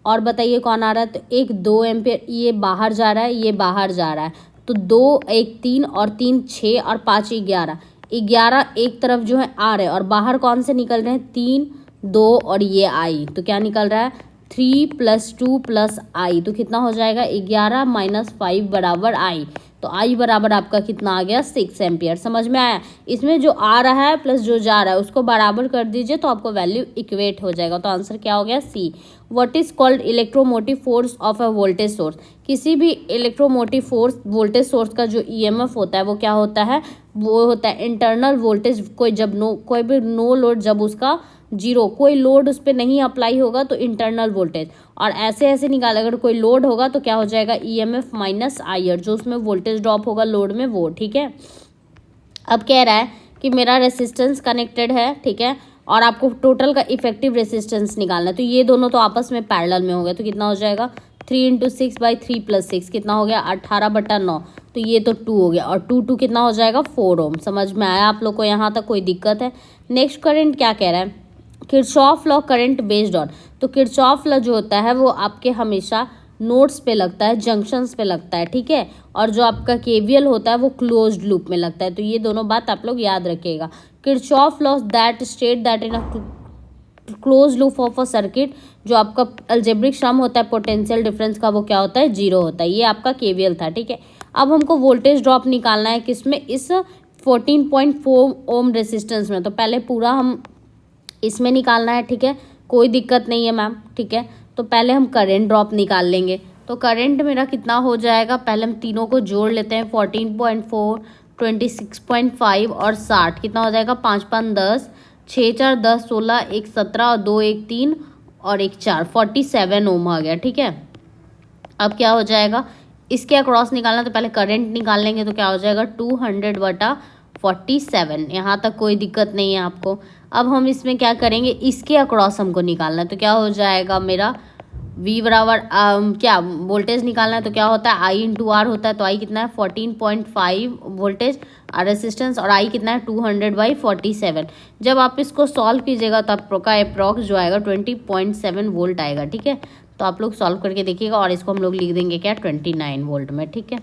और बताइए कौन आ रहा है? तो 1 2 एम्पियर ये बाहर जा रहा है, ये बाहर जा रहा है, तो 2 1 3 और 3 6 और 5 11 11 एक तरफ जो है आ रहे हैं, और बाहर कौन से निकल रहे हैं? 3 2 और ये आई, तो क्या निकल रहा है? 3 + 2 + आई, तो कितना हो जाएगा? 11 - 5 बराबर आई। तो आई बराबर आपका कितना आ गया? 6 एम्पियर। समझ में आया? इसमें जो आ रहा है प्लस जो जा रहा है उसको बराबर कर दीजिए तो आपको वैल्यू इक्वेट हो जाएगा। तो आंसर क्या हो गया? C. What is called electromotive force of a voltage source? किसी भी इलेक्ट्रोमोटिव फोर्स वोल्टेज सोर्स का जो ईएमएफ होता है वो क्या होता है? वो होता है इंटरनल वोल्टेज। कोई भी नो लोड, जब उसका जीरो, कोई लोड उस पर नहीं अप्लाई होगा तो इंटरनल वोल्टेज, और ऐसे निकाल, अगर कोई लोड होगा तो क्या हो जाएगा? ईएमएफ माइनस आईआर, जो उसमें वोल्टेज ड्रॉप होगा लोड में वो। ठीक है, अब कह रहा है कि मेरा रेसिस्टेंस कनेक्टेड है, ठीक है, और आपको टोटल का इफेक्टिव रेसिस्टेंस निकालना है। तो ये दोनों तो आपस में पैरेलल में हो गए, तो कितना हो जाएगा? 3 × 6/3 + 6 कितना हो गया? 18/9। तो ये तो 2 हो गया, और 2 कितना हो जाएगा? 4 ओम। समझ में आया आप लोग को? यहाँ तक कोई दिक्कत है? नेक्स्ट करंट क्या कह रहा है? Kirchhoff law current based on. तो किरचॉफ लॉ जो होता है वो आपके हमेशा नोड्स पे लगता है, जंक्शंस पे लगता है, ठीक है, और जो आपका केवीएल होता है वो क्लोज्ड लूप में लगता है। तो ये दोनों बात आप लोग याद रखिएगा। Kirchhoff law that state that in a close loop of a circuit, जो आपका अलजेब्रिक सम होता है पोटेंशियल डिफरेंस का, वो क्या होता है? 0 होता है। ये आपका केवीएल था, ठीक है। अब हमको वोल्टेज ड्रॉप निकालना है किसमें? इस 14.4 ओम रेसिस्टेंस में। तो पहले पूरा हम इसमें निकालना है, ठीक है, कोई दिक्कत नहीं है मैम, ठीक है। तो पहले हम करंट ड्रॉप निकाल लेंगे। तो करंट मेरा कितना हो जाएगा? पहले हम तीनों को जोड़ लेते हैं। 14.4 26.5 और 60 कितना हो जाएगा? 5 5 10 6 4 10 16 1 17 और 2 1 3 और 1 4 47 ओम आ गया, ठीक है। अब क्या हो जाएगा? इसके अक्रॉस निकालना, तो पहले करंट निकाल लेंगे। तो क्या हो जाएगा? 200/47। यहाँ तक कोई दिक्कत नहीं है आपको। अब हम इसमें क्या करेंगे? इसके अक्रॉस हमको निकालना है। तो क्या हो जाएगा मेरा? V बराबर क्या वोल्टेज निकालना है, तो क्या होता है? I × R होता है। तो I कितना है? 14.5 वोल्टेज रेसिस्टेंस, और I कितना है? 200/47। जब आप इसको सॉल्व कीजिएगा तो आपका अप्रॉक्स जो आएगा 20.7 वोल्ट आएगा, ठीक है। तो आप लोग सॉल्व करके देखिएगा, और इसको हम लोग लिख देंगे क्या? 29 वोल्ट में, ठीक है।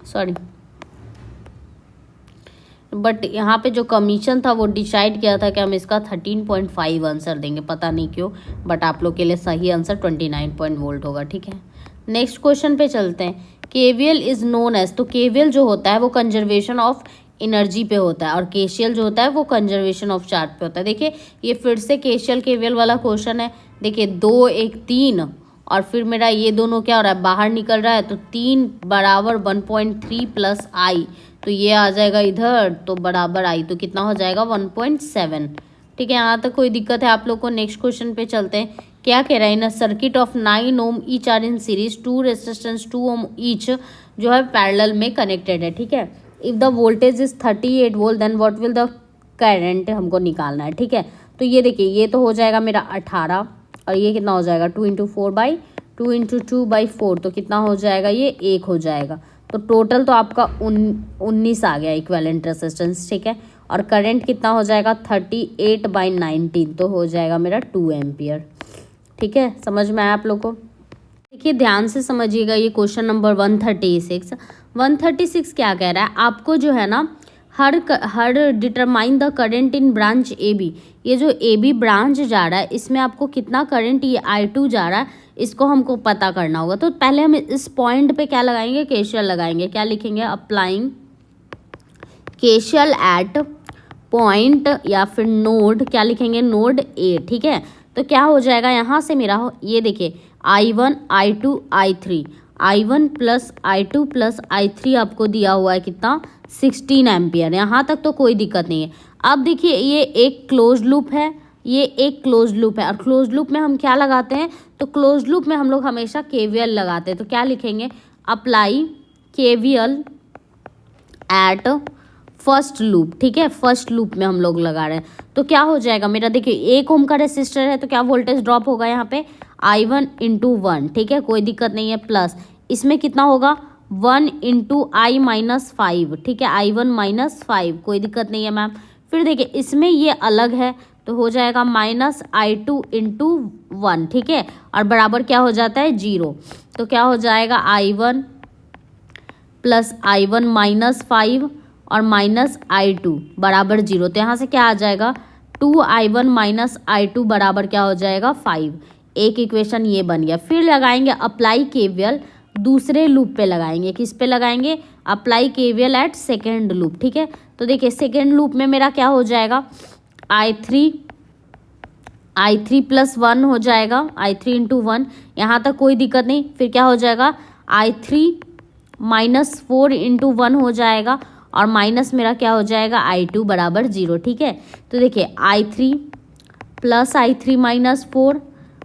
सॉरी, बट यहाँ पे जो कमीशन था वो डिसाइड किया था कि हम इसका 13.5 आंसर देंगे, पता नहीं क्यों, बट आप लोग के लिए सही आंसर 29 वोल्ट होगा, ठीक है। नेक्स्ट क्वेश्चन पे चलते हैं। केवीएल इज नोन एज, तो केवीएल जो होता है वो कंजर्वेशन ऑफ एनर्जी पे होता है, और केसीएल जो होता है वो कंजर्वेशन ऑफ चार्ज पे होता है। देखिए ये फिर से केसीएल केवीएल वाला क्वेश्चन है। देखिए 2 1 3 और फिर मेरा ये दोनों क्या हो रहा है? बाहर निकल रहा है। तो 3 बराबर 1.3 + आई, तो ये आ जाएगा इधर, तो बराबर आई, तो कितना हो जाएगा? 1.7, ठीक है। यहाँ तक कोई दिक्कत है आप लोग को? नेक्स्ट क्वेश्चन पे चलते हैं। क्या कह रहा है? In a circuit of 9 ohm each are in series, 2 resistance 2 ohm each जो है पैरेलल में कनेक्टेड है, ठीक है। If the voltage is 38 volt then what will the current हमको निकालना है, ठीक है। तो ये देखिए ये तो हो जाएगा मेरा 18, और ये कितना हो जाएगा? 2 × 4/2 × 2/4, तो कितना हो जाएगा? ये 1 हो जाएगा। तो टोटल तो आपका 19 आ गया इक्विवेलेंट रेजिस्टेंस, ठीक है। और करंट कितना हो जाएगा? 38/19, तो हो जाएगा मेरा 2 एम्पियर, ठीक है। समझ में आया आप लोग को? देखिए ध्यान से समझिएगा, ये क्वेश्चन नंबर 136 क्या कह रहा है? आपको जो है ना हर determine the current in branch A B, ये जो ए बी ब्रांच जा रहा है इसमें आपको कितना करंट, ये I2 जा रहा है, इसको हमको पता करना होगा। तो पहले हम इस पॉइंट पे क्या लगाएंगे? केसीएल लगाएंगे। क्या लिखेंगे? अप्लाइंग केसीएल एट पॉइंट या फिर नोड, क्या लिखेंगे? नोड ए, ठीक है। तो क्या हो जाएगा यहाँ से मेरा? ये देखिए I1 I2 I3, I1 + I2 + I3 आपको दिया हुआ है कितना? 16 एम्पियर। यहाँ तक तो कोई दिक्कत नहीं है। अब देखिए ये एक क्लोज लूप है, ये एक क्लोज लूप है और क्लोज लूप में हम क्या लगाते हैं, तो क्लोज लूप में हम लोग हमेशा केवीएल लगाते हैं। तो क्या लिखेंगे, apply KVL at first loop, ठीक है, फर्स्ट लूप में हम लोग लगा रहे हैं। तो क्या हो जाएगा मेरा, देखिए 1 ओम का रेसिस्टर है तो क्या वोल्टेज ड्रॉप होगा यहाँ पे, I1 इंटू 1, ठीक है, कोई दिक्कत नहीं है, प्लस इसमें कितना होगा 1 इंटू आई माइनस 5, ठीक है, I1 माइनस 5, कोई दिक्कत नहीं है मैम। फिर देखिए इसमें ये अलग है तो हो जाएगा माइनस I2 इंटू 1, ठीक है, और बराबर क्या हो जाता है 0। तो क्या हो जाएगा I1 प्लस I1 माइनस 5 और माइनस I2 बराबर 0। तो यहाँ से क्या आ जाएगा 2I1 माइनस I2 बराबर क्या हो जाएगा 5। एक इक्वेशन ये बन गया। फिर लगाएंगे अप्लाई केवीएल दूसरे लूप पे लगाएंगे, किस पे लगाएंगे, apply KVL at second loop, ठीक है। तो देखिए सेकेंड लूप में मेरा क्या हो जाएगा I3 प्लस 1 हो जाएगा, I3 इंटू 1, यहाँ तक कोई दिक्कत नहीं। फिर क्या हो जाएगा I3 माइनस 4 इंटू 1 हो जाएगा और माइनस मेरा क्या हो जाएगा I2 बराबर 0, ठीक है। तो देखिए I3 plus I3 minus 4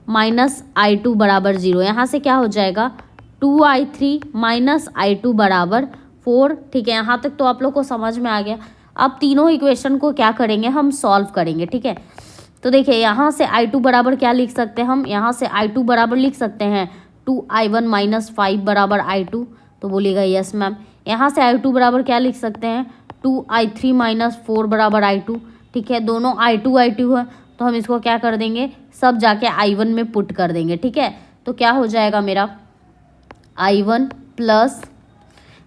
minus I2 बराबर 0, यहाँ से क्या हो जाएगा 2I3 माइनस I2 बराबर 4, ठीक है। यहाँ तक तो आप लोग को समझ में आ गया। अब तीनों इक्वेशन को क्या करेंगे, हम सॉल्व करेंगे, ठीक है। तो देखिए यहाँ से I2 बराबर क्या लिख सकते हैं हम, यहाँ से I2 बराबर लिख सकते हैं 2I1 माइनस 5 बराबर I2, तो बोलिएगा यस मैम। यहाँ से I2 बराबर क्या लिख सकते हैं 2I3 माइनस 4 बराबर I2, ठीक है, दोनों I2 है तो हम इसको क्या कर देंगे, सब जाके I1 में पुट कर देंगे, ठीक है। तो क्या हो जाएगा मेरा I1 प्लस,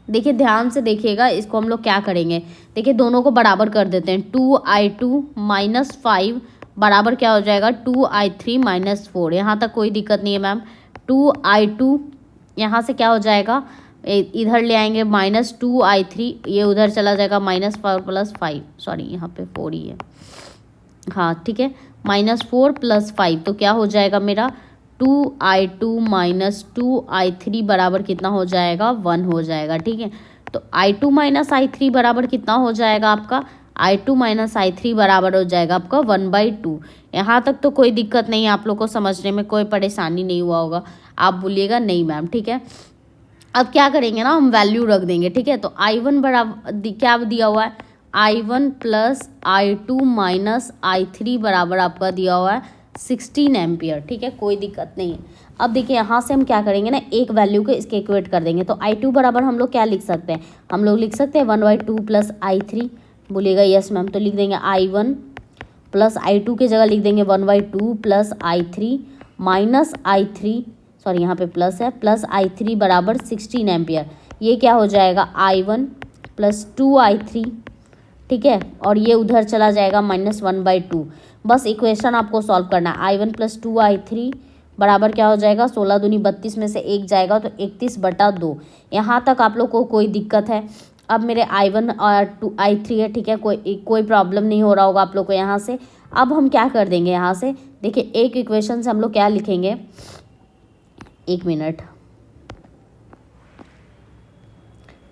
देखिए ध्यान से देखिएगा, इसको हम लोग क्या करेंगे, देखिए दोनों को बराबर कर देते हैं, 2I2 माइनस 5 बराबर क्या हो जाएगा 2I3 माइनस 4, यहाँ तक कोई दिक्कत नहीं है मैम। 2I2 यहाँ से क्या हो जाएगा, इधर ले आएंगे माइनस 2I3, ये उधर चला जाएगा माइनस 4 प्लस 5, सॉरी यहाँ पे 4 ही है, हाँ ठीक है, माइनस 4 प्लस 5, तो क्या हो जाएगा मेरा 2I2 माइनस 2I3 बराबर कितना हो जाएगा 1 हो जाएगा, ठीक है। तो I2 माइनस I3 बराबर कितना हो जाएगा आपका, I2 माइनस I3 बराबर हो जाएगा आपका 1/2। यहाँ तक तो कोई दिक्कत नहीं है, आप लोग को समझने में कोई परेशानी नहीं हुआ होगा, आप बोलिएगा नहीं मैम, ठीक है। अब क्या करेंगे ना, हम वैल्यू रख देंगे, ठीक है। तो I1 बराबर क्या दिया हुआ है, I1 plus I2 minus I3 बराबर आपका दिया हुआ है 16 एम्पियर, ठीक है, कोई दिक्कत नहीं है। अब देखिए यहाँ से हम क्या करेंगे ना, एक वैल्यू को इसके इक्वेट कर देंगे। तो I2 बराबर हम लोग क्या लिख सकते हैं, हम लोग लिख सकते हैं 1/2 प्लस I3, बोलिएगा यस मैम। तो लिख देंगे I1 प्लस I2 की जगह लिख देंगे 1/2 plus I3 minus I3, sorry यहाँ पे प्लस है, प्लस I3 बराबर 16 एम्पियर। ये क्या हो जाएगा I1 प्लस 2I3, ठीक है, और ये उधर चला जाएगा माइनस 1/2। बस इक्वेशन आपको सॉल्व करना है। I1 प्लस 2I3 बराबर क्या हो जाएगा, 16 दूनी 32 में से 1 जाएगा तो 31/2। यहाँ तक आप लोग को कोई दिक्कत है। अब मेरे I1 और 2I3 है, ठीक है, कोई प्रॉब्लम नहीं हो रहा होगा आप लोग को यहाँ से। अब हम क्या कर देंगे, यहाँ से देखिए एक इक्वेशन से हम लोग क्या लिखेंगे, 1 मिनट,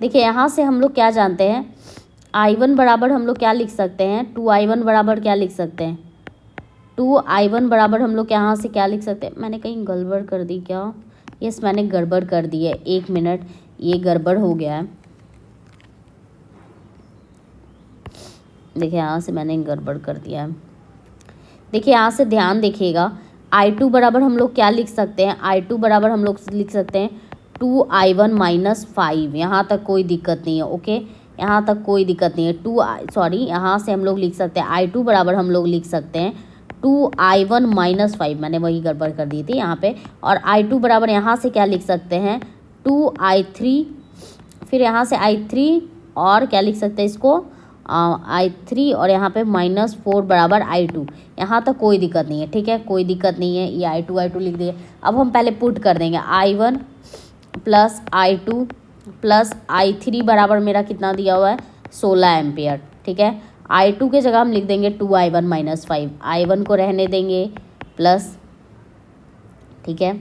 देखिए यहाँ से हम लोग क्या जानते हैं, I1 बराबर हम लोग क्या लिख सकते हैं, 2I1 बराबर क्या लिख सकते हैं, 2I1 बराबर हम लोग यहाँ से क्या लिख सकते हैं, मैंने कहीं गड़बड़ कर दी क्या, यस मैंने गड़बड़ कर दी है, 1 मिनट, ये गड़बड़ हो गया है, देखिए यहाँ से मैंने गड़बड़ कर दिया है। देखिए यहाँ से ध्यान देखिएगा, I2 बराबर हम लोग क्या लिख सकते हैं, I2 बराबर हम लोग लिख सकते हैं 2I1 माइनस 5, यहाँ तक कोई दिक्कत नहीं है, ओके, यहाँ तक कोई दिक्कत नहीं है। यहाँ से हम लोग लिख सकते हैं I2 बराबर हम लोग लिख सकते हैं 2I1 माइनस 5, मैंने वही गड़बड़ कर दी थी यहाँ पे। और I2 बराबर यहाँ से क्या लिख सकते हैं 2I3, फिर यहाँ से I3 और क्या लिख सकते हैं इसको I3 और यहाँ पे -4 बराबर I2, यहाँ तक कोई दिक्कत नहीं है, ठीक है, कोई दिक्कत नहीं है, ये I2 लिख दिए। अब हम पहले पुट कर देंगे I1 plus I2 plus I3 बराबर मेरा कितना दिया हुआ है 16 एम्पियर, ठीक है। I2 के जगह हम लिख देंगे 2I1 माइनस 5, I1 को रहने देंगे प्लस, ठीक है,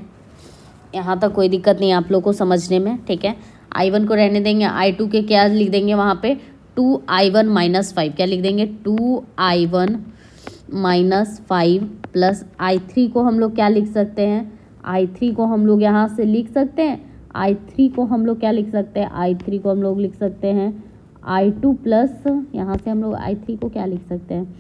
यहाँ तक कोई दिक्कत नहीं आप लोग को समझने में, ठीक है। I1 को रहने देंगे, I2 के क्या लिख देंगे वहाँ पे 2I1 माइनस 5, क्या लिख देंगे 2I1 -5 प्लस I3 को हम लोग क्या लिख सकते हैं, I3 को हम लोग यहाँ से लिख सकते हैं, I3 को हम लोग क्या लिख सकते हैं, I3 को हम लोग लिख सकते हैं I2 प्लस, यहाँ से हम लोग I3 को क्या लिख सकते हैं,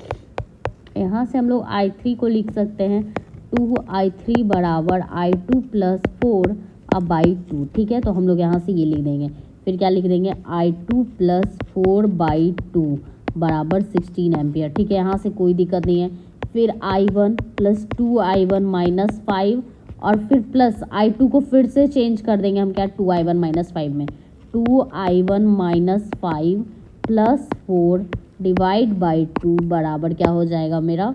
यहाँ से हम लोग I3 को लिख सकते हैं 2I3 बराबर I2 प्लस 4 अब बाई 2। ठीक है, तो हम लोग यहाँ से ये लिख देंगे, फिर क्या लिख देंगे I2 प्लस 4/2 बराबर 16 एम्पियर। ठीक है, यहाँ से कोई दिक्कत नहीं है। फिर I1 प्लस 2I1 माइनस 5 और फिर प्लस I2 को फिर से चेंज कर देंगे हम क्या 2I1 माइनस 5 में, 2I1 minus 5 plus 4 divide by 2 बराबर क्या हो जाएगा मेरा,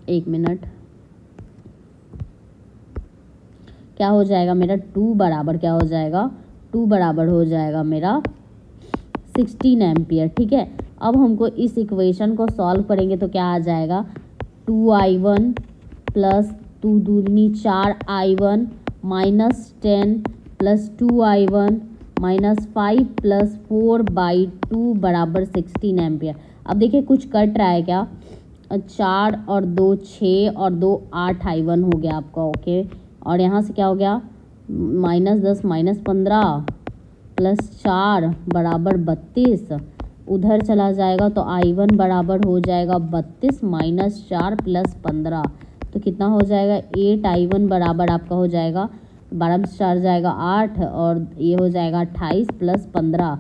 1 मिनट, क्या हो जाएगा मेरा 2 बराबर क्या हो जाएगा, 2 बराबर हो जाएगा मेरा 16 एम्पियर। ठीक है, अब हमको इस इक्वेशन को सॉल्व करेंगे तो क्या आ जाएगा 2I1 प्लस 2 दूनी 4I1 minus 10 plus 2I1 minus 5 plus 4/2 बराबर 16 एम्पियर। अब देखिए कुछ कट रहा है क्या, 4 और 2 6 और 2 8I1 हो गया आपका। ओके, और यहाँ से क्या हो गया -10 माइनस 15 प्लस 4 बराबर 32, उधर चला जाएगा तो I1 बराबर हो जाएगा 32 माइनस 4 प्लस 15, तो कितना हो जाएगा 8I1 बराबर आपका हो जाएगा 12 में 4 जाएगा 8 और ये हो जाएगा 28 प्लस 15,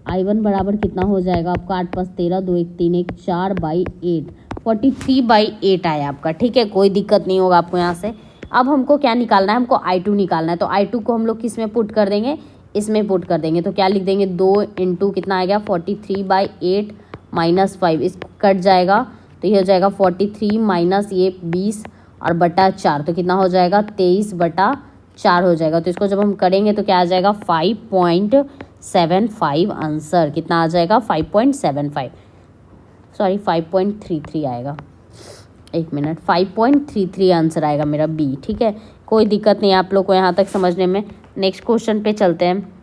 I1 बराबर कितना हो जाएगा आपका 8 + 13 2 1 3 1 4/8 43/8 आया आपका। ठीक है, कोई दिक्कत नहीं होगा आपको यहाँ से। अब हमको क्या निकालना है, हमको I2 निकालना है, तो I2 को हम लोग किस में पुट कर देंगे, इसमें पुट कर देंगे। तो क्या लिख देंगे 2 इंटू कितना आ गया 43/8 माइनस 5, इस कट जाएगा तो ये हो जाएगा 43 माइनस ये 20 और बटा 4, तो कितना हो जाएगा 23/4 हो जाएगा। तो इसको जब हम करेंगे तो क्या आ जाएगा 5.75 आंसर, कितना आ जाएगा 5.75, सॉरी 5.33 आएगा, 1 मिनट, 5.33 आंसर आएगा मेरा बी। ठीक है, कोई दिक्कत नहीं आप लोग को यहाँ तक समझने में। नेक्स्ट क्वेश्चन पे चलते हैं।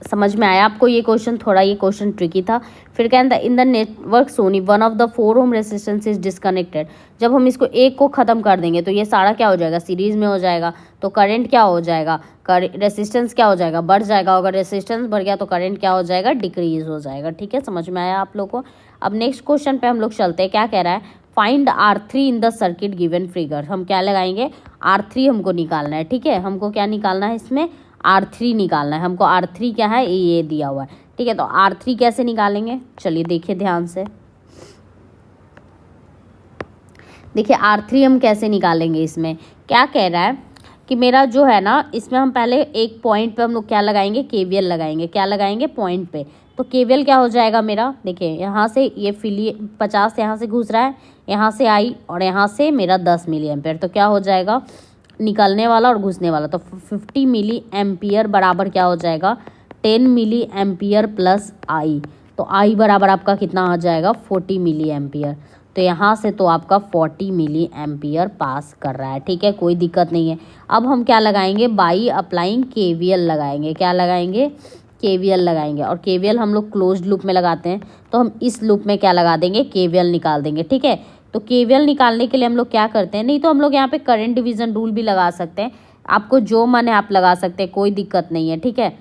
समझ में आया आपको ये क्वेश्चन, थोड़ा ये क्वेश्चन ट्रिकी था। फिर कहता है in the network shown 1 of the 4 ohm resistance is disconnected. जब हम इसको एक को ख़त्म कर देंगे तो ये सारा क्या हो जाएगा सीरीज में हो जाएगा, तो करंट क्या हो जाएगा, रेसिस्टेंस क्या हो जाएगा बढ़ जाएगा, अगर रेसिस्टेंस बढ़ गया तो करंट क्या हो जाएगा डिक्रीज हो जाएगा। ठीक है, समझ में आया आप लोग को। अब नेक्स्ट क्वेश्चन पे हम लोग चलते हैं। क्या कह रहा है, find R3 in the circuit given figure. हम क्या लगाएंगे R3 हमको निकालना है। ठीक है, हमको क्या निकालना है इसमें R3 निकालना है हमको। R3 क्या है ये दिया हुआ है। ठीक है, तो R3 कैसे निकालेंगे, चलिए देखिए ध्यान से। देखिए R3 हम कैसे निकालेंगे, इसमें क्या कह रहा है कि मेरा जो है ना इसमें हम पहले एक पॉइंट पे हम लोग क्या लगाएंगे KVL लगाएंगे। क्या लगाएंगे पॉइंट पे, तो KVL क्या हो जाएगा मेरा, देखिए यहाँ से ये 50 यहाँ से घुस रहा है, यहाँ से आई और यहाँ से मेरा 10 मिली एम्पेयर, तो क्या हो जाएगा निकलने वाला और घुसने वाला, तो 50 मिली एम्पियर बराबर क्या हो जाएगा 10 मिली एम्पियर प्लस आई, तो आई बराबर आपका कितना आ जाएगा 40 मिली एम्पियर। तो यहाँ से तो आपका 40 मिली एम्पियर पास कर रहा है। ठीक है, कोई दिक्कत नहीं है। अब हम क्या लगाएंगे, बाई अप्लाइंग KVL लगाएंगे। क्या लगाएंगे KVL लगाएंगे, और KVL हम लोग क्लोज्ड लूप में लगाते हैं, तो हम इस लूप में क्या लगा देंगे KVL निकाल देंगे। ठीक है, तो KVL निकालने के लिए हम लोग क्या करते हैं, नहीं तो हम लोग यहाँ पे करंट डिवीज़न रूल भी लगा सकते हैं, आपको जो मन है आप लगा सकते हैं, कोई दिक्कत नहीं है। ठीक है,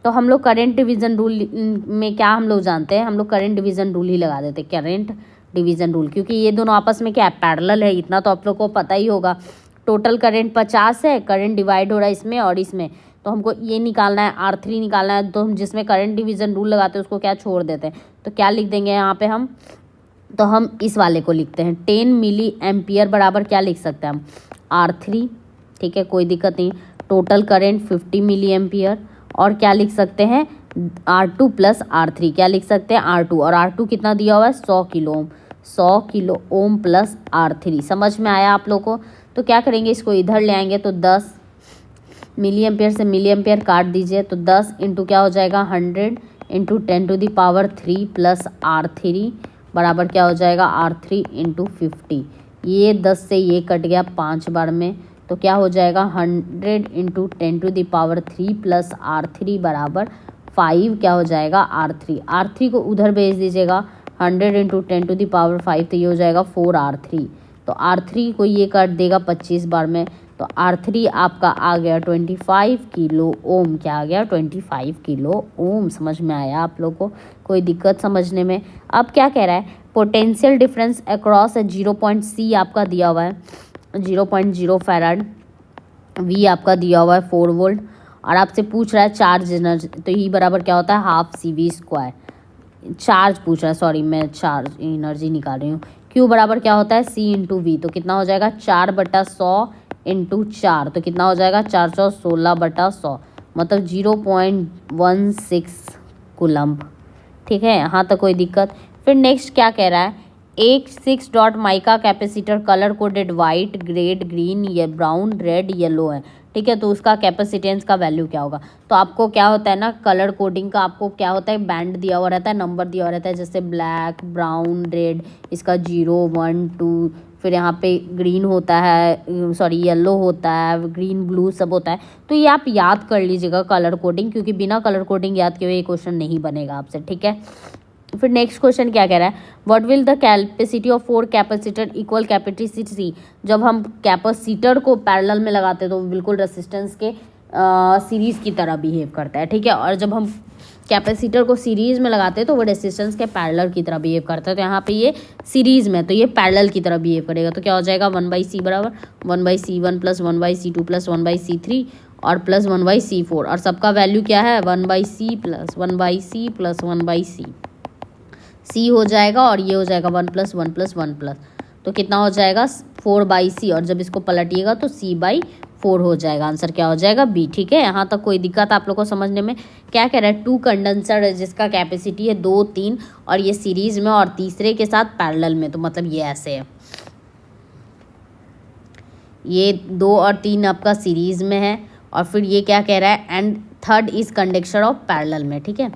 तो हम लोग करंट डिवीज़न रूल में क्या हम लोग जानते हैं, हम लोग करंट डिवीज़न रूल ही लगा देते हैं, करंट डिवीज़न रूल, क्योंकि ये दोनों आपस में क्या पैरेलल है, इतना तो आप लोग को पता ही होगा। टोटल करंट 50 है, करंट डिवाइड हो रहा है इसमें और इसमें, तो हमको ये निकालना है R3 निकालना है, तो हम जिसमें करंट डिवीज़न रूल लगाते हैं उसको क्या छोड़ देते हैं, तो क्या लिख देंगे यहाँ पे हम, तो हम इस वाले को लिखते हैं 10 मिली एम्पियर बराबर क्या लिख सकते हैं हम R3। ठीक है, कोई दिक्कत नहीं। टोटल करंट 50 मिली एम्पियर और क्या लिख सकते हैं R2 प्लस R3, क्या लिख सकते हैं R2, और R2 कितना दिया हुआ है 100 kilo ohm, 100 kilo ohm plus R3। समझ में आया आप लोग को। तो क्या करेंगे, इसको इधर ले आएंगे तो 10 मिली एम्पियर से मिली एम्पियर काट दीजिए, तो 10 इंटू क्या हो जाएगा 100 इंटू 10⁻³ प्लस R3 बराबर क्या हो जाएगा R3 इंटू 50। ये 10 से ये कट गया 5 बार में, तो क्या हो जाएगा 100 इंटू 10⁻³ प्लस R3 बराबर 5 क्या हो जाएगा R3 को उधर भेज दीजिएगा, 100 इंटू 10⁵ तो ये हो जाएगा 4R3। तो R3 को ये काट देगा 25 बार में, तो R3 आपका आ गया 25 किलो ओम। क्या आ गया? 25 किलो ओम। समझ में आया आप लोग को? कोई दिक्कत समझने में? अब क्या कह रहा है? पोटेंशियल डिफरेंस अक्रॉस 0.C आपका दिया हुआ है 0.0 फैराड, V आपका दिया हुआ है 4 वोल्ट, और आपसे पूछ रहा है चार्ज एनर्जी, तो E बराबर क्या होता है? Half CV²। चार्ज पूछ रहा है, सॉरी मैं चार्ज एनर्जी निकाल रही हूँ। Q बराबर क्या होता है? C into V। तो कितना हो जाएगा? 4/100 इंटू 4, तो कितना हो जाएगा? 416/100, मतलब 0.16 कूलम्ब। ठीक है, यहाँ तक कोई दिक्कत? फिर नेक्स्ट क्या कह रहा है? एक 6 dot mica capacitor colour coded white, grade, green, ये ब्राउन, रेड, येलो है। ठीक है, तो उसका कैपेसिटेंस का वैल्यू क्या होगा? तो आपको क्या होता है ना, कलर कोडिंग का आपको क्या होता है? बैंड दिया हुआ रहता है, नंबर दिया हुआ रहता है, जैसे ब्लैक, ब्राउन, रेड, इसका 0, 1, 2, फिर यहाँ पे ग्रीन होता है, सॉरी येलो होता है, ग्रीन, ब्लू सब होता है। तो ये आप याद कर लीजिएगा कलर कोडिंग, क्योंकि बिना कलर कोडिंग याद किए हुए ये क्वेश्चन नहीं बनेगा आपसे। ठीक है, फिर नेक्स्ट क्वेश्चन क्या कह रहा है? What will the capacity of 4 capacitor equal capacity? जब हम कैपेसिटर को पैरेलल में लगाते हैं तो बिल्कुल रेसिस्टेंस के सीरीज की तरह बिहेव करता है। ठीक है, और जब हम कैपेसिटर को सीरीज में लगाते हैं तो वो रेसिस्टेंस के पैरेलल की तरह बिहेव करता है। तो यहाँ पे ये सीरीज में, तो ये पैरेलल की तरह बिहेव करेगा। तो क्या हो जाएगा? 1/C बराबर 1/C1 plus 1/C2 plus 1/C3 और प्लस 1/C4, और सबका वैल्यू क्या है? 1/C plus 1/C plus 1/C। C हो जाएगा और ये हो जाएगा 1 प्लस 1 प्लस 1 प्लस, तो कितना हो जाएगा? 4/C, और जब इसको पलटिएगा तो C/4 हो जाएगा। आंसर क्या हो जाएगा? B। ठीक है, यहाँ तक कोई दिक्कत आप लोग को समझने में? क्या कह रहा है? 2 कंडेंसर है जिसका कैपेसिटी है 2, 3 और ये सीरीज में और तीसरे के साथ पैरेलल में, तो मतलब ये ऐसे है, ये 2 और 3 आपका सीरीज में है, और फिर ये क्या कह रहा है? And third is conductor of parallel में। ठीक है,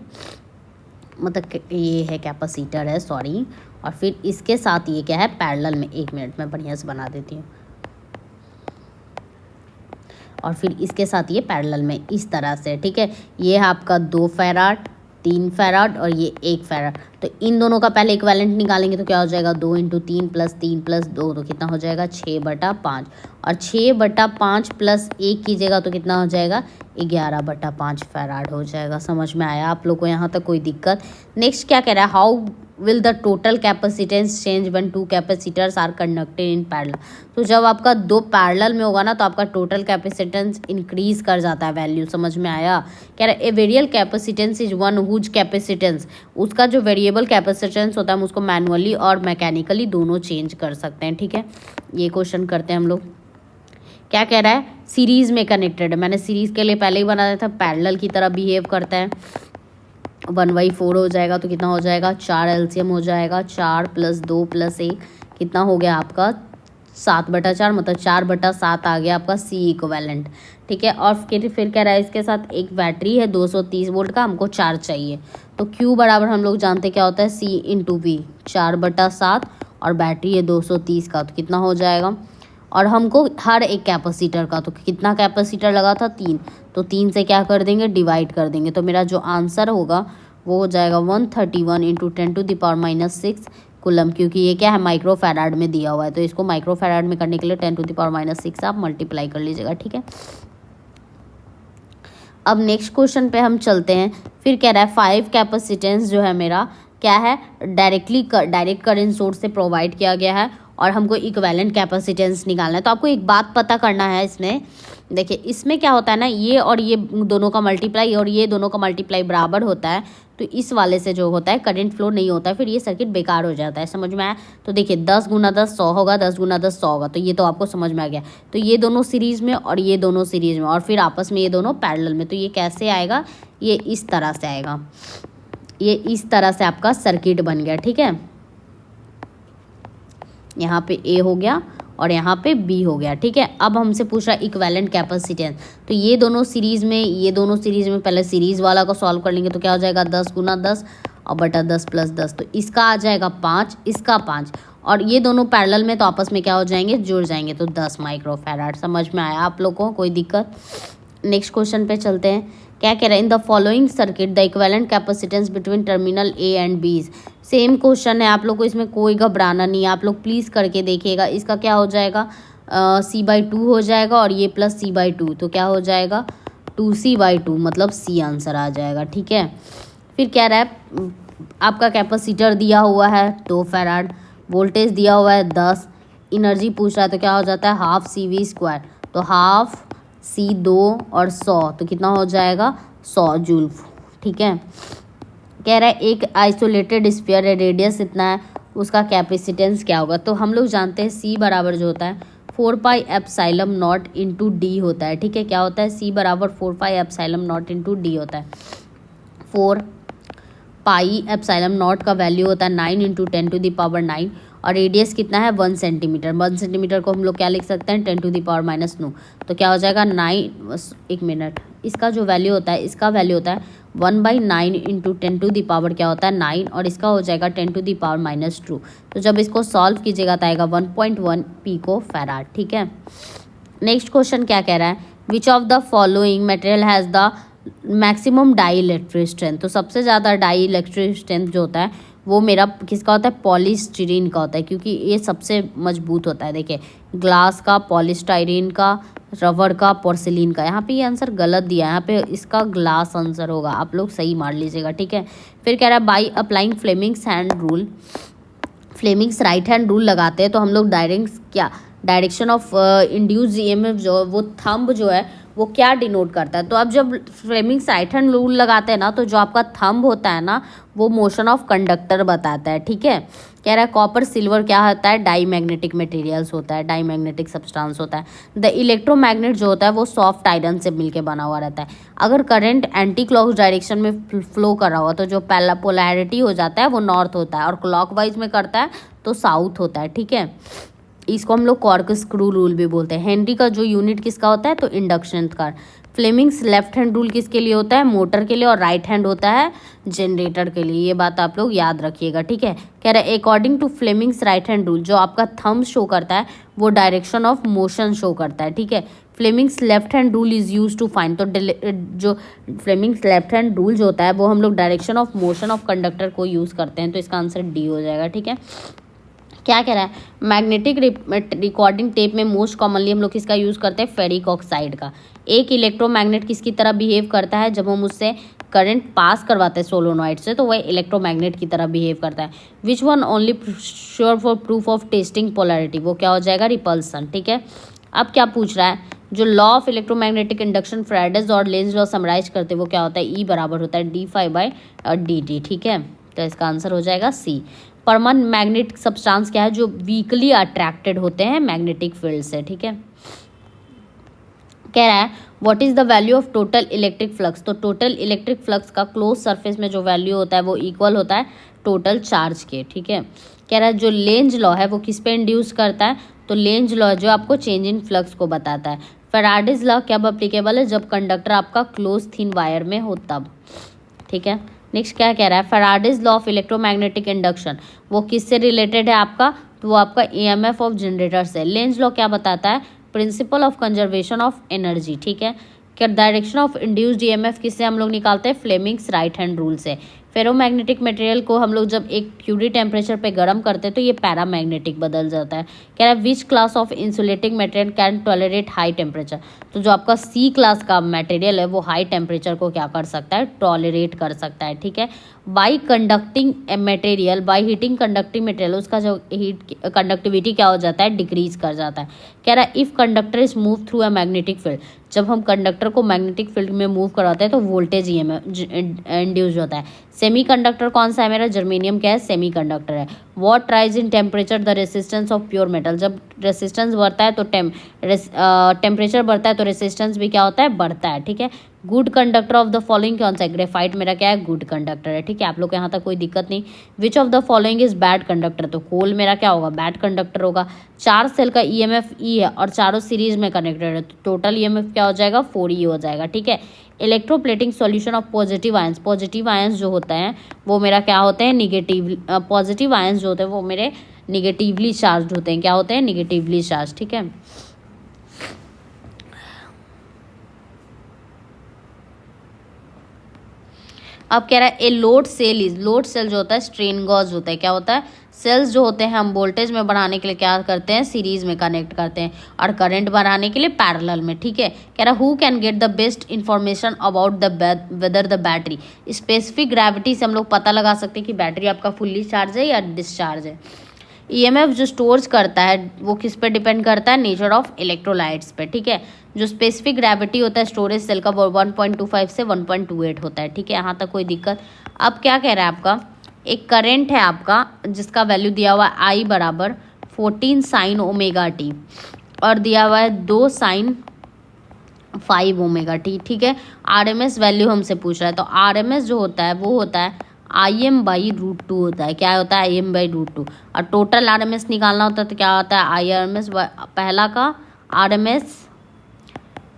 मतलब ये है कैपेसिटर है, सॉरी, और फिर इसके साथ ये क्या है? पैरेलल में। 1 मिनट में बढ़िया से बना देती हूँ, और फिर इसके साथ ये पैरेलल में इस तरह से। ठीक है, ये है आपका 2 फैराड, 3 फैराड और ये 1 फैराड। तो इन दोनों का पहले इक्विवेलेंट निकालेंगे तो क्या हो जाएगा? 2 इंटू 3 प्लस 3 प्लस 2, तो कितना हो जाएगा? 6/5, और 6/5 प्लस 1 कीजिएगा तो कितना हो जाएगा? 11/5 फैराड हो जाएगा। समझ में आया आप लोग को? यहाँ तक कोई दिक्कत? नेक्स्ट क्या कह रहा है? How will the total capacitance change when 2 capacitors are conducted in parallel? तो जब आपका 2 पैरेलल में होगा ना तो आपका टोटल कैपेसिटेंस इंक्रीज कर जाता है वैल्यू। समझ में आया? कह रहा है a variable capacitance is one whose capacitance, उसका जो वेरिएबल कैपेसिटेंस होता है हम उसको मैनुअली और मैकेनिकली दोनों चेंज कर सकते हैं। ठीक है, ये क्वेश्चन करते हैं हम लोग। क्या कह रहा है? सीरीज में कनेक्टेड है, मैंने सीरीज के लिए पहले ही बनाया था, पैरेलल की तरह बिहेव करता है। 1/4 हो जाएगा तो कितना हो जाएगा? 4 एलसीएम हो जाएगा, 4 प्लस 2 प्लस 1 कितना हो गया आपका? 7/4, मतलब 4/7 आ गया आपका C इक्विवेलेंट। ठीक है, और फिर कह रहा है इसके साथ एक बैटरी है 230 वोल्ट का, हमको चार्ज चाहिए। तो Q बराबर हम लोग जानते क्या होता है? C इंटू V, 4/7, और बैटरी है 230 का, तो कितना हो जाएगा? और हमको हर एक कैपेसिटर का, तो कितना कैपेसिटर लगा था? 3, तो 3 से क्या कर देंगे? डिवाइड कर देंगे। तो मेरा जो आंसर होगा वो हो जाएगा 131 इंटू 10⁻⁻6 कूलम, क्योंकि ये क्या है? माइक्रो फैराड में दिया हुआ है, तो इसको माइक्रो फैराड में करने के लिए 10⁻⁻6 आप मल्टीप्लाई कर लीजिएगा। ठीक है, अब नेक्स्ट क्वेश्चन पे हम चलते हैं। फिर कह रहा है 5 कैपेसिटेंस जो है मेरा क्या है? डायरेक्ट करंट सोर्स से प्रोवाइड किया गया है, और हमको इक्विवेलेंट कैपेसिटेंस निकालना है। तो आपको एक बात पता करना है इसमें, देखिए इसमें क्या होता है ना, ये और ये दोनों का मल्टीप्लाई और ये दोनों का मल्टीप्लाई बराबर होता है, तो इस वाले से जो होता है करंट फ्लो नहीं होता है, फिर ये सर्किट बेकार हो जाता है। समझ में आया? तो देखिए 10 × 10 100 होगा, 10 × 10 100 होगा, तो ये तो आपको समझ में आ गया। तो ये दोनों सीरीज में और ये दोनों सीरीज में, और फिर आपस में ये दोनों पैरेलल में, तो ये कैसे आएगा? ये इस तरह से आएगा, ये इस तरह से आपका सर्किट बन गया। ठीक है, यहाँ पे A हो गया और यहाँ पे B हो गया। ठीक है, अब हमसे पूछ रहा है इक्विवेलेंट कैपेसिटेंस, तो ये दोनों सीरीज में, ये दोनों सीरीज में, पहले सीरीज वाला को सॉल्व कर लेंगे तो क्या हो जाएगा? 10 × 10 और बटा 10 प्लस 10, तो इसका आ जाएगा 5, इसका 5, और ये दोनों पैरेलल में तो आपस में क्या हो जाएंगे? जुड़ जाएंगे, तो 10 माइक्रो फैराड। समझ में आया आप लोग को? कोई दिक्कत? नेक्स्ट क्वेश्चन पे चलते हैं। क्या कह रहा है, in the following circuit the equivalent capacitance between terminal A and B. Same question है, आप लोग को इसमें कोई घबराना नहीं है, आप लोग प्लीज़ करके देखिएगा। इसका क्या हो जाएगा, C/2 हो जाएगा और ये प्लस C/2, तो क्या हो जाएगा 2C/2, मतलब C आंसर आ जाएगा। ठीक है, फिर कह रहा है आपका कैपेसिटर दिया हुआ है 2 फैराड, वोल्टेज दिया हुआ है 10, एनर्जी पूछ रहा है तो क्या हो जाता है हाफ CV², तो हाफ C2 और 100, तो कितना हो जाएगा 100 जूल। ठीक है, कह रहा है एक आइसोलेटेड स्फीयर है, रेडियस इतना है, उसका कैपेसिटेंस क्या होगा। तो हम लोग जानते हैं C बराबर जो होता है 4πε0 इंटू डी होता है। ठीक है, क्या होता है, C बराबर 4πε0 इंटू डी होता है। 4πε0 का वैल्यू होता है 9 इंटू 10⁻⁹ और रेडियस कितना है 1 सेंटीमीटर। 1 सेंटीमीटर को हम लोग क्या लिख सकते हैं 10⁻⁹, तो क्या हो जाएगा 9, एक मिनट, इसका जो वैल्यू होता है, इसका वैल्यू होता है 1/9 इंटू 10⁻, क्या होता है 9, और इसका हो जाएगा 10⁻⁻²। तो जब इसको सॉल्व कीजिएगा तो आएगा 1.1 पिको फैराड। ठीक है, नेक्स्ट क्वेश्चन क्या कह रहा है, which of the following material has the maximum dielectric strength. तो सबसे ज़्यादा डाई इलेक्ट्रिक स्ट्रेंथ जो होता है वो मेरा किसका होता है, पॉलीस्टीरीन का होता है, क्योंकि ये सबसे मजबूत होता है। देखिए, ग्लास का, पॉलीस्टाइरीन का, रबर का, पोर्सिलीन का। यहाँ पे ये आंसर गलत दिया है, यहाँ पे इसका ग्लास आंसर होगा, आप लोग सही मार लीजिएगा। ठीक है, फिर कह रहा है by applying Fleming's hand rule, Fleming's right hand rule लगाते हैं तो हम लोग डायरेक्शन ऑफ इंड्यूस EMF जो वो थंब जो है वो क्या डिनोट करता है। तो अब जब फ्लेमिंग्स राइट हैंड रूल लगाते हैं ना, तो जो आपका थंब होता है ना वो मोशन ऑफ कंडक्टर बताता है। ठीक है, कह रहा है कॉपर सिल्वर क्या होता है, डाई मैग्नेटिक मटेरियल्स होता है, डाई मैग्नेटिक सब्सटेंस होता है। द इलेक्ट्रोमैग्नेट जो होता है वो सॉफ्ट आयरन से मिलके बना हुआ रहता है। अगर करंट एंटी क्लॉक डायरेक्शन में फ्लो कर रहा हुआ तो जो पहला पोलैरिटी हो जाता है वो नॉर्थ होता है, और क्लॉकवाइज में करता है तो साउथ होता है। ठीक है, इसको हम लोग कॉर्क स्क्रू रूल भी बोलते हैं। हेनरी का जो यूनिट किसका होता है, तो इंडक्शन का। फ्लेमिंग्स लेफ्ट हैंड रूल किसके लिए होता है, मोटर के लिए, और राइट हैंड होता है जनरेटर के लिए। ये बात आप लोग याद रखिएगा। ठीक है, कह रहा है according to Fleming's right hand rule जो आपका थंब शो करता है वो डायरेक्शन ऑफ मोशन शो करता है। ठीक है, Fleming's left hand rule is use to find, तो जो फ्लेमिंग्स लेफ्ट हैंड रूल जो होता है वो हम लोग direction of motion of conductor को यूज़ करते हैं, तो इसका आंसर डी हो जाएगा। ठीक है, क्या कह रहा है, मैग्नेटिक रिकॉर्डिंग टेप में मोस्ट कॉमनली हम लोग किसका यूज़ करते हैं, फेरिक ऑक्साइड का। एक इलेक्ट्रोमैग्नेट किसकी तरह बिहेव करता है, जब हम उससे करंट पास करवाते हैं सोलोनॉइड से तो वह इलेक्ट्रोमैग्नेट की तरह बिहेव करता है। Which one only sure for proof of testing polarity, वो क्या हो जाएगा, रिपल्सन। ठीक है, अब क्या पूछ रहा है, जो law of electromagnetic induction Faraday's और लेंज लॉ समराइज करते हैं वो क्या होता है, E बराबर होता है d∅/dt। ठीक है, तो इसका आंसर हो जाएगा C। परमानेंट मैग्नेटिक सब्सटेंस क्या है, जो वीकली अट्रैक्टेड होते हैं मैग्नेटिक फील्ड से। ठीक है, कह रहा है what is the value of total electric flux. तो टोटल इलेक्ट्रिक फ्लक्स का क्लोज सरफेस में जो वैल्यू होता है वो इक्वल होता है टोटल चार्ज के। ठीक है, कह रहा है जो लेंज लॉ है वो किस पे इंड्यूस करता है, तो लेंज लॉ जो आपको चेंज इन फ्लक्स को बताता है। फैराडेज लॉ कब अप्लीकेबल है, जब कंडक्टर आपका क्लोज थिन वायर में हो तब। ठीक है, नेक्स्ट क्या कह रहा है, Faraday's law of electromagnetic induction वो किससे रिलेटेड है आपका, तो वो आपका EMF ऑफ जनरेटर से। लेंज लॉ क्या बताता है, principle of conservation of energy. ठीक है, क्या डायरेक्शन ऑफ इंड्यूस्ड EMF किससे हम लोग निकालते हैं, फ्लेमिंग्स राइट हैंड रूल से। फेरोमैग्नेटिक मटेरियल को हम लोग जब एक क्यूडी टेम्परेचर पे गर्म करते हैं तो ये पैरामैग्नेटिक बदल जाता है। कह रहा है which class of insulating material can tolerate high temperature, तो जो आपका C क्लास का मटेरियल है वो हाई टेम्परेचर को क्या कर सकता है, टॉलरेट कर सकता है। ठीक है, by conducting material, by heating conducting material उसका जो हीट कंडक्टिविटी क्या हो जाता है, डिक्रीज कर जाता है। कह रहा है if conductor is move through a magnetic field, जब हम कंडक्टर को मैग्नेटिक फील्ड में मूव कराते हैं तो वोल्टेज इंड्यूस होता है। सेमीकंडक्टर कौन सा है मेरा, जर्मेनियम क्या है, सेमीकंडक्टर है। What rise in temperature the resistance of pure metal, जब रेसिस्टेंस बढ़ता है तो टेम्परेचर बढ़ता है तो रेसिस्टेंस भी क्या होता है, बढ़ता है। ठीक है, good conductor of the following कौन सा है, ग्रेफाइट मेरा क्या है, गुड कंडक्टर है। ठीक है, आप लोग को यहाँ तक कोई दिक्कत नहीं। विच of the following is bad conductor, तो कोल मेरा क्या होगा, बैड कंडक्टर होगा। 4 सेल का EMF E है और चारों सीरीज में कनेक्टेड है तो टोटल EMF क्या हो जाएगा, 4E हो जाएगा। ठीक है, electroplating solution of positive ions, positive ions जो होते हैं वो मेरा क्या होते हैं, निगेटिव। पॉजिटिव आयंस जो होते हैं वो मेरे निगेटिवली चार्ज होते हैं, क्या होते हैं, निगेटिवली चार्ज। ठीक है, अब कह रहा है a load cell is, load cell जो होता है स्ट्रेन गॉज होता है, क्या होता है, सेल्स जो होते हैं हम वोल्टेज में बढ़ाने के लिए क्या करते हैं, सीरीज में कनेक्ट करते हैं और करंट बढ़ाने के लिए पैरेलल में, ठीक है। कह रहा है who can get the best information about the whether the battery, specific gravity से हम लोग पता लगा सकते हैं कि बैटरी आपका फुल्ली चार्ज है या डिस्चार्ज है। ईएमएफ जो स्टोर्स करता है वो किस पे डिपेंड करता है, नेचर ऑफ इलेक्ट्रोलाइट्स पे, ठीक है। जो स्पेसिफिक ग्रेविटी होता है स्टोरेज सेल का वो 1.25 से 1.28 होता है, ठीक है। यहाँ तक कोई दिक्कत। अब क्या कह रहा है आपका, एक करंट है आपका जिसका वैल्यू दिया हुआ है आई बराबर 14 साइन ओमेगा टी और दिया हुआ है 2 साइन 5 ओमेगा टी, ठीक है। आरएमएस वैल्यू हमसे पूछ रहा है, तो आरएमएस जो होता है वो होता है IM/√2 होता है, क्या होता है IM/√2। और टोटल आरएमएस निकालना होता है तो क्या होता है IRMS, पहला का आरएमएस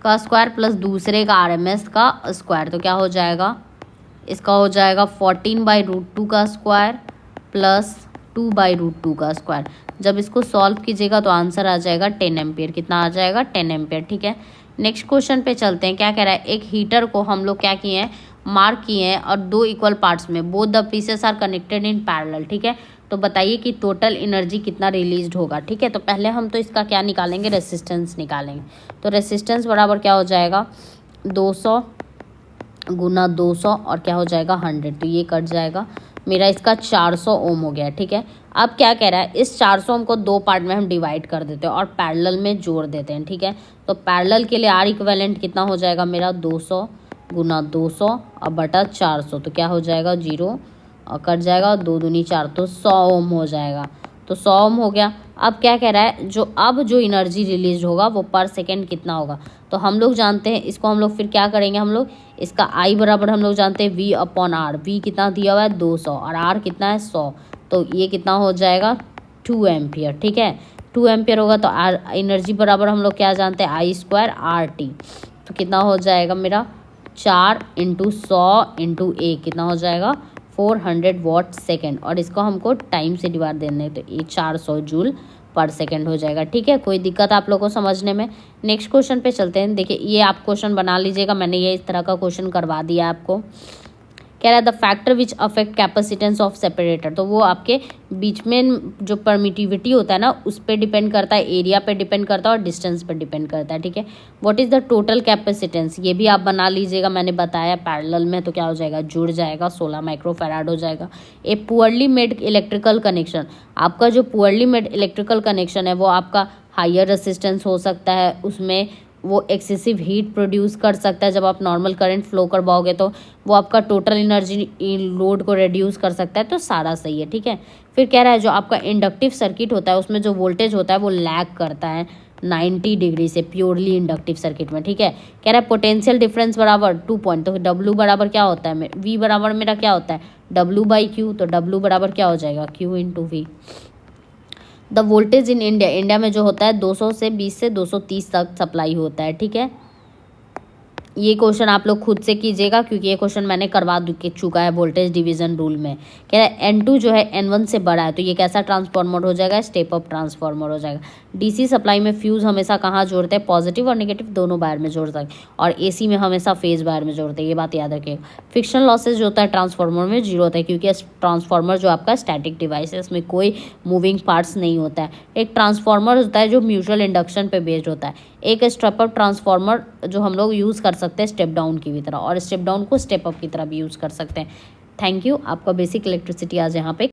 का स्क्वायर प्लस दूसरे का आरएमएस का स्क्वायर, तो क्या हो जाएगा, इसका हो जाएगा 14/√2 का स्क्वायर प्लस 2/√2 का स्क्वायर। जब इसको सॉल्व कीजिएगा तो आंसर आ जाएगा 10 एम्पियर। कितना आ जाएगा, 10 एम्पियर, ठीक है। नेक्स्ट क्वेश्चन पे चलते हैं। क्या कह रहा है, एक हीटर को हम लोग क्या किए हैं, मार्क किए हैं और 2 इक्वल पार्ट्स में, both the pieces are connected in parallel, ठीक है। तो बताइए कि टोटल एनर्जी कितना रिलीज होगा, ठीक है। तो पहले हम तो इसका क्या निकालेंगे, रेसिस्टेंस निकालेंगे। तो रेसिस्टेंस बराबर क्या हो जाएगा, 200 गुना 200 और क्या हो जाएगा 100, तो ये कट जाएगा मेरा, इसका 400 ओम हो गया, ठीक है। अब क्या कह रहा है, इस 400 ओम को 2 पार्ट में हम डिवाइड कर देते हैं और पैरेलल में जोड़ देते हैं, ठीक है। तो पैरेलल के लिए आर इक्विवेलेंट कितना हो जाएगा मेरा, 200 गुना 200 और बटा 400, तो क्या हो जाएगा 0 और कट जाएगा, 2 दूनी 4, तो 100 ओम हो जाएगा। तो 100 ओम हो गया। अब क्या कह रहा है, जो एनर्जी रिलीज होगा वो पर सेकेंड कितना होगा, तो हम लोग जानते हैं इसको, हम लोग फिर क्या करेंगे, हम लोग इसका आई बराबर हम लोग जानते हैं V/R, V कितना दिया हुआ है 200 और R कितना है 100, तो ये कितना हो जाएगा 2 एम्पियर, ठीक है। 2 एम्पियर होगा तो आर एनर्जी बराबर हम लोग क्या जानते हैं, I²RT, तो कितना हो जाएगा मेरा 4 × 100 × 1 कितना हो जाएगा 400 वाट सेकेंड, और इसको हमको टाइम से डिवाइड देना है तो ये 400 जूल पर सेकेंड हो जाएगा, ठीक है। कोई दिक्कत आप लोगों को समझने में। नेक्स्ट क्वेश्चन पे चलते हैं। देखिए ये आप क्वेश्चन बना लीजिएगा, मैंने ये इस तरह का क्वेश्चन करवा दिया आपको। कह रहा है the factor which affect capacitance of separator, तो वो आपके बीच में जो परमिटिविटी होता है ना उस पर डिपेंड करता है, एरिया पे डिपेंड करता है और डिस्टेंस पे डिपेंड करता है, ठीक है। What is the total capacitance, ये भी आप बना लीजिएगा, मैंने बताया पैरेलल में तो क्या हो जाएगा, जुड़ जाएगा, 16 माइक्रोफैराड हो जाएगा। ए पुअरली मेड इलेक्ट्रिकल कनेक्शन, आपका जो पुअरली मेड इलेक्ट्रिकल कनेक्शन है वो आपका हायर रेसिस्टेंस हो सकता है, उसमें वो एक्सेसिव हीट प्रोड्यूस कर सकता है, जब आप नॉर्मल करंट फ्लो करवाओगे तो वो आपका टोटल एनर्जी लोड को रिड्यूस कर सकता है, तो सारा सही है, ठीक है। फिर कह रहा है जो आपका इंडक्टिव सर्किट होता है उसमें जो वोल्टेज होता है वो लैग करता है 90 डिग्री से प्योरली इंडक्टिव सर्किट में, ठीक है। कह रहा है पोटेंशियल डिफरेंस बराबर 2 पॉइंट, तो W बराबर क्या होता है, V बराबर मेरा क्या होता है W/Q, तो W बराबर क्या हो जाएगा Q × V। The voltage in India, India में जो होता है 220 से 230 तक सप्लाई होता है, ठीक है। ये क्वेश्चन आप लोग खुद से कीजिएगा क्योंकि ये क्वेश्चन मैंने करवा चुका है वोल्टेज डिवीजन रूल में। कह रहा है N2 जो है N1 से बड़ा है तो ये कैसा ट्रांसफार्मर हो जाएगा, स्टेप अप ट्रांसफार्मर हो जाएगा। डीसी सप्लाई में फ्यूज हमेशा कहाँ जोड़ते हैं, पॉजिटिव और नेगेटिव दोनों वायर में जोड़ता है, और एसी में हमेशा फेज वायर में जोड़ते हैं, ये बात याद रखिएगा। फ्रिक्शन लॉसेज जो होता है ट्रांसफार्मर में 0 होता है क्योंकि ट्रांसफार्मर जो आपका स्टैटिक डिवाइस है इसमें कोई मूविंग पार्ट्स नहीं होता है। एक ट्रांसफार्मर होता है जो म्यूचुअल इंडक्शन पे बेस्ड होता है, एक स्टेप अप ट्रांसफार्मर जो हम लोग यूज़ कर सकते हैं स्टेप डाउन की भी तरह, और स्टेप डाउन को स्टेप अप की तरह भी यूज़ कर सकते हैं। थैंक यू, आपका बेसिक इलेक्ट्रिसिटी आज यहाँ पे